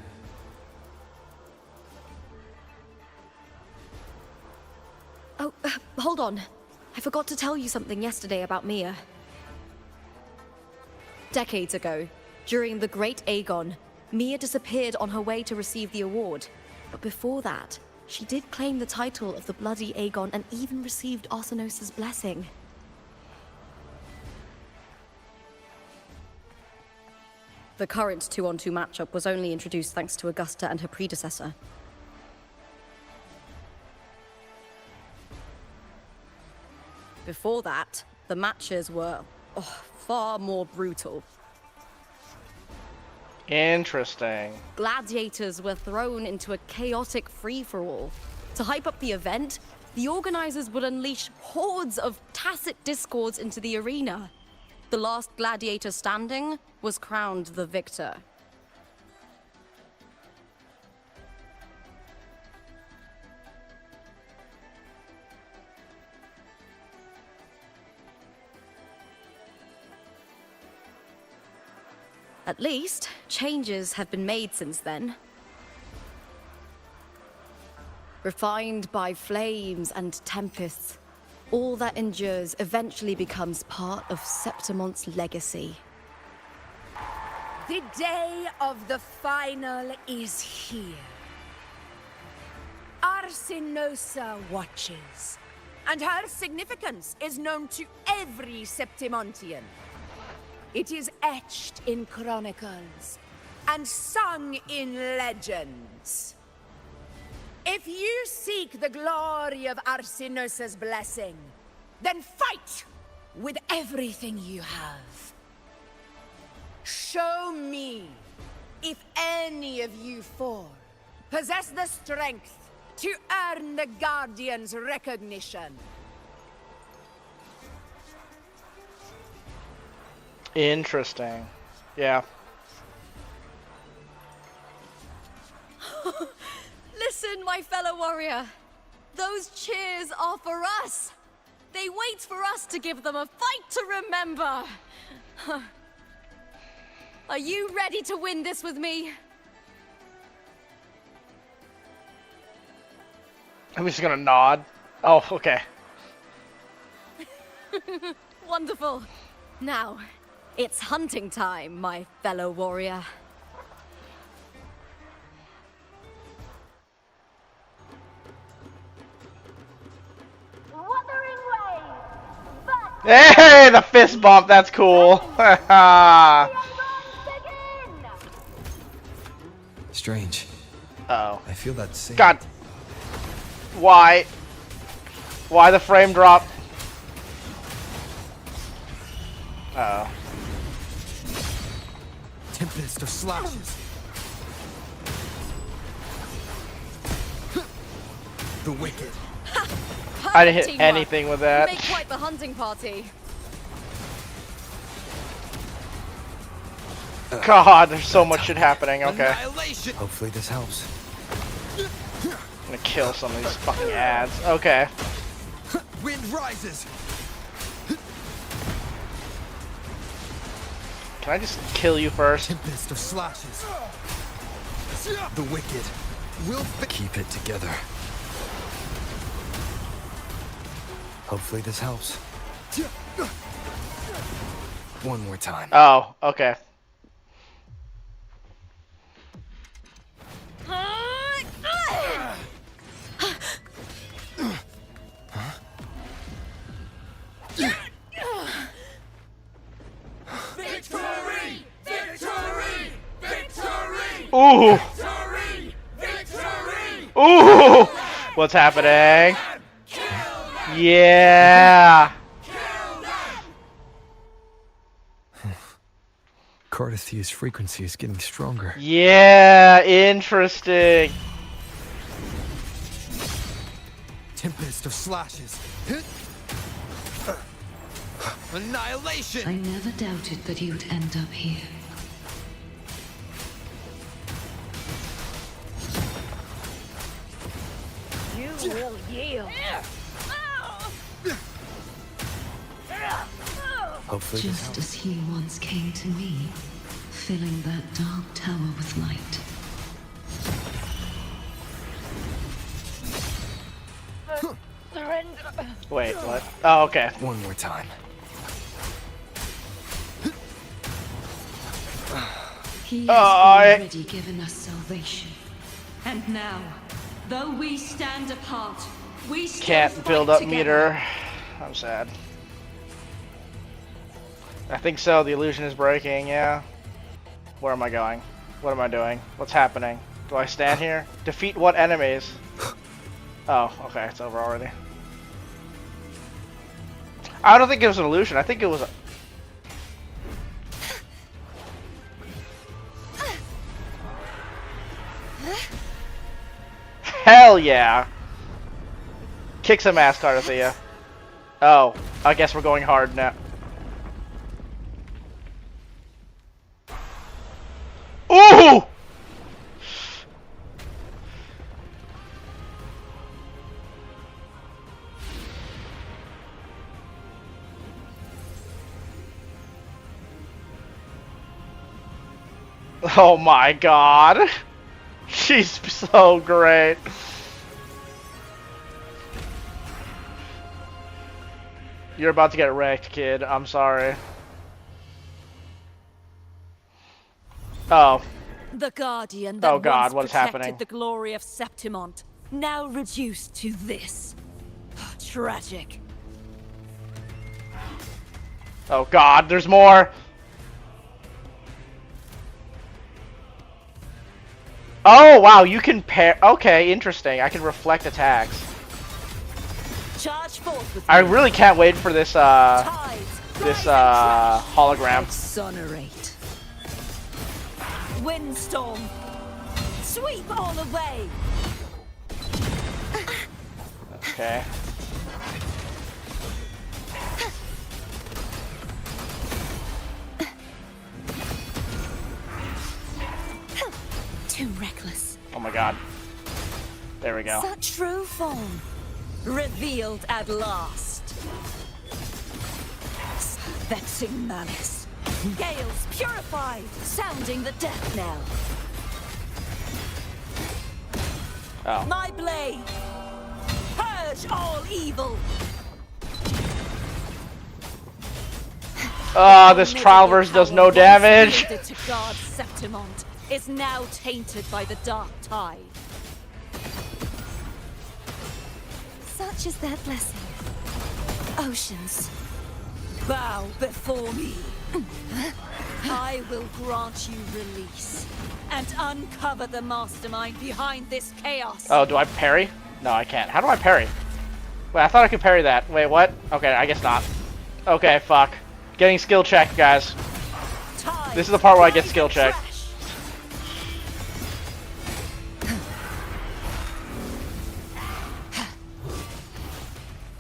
Oh, hold on. I forgot to tell you something yesterday about Mia. Decades ago, during the Great Aegon, Mia disappeared on her way to receive the award. But before that, she did claim the title of the Bloody Aegon and even received Arsinosa's blessing. The current 2-on-2 matchup was only introduced thanks to Augusta and her predecessor. Before that, the matches were far more brutal. Interesting. Gladiators were thrown into a chaotic free-for-all. To hype up the event, the organizers would unleash hordes of tacit discords into the arena. The last gladiator standing was crowned the victor. At least, changes have been made since then. Refined by flames and tempests, all that endures eventually becomes part of Septimon's legacy. The day of the final is here. Arsinosa watches, and her significance is known to every Septimontian. It is etched in chronicles and sung in legends. If you seek the glory of Arsinosa's blessing, then fight with everything you have. Show me if any of you four possess the strength to earn the Guardian's recognition. Interesting. Yeah. Listen, my fellow warrior. Those cheers are for us. They wait for us to give them a fight to remember. Are you ready to win this with me? I'm just gonna nod. Oh, okay. Wonderful. Now, it's hunting time, my fellow warrior. Hey, the fist bump, that's cool. Strange. Uh-oh. I feel that same. God. Why? Why the frame drop? Uh-oh. Tempest of slashes. The wicked. I didn't hit anything with that. You make quite the hunting party. God, there's so much shit happening. Okay. Hopefully this helps. I'm gonna kill some of these fucking ads. Okay. Wind rises. Can I just kill you first? Tempest of slashes. The wicked will keep it together. Hopefully this helps. One more time. Oh, okay. Victory! Victory! Victory! Ooh! Victory! Victory! Ooh! What's happening? Yeah! Cartwheel's frequency is getting stronger. Yeah, interesting. Tempest of slashes. Annihilation! I never doubted that you'd end up here. You will yield. Hopefully Just as he once came to me, filling that dark tower with light. Surrender. Wait, what? Oh, okay. One more time. He has I- already given us salvation. And now, though we stand apart, we still Can't fight build up together. meter. I'm sad. I think so. The illusion is breaking, yeah. Where am I going? What am I doing? What's happening? Do I stand here? Defeat what enemies? Oh, okay. It's over already. I don't think it was an illusion. I think it was a... Hell yeah! Kick some ass, Cartwheel. Oh, I guess we're going hard now. Ooh! Oh my god. She's so great. You're about to get wrecked, kid. I'm sorry. Oh. The guardian that Oh god, once what is protected happening? the glory of Septimont, now reduced to this. Tragic. Oh god, there's more. Oh wow, you can pair. Okay, interesting. I can reflect attacks. Charge forth with I me. really can't wait for this hologram. Exonerate. Windstorm. Sweep all away. Okay. Too reckless. Oh my god. There we go. Such true form. Revealed at last. Vexing malice. Gales purified. Sounding the death knell. Oh. My blade. Purge all evil. This Trialverse does no damage. Once to guard Septimont is now tainted by the dark tide. Such is their blessing. Oceans, bow before me. I will grant you release and uncover the mastermind behind this chaos. Oh, do I parry? No, I can't. How do I parry? Wait, I thought I could parry that. Wait, what? Okay, I guess not. Okay, fuck. Getting skill checked, guys. This is the part where I get skill checked.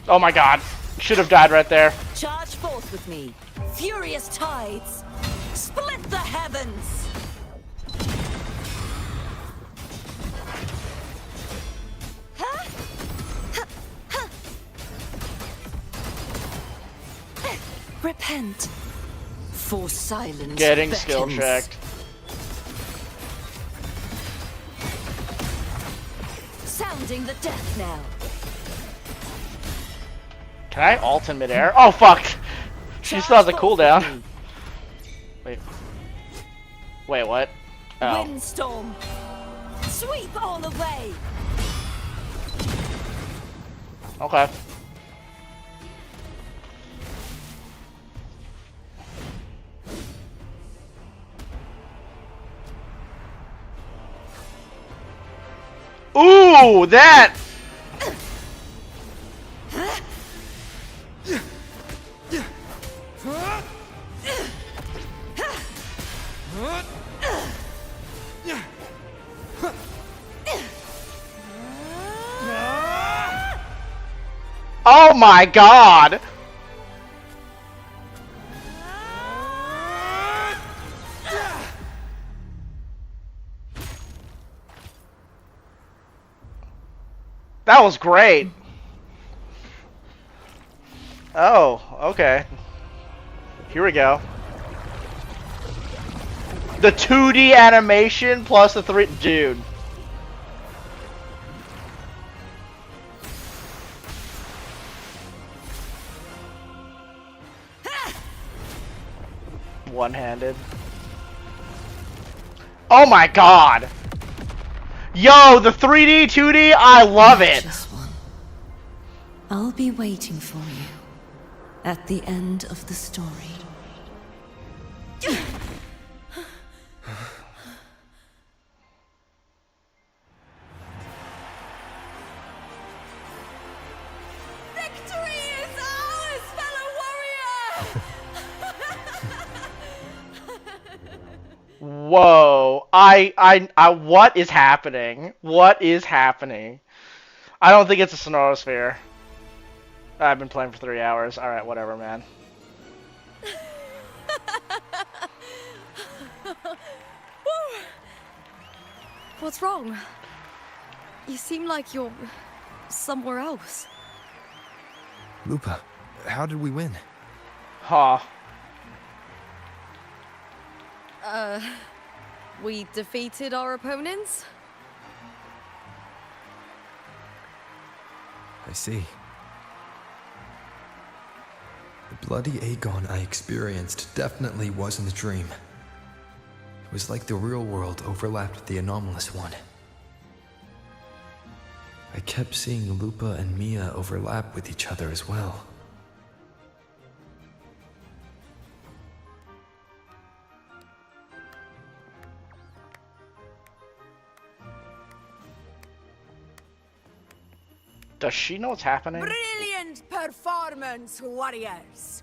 Oh my god. Should have died right there. Charge forth with me. Furious tides. Split the heavens. Repent. For silence. Getting skill checked. Sounding the death knell. Can I ult in midair? Oh fuck! She still has a cooldown. Wait. Wait, what? Oh. Windstorm. Sweep all away. Okay. Ooh, that! Oh my god! That was great. Oh, okay. Here we go. The 2D animation plus the 3... Dude. One-handed. Oh my god! Yo, the 3D, 2D, I love it! I'll be waiting for you at the end of the story. Victory is ours, fellow warrior! Whoa. What is happening? What is happening? I don't think it's a Sonorosphere. I've been playing for 3 hours. Alright, whatever, man. What's wrong? You seem like you're somewhere else. Lupa, how did we win? Huh. We defeated our opponents? I see. The bloody Aegon I experienced definitely wasn't a dream. It was like the real world overlapped with the anomalous one. I kept seeing Lupa and Mia overlap with each other as well. Does she know what's happening? Brilliant performance, warriors!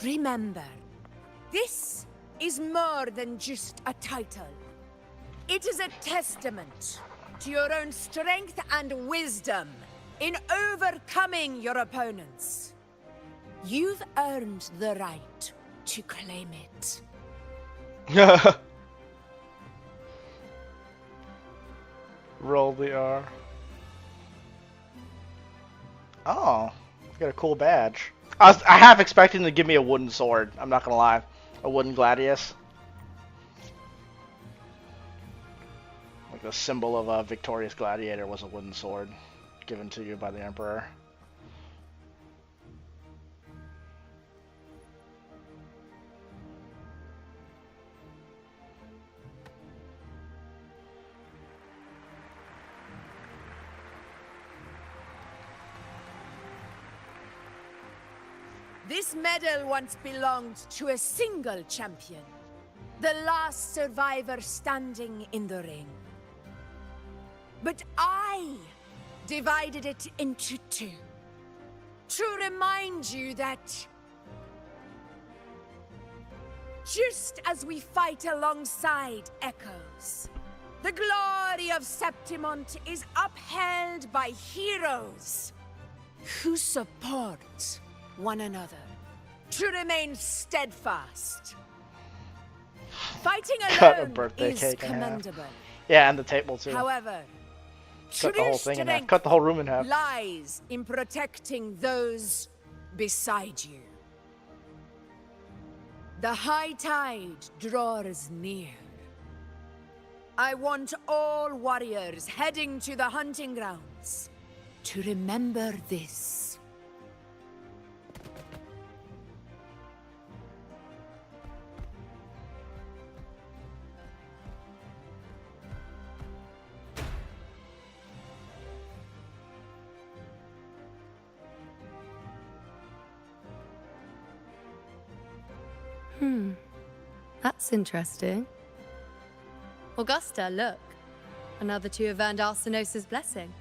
Remember, this is more than just a title. It is a testament to your own strength and wisdom in overcoming your opponents. You've earned the right to claim it. Roll the R. Oh, got a cool badge. I half expecting to give me a wooden sword. I'm not gonna lie, a wooden gladius, like the symbol of a victorious gladiator was a wooden sword given to you by the emperor. This medal once belonged to a single champion, the last survivor standing in the ring. But I divided it into two, to remind you that just as we fight alongside echoes, the glory of Septimont is upheld by heroes who support one another, to remain steadfast. Fighting Cut a alone birthday is cake in half. commendable. Yeah, and the table too. However, Cut the true whole thing in half. strength Cut the whole room in half. lies in protecting those beside you. The high tide draws near. I want all warriors heading to the hunting grounds to remember this. That's interesting. Augusta, look. Another two have earned Arsenos's blessing.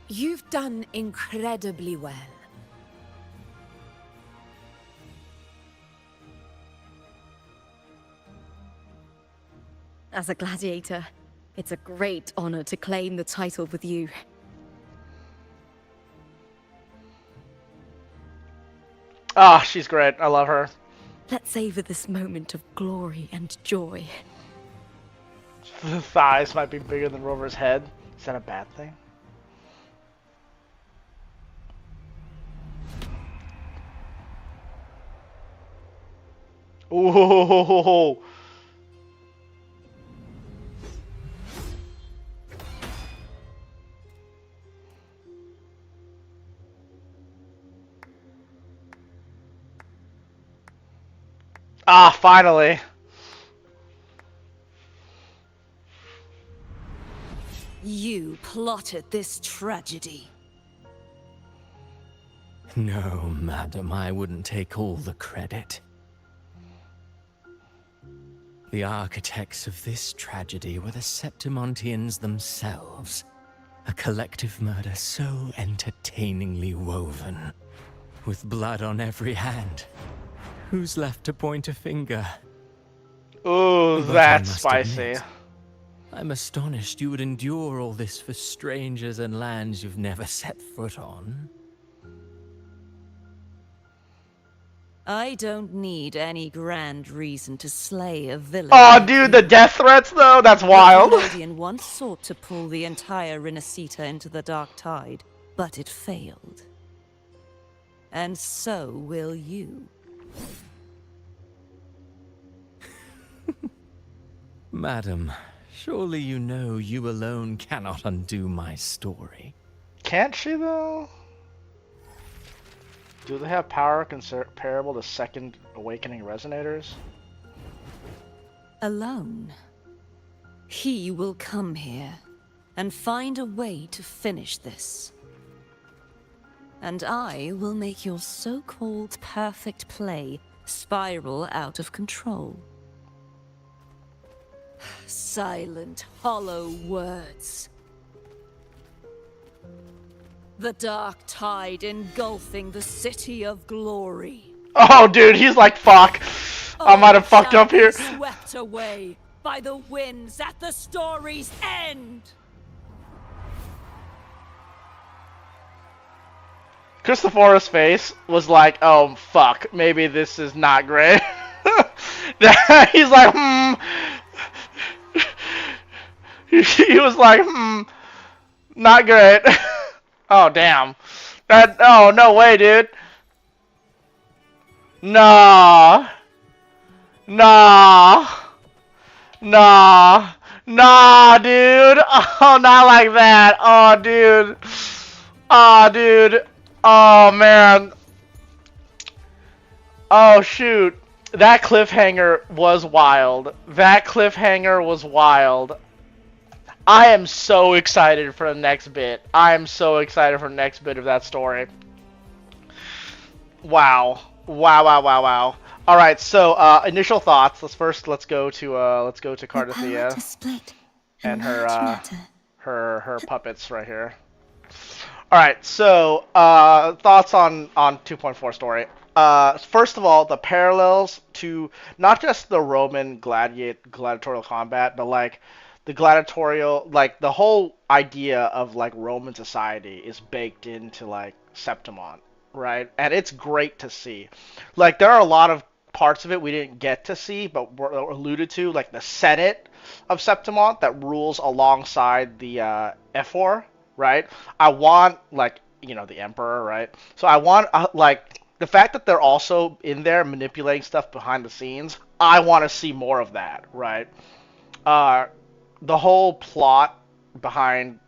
You've done incredibly well. As a gladiator, it's a great honor to claim the title with you. Ah, she's great. I love her. Let's savor this moment of glory and joy. The thighs might be bigger than Rover's head. Is that a bad thing? Ooh. Ah, finally. You plotted this tragedy. No, madam, I wouldn't take all the credit. The architects of this tragedy were the Septimontians themselves. A collective murder so entertainingly woven, with blood on every hand. Who's left to point a finger? Ooh, But I that's must spicy. admit, I'm astonished you would endure all this for strangers and lands you've never set foot on. I don't need any grand reason to slay a villain. Oh, like dude, you. the death threats, though? That's wild. The Canadian once sought to pull the entire Rinascita into the Dark Tide, but it failed. And so will you. Madam, surely you know you alone cannot undo my story. Can't she, though? Do they have power comparable to Second Awakening Resonators? Alone. He will come here and find a way to finish this. And I will make your so-called perfect play spiral out of control. Silent, hollow words. The dark tide engulfing the city of glory. Oh, dude, he's like, fuck. I might have fucked up here. Swept away by the winds at the story's end. Christopher's face was like, oh, fuck, maybe this is not great. He's like, He was like, not great. Oh, damn. Oh, no way, dude. Nah. Nah. Nah. Nah, dude. Oh, not like that. Oh, dude. Oh, dude. Oh, man. Oh, shoot. That cliffhanger was wild. That cliffhanger was wild. I am so excited for the next bit. I am so excited for the next bit of that story. Wow. Wow, wow, wow, wow. All right, so initial thoughts. Let's go to Cartwheel and her puppets right here. All right, so thoughts on 2.4 story. First of all, the parallels to not just the Roman gladiatorial combat, but like the gladiatorial, like the whole idea of like Roman society is baked into like Septimont, right? And it's great to see. Like there are a lot of parts of it we didn't get to see, but were alluded to, like the Senate of Septimont that rules alongside the Ephor, right? I want like the Emperor, right? So I want like the fact that they're also in there manipulating stuff behind the scenes. I want to see more of that, right? The whole plot behind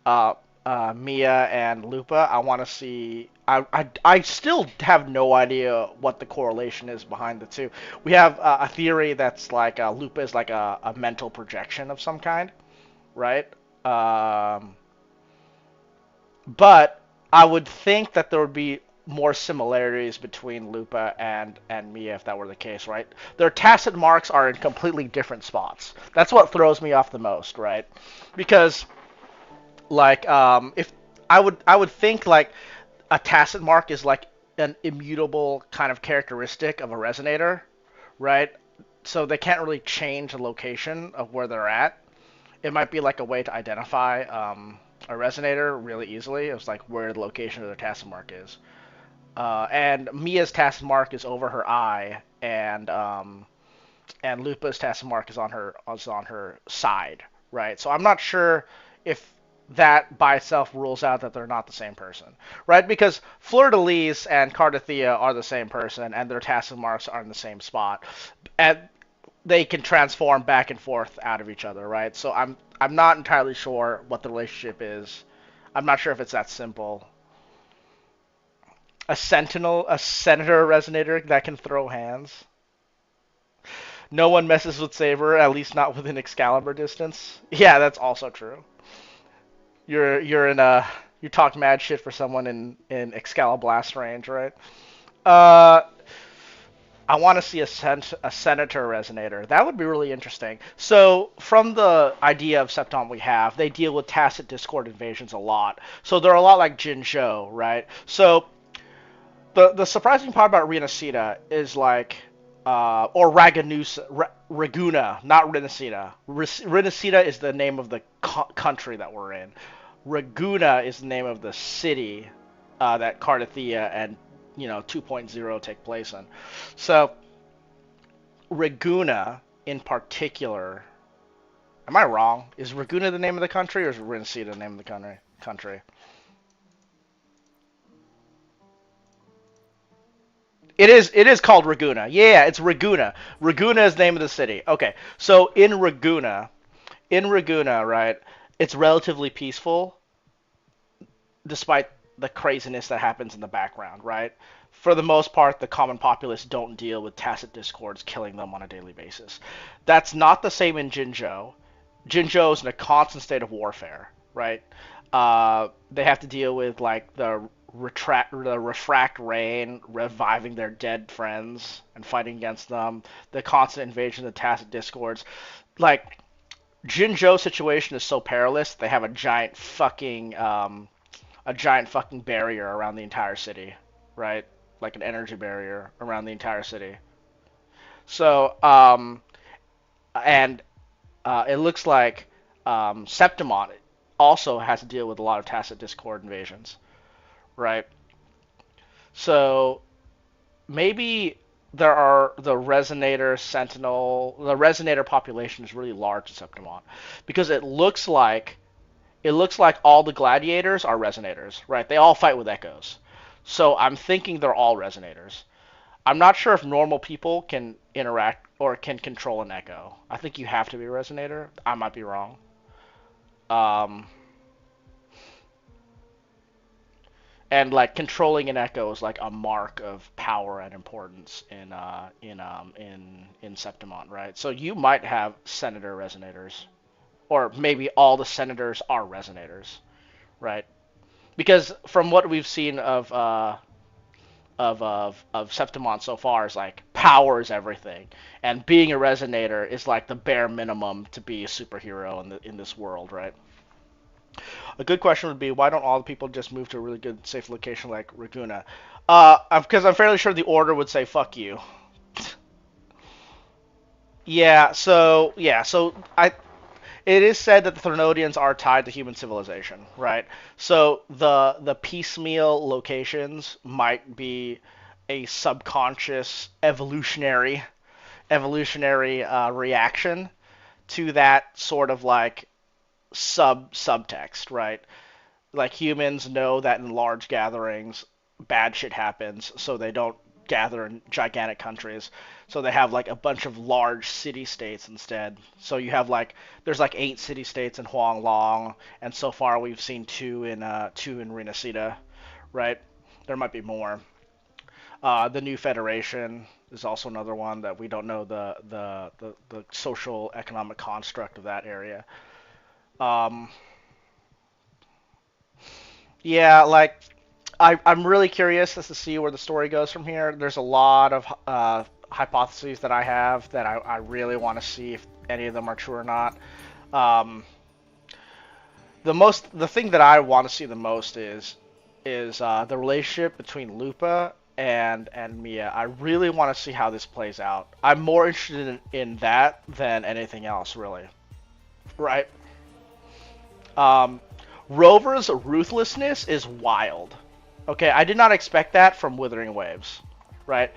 Mia and Lupa, I want to see. I still have no idea what the correlation is behind the two. We have a theory that's like Lupa is like a mental projection of some kind, right? But I would think that there would be more similarities between Lupa and Mia if that were the case, right? Their tacit marks are in completely different spots. That's what throws me off the most, right? Because like if I would think like a tacit mark is like an immutable kind of characteristic of a resonator, right? So they can't really change the location of where they're at. It might be like a way to identify a resonator really easily. It's like where the location of their tacit mark is. And Mia's tacit mark is over her eye, and Lupa's tacit mark is on her side, right? So I'm not sure if that by itself rules out that they're not the same person, right? Because Fleur-de-Lis and Cartwheel are the same person, and their tacit marks are in the same spot, and they can transform back and forth out of each other, right? So I'm not entirely sure what the relationship is. I'm not sure if it's that simple. A senator resonator that can throw hands. No one messes with Saber, at least not within Excalibur distance. Yeah, that's also true. You talk mad shit for someone in Excaliblast range, right? I want to see a senator resonator. That would be really interesting. So from the idea of Septon we have, they deal with tacit discord invasions a lot. So they're a lot like Jinzhou, right? So the surprising part about Renacida is like, or Raguna, not Renacida. Renacida is the name of the country that we're in. Raguna is the name of the city that Cartwheel and 2.0 take place in. So Raguna in particular, am I wrong? Is Raguna the name of the country, or is Renacida the name of the country? It is called Raguna. Yeah, it's Raguna. Raguna is the name of the city. Okay, so in Raguna, right, it's relatively peaceful, despite the craziness that happens in the background, right? For the most part, the common populace don't deal with tacit discords killing them on a daily basis. That's not the same in Jinzhou. Jinzhou is in a constant state of warfare, right? They have to deal with like the refract rain, reviving their dead friends and fighting against them, the constant invasion of the tacit discords. Like, Jinzhou's situation is so perilous, they have a giant fucking barrier around the entire city, right? Like an energy barrier around the entire city. So, it looks like Septimon also has to deal with a lot of tacit discord invasions, right? So maybe there are the Resonator population is really large in Septimon, because it looks like all the gladiators are Resonators, right? They all fight with echoes. So I'm thinking they're all Resonators. I'm not sure if normal people can interact or can control an echo. I think you have to be a Resonator. I might be wrong. And like controlling an echo is like a mark of power and importance in Septimon, right? So you might have Senator Resonators, or maybe all the Senators are Resonators, right? Because from what we've seen of Septimon so far is like power is everything, and being a Resonator is like the bare minimum to be a superhero in this world, right? A good question would be, why don't all the people just move to a really good, safe location like Raguna? Because I'm fairly sure the Order would say, fuck you. So it is said that the Threnodians are tied to human civilization, right? So the piecemeal locations might be a subconscious evolutionary reaction to that sort of like subtext, right? Like humans know that in large gatherings bad shit happens, so they don't gather in gigantic countries. So they have like a bunch of large city-states instead. So you have like there's like 8 city-states in Huanglong, and so far we've seen 2 in Renacida, right? There might be more. The New Federation is also another one that we don't know the social economic construct of that area. Yeah, like I'm really curious as to see where the story goes from here. There's a lot of hypotheses that I have that I really want to see if any of them are true or not. The thing that I want to see the most is the relationship between Lupa and Mia. I really want to see how this plays out. I'm more interested in that than anything else, really. Right? Rover's ruthlessness is wild. Okay, I did not expect that from Withering Waves, right?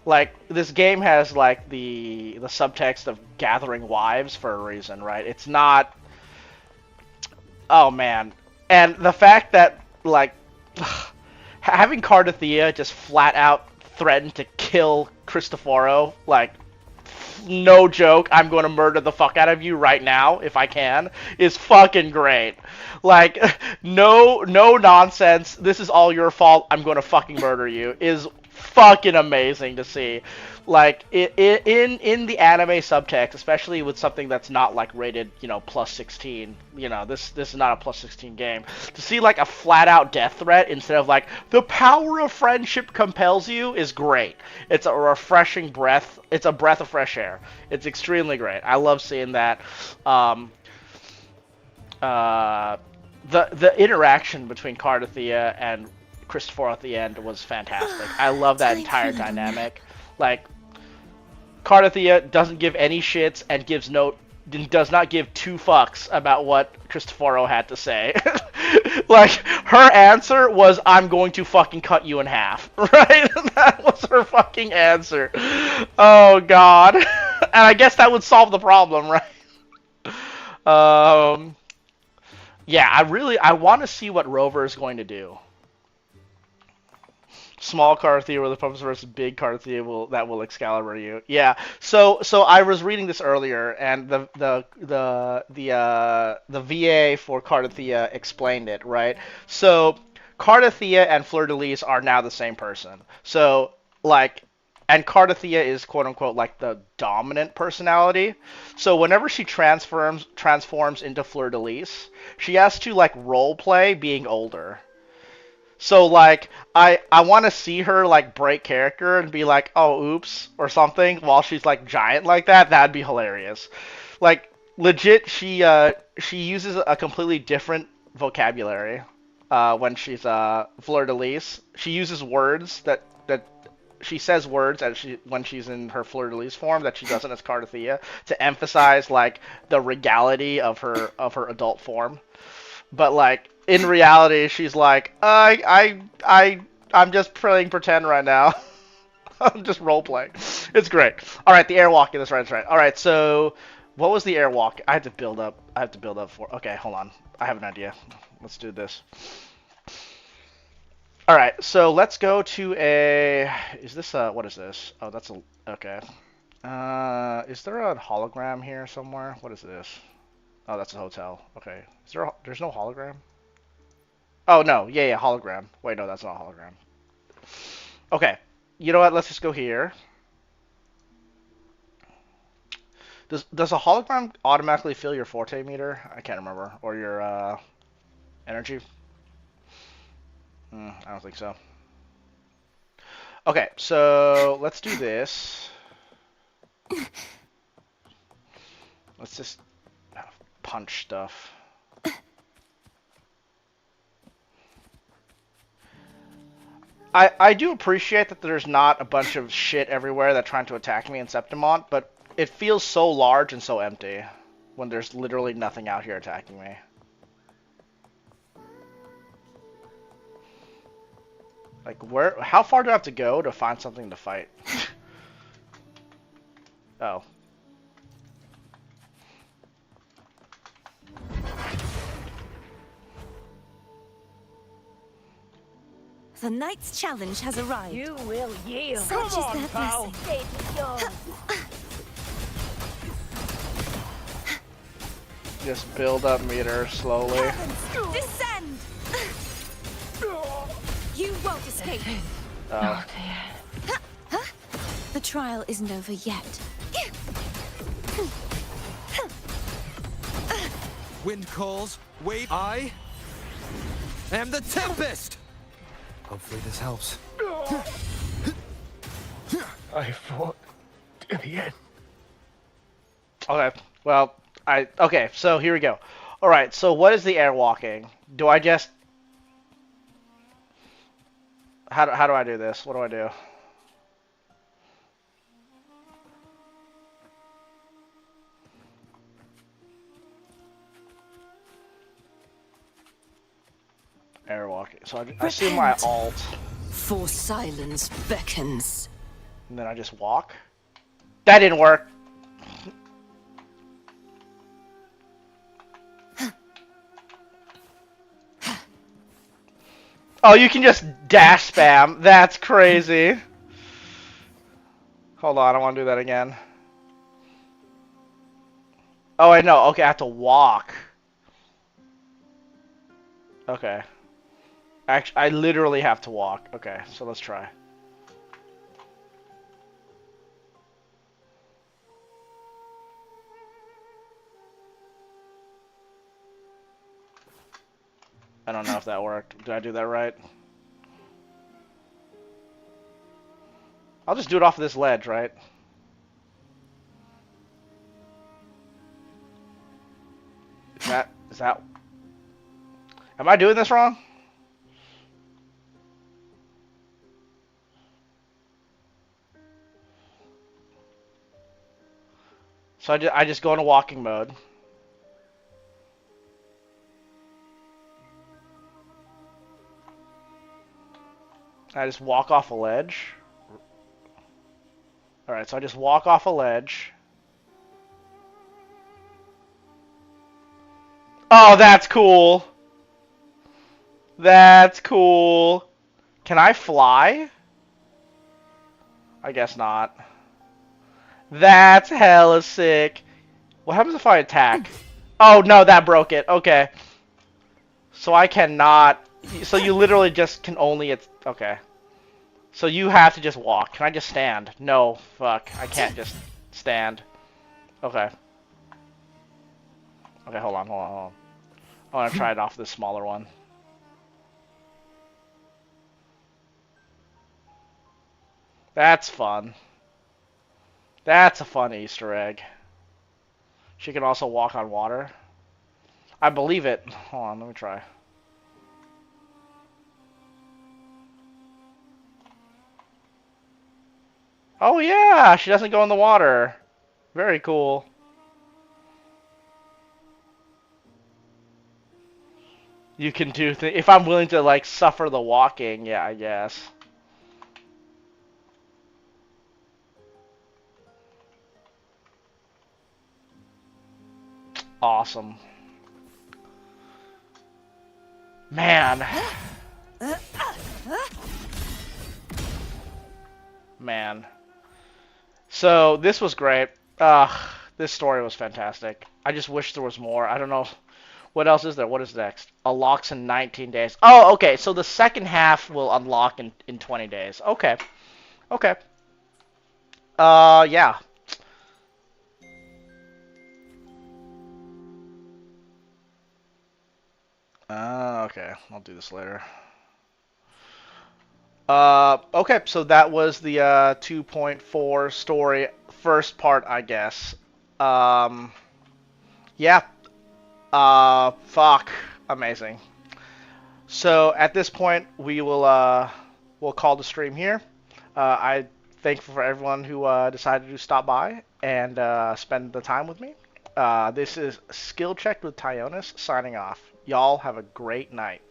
Like, this game has, like, the subtext of gathering wives for a reason, right? It's not... Oh, man. And the fact that, like, having Cartwheel just flat out threaten to kill Cristoforo, like, no joke, I'm going to murder the fuck out of you right now, if I can, is fucking great. Like, no nonsense, this is all your fault, I'm going to fucking murder you, is fucking amazing to see. Like in the anime subtext, especially with something that's not like rated, plus 16. This is not a plus 16 game. To see like a flat out death threat instead of like the power of friendship compels you is great. It's a refreshing breath. It's a breath of fresh air. It's extremely great. I love seeing that. The interaction between Cartwheel and Christopher at the end was fantastic. I love that entire dynamic. Like, Cartwheel doesn't give any shits and does not give two fucks about what Cristoforo had to say. Like, her answer was, I'm going to fucking cut you in half. Right? That was her fucking answer. Oh, God. And I guess that would solve the problem, right? Yeah, I want to see what Rover is going to do. Small Cartwheel with the puppets versus big Cartwheel that will Excalibur you. Yeah. So I was reading this earlier, and the VA for Cartwheel explained it, right? So Cartwheel and Fleur de Lis are now the same person. So like, and Cartwheel is quote unquote like the dominant personality. So whenever she transforms into Fleur de Lis, she has to like role play being older. So like I want to see her like break character and be like, oh oops or something while she's like giant like that. That'd be hilarious. Like legit, she uses a completely different vocabulary when she's Fleur de Lis. She uses words that she says words when she's in her Fleur de Lis form that she doesn't as Cartwheel to emphasize like the regality of her adult form. But like in reality, she's like, I'm just playing pretend right now. I'm just role playing. It's great. All right, the airwalking. That's right. That's right. All right. So, what was the airwalk? I have to build up for. Okay, hold on. I have an idea. Let's do this. All right. So let's go to a. Is this a? What is this? Oh, that's a. Okay. Is there a hologram here somewhere? What is this? Oh, that's a hotel. Okay. There's no hologram? Oh, no. Yeah, hologram. Wait, no, that's not a hologram. Okay. You know what? Let's just go here. Does a hologram automatically fill your forte meter? I can't remember. Or your energy? I don't think so. Okay, so let's do this. Let's just punch stuff. I do appreciate that there's not a bunch of shit everywhere that's trying to attack me in Septimont, but it feels so large and so empty when there's literally nothing out here attacking me. Like, how far do I have to go to find something to fight? Oh. The knight's challenge has arrived. You will yield. Such is their blessing. Fate is yours. Just build up meter slowly. Descend! You won't escape. Oh. The trial isn't over yet. Wind calls. Wait, I am the Tempest! Hopefully this helps. I fought to the end. Okay, well, okay, so here we go. Alright, so what is the airwalking? Do I just... How do I do this? What do I do? Airwalking. So I see my alt. For silence beckons. And then I just walk. That didn't work. Oh, you can just dash spam. That's crazy. Hold on, I want to do that again. Oh, I know. Okay, I have to walk. Okay. Actually, I literally have to walk. Okay, so let's try. I don't know if that worked. Did I do that right? I'll just do it off of this ledge, right? Is that... Am I doing this wrong? So I just go into walking mode. I just walk off a ledge. Alright, so I just walk off a ledge. Oh, that's cool. That's cool. Can I fly? I guess not. That's hella sick. What happens if I attack? Oh, no, that broke it. Okay. So I cannot... So you literally just can only... Okay. So you have to just walk. Can I just stand? No. Fuck. I can't just stand. Okay. Okay, hold on. I want to try it off this smaller one. That's fun. That's a fun Easter egg. She can also walk on water. I believe it. Hold on, let me try. Oh yeah, she doesn't go in the water. Very cool. You can do things if I'm willing to like suffer the walking, yeah, I guess. Awesome. Man. Man. So, this was great. This story was fantastic. I just wish there was more. I don't know. What else is there? What is next? Unlocks in 19 days. Oh, okay. So the second half will unlock in 20 days. Okay. Okay. Yeah. Okay. I'll do this later. Okay, so that was the 2.4 story first part, I guess. Yeah. Fuck. Amazing. So at this point, we'll call the stream here. I thankful for everyone who decided to stop by and spend the time with me. This is Skill Checked with Tyonis signing off. Y'all have a great night.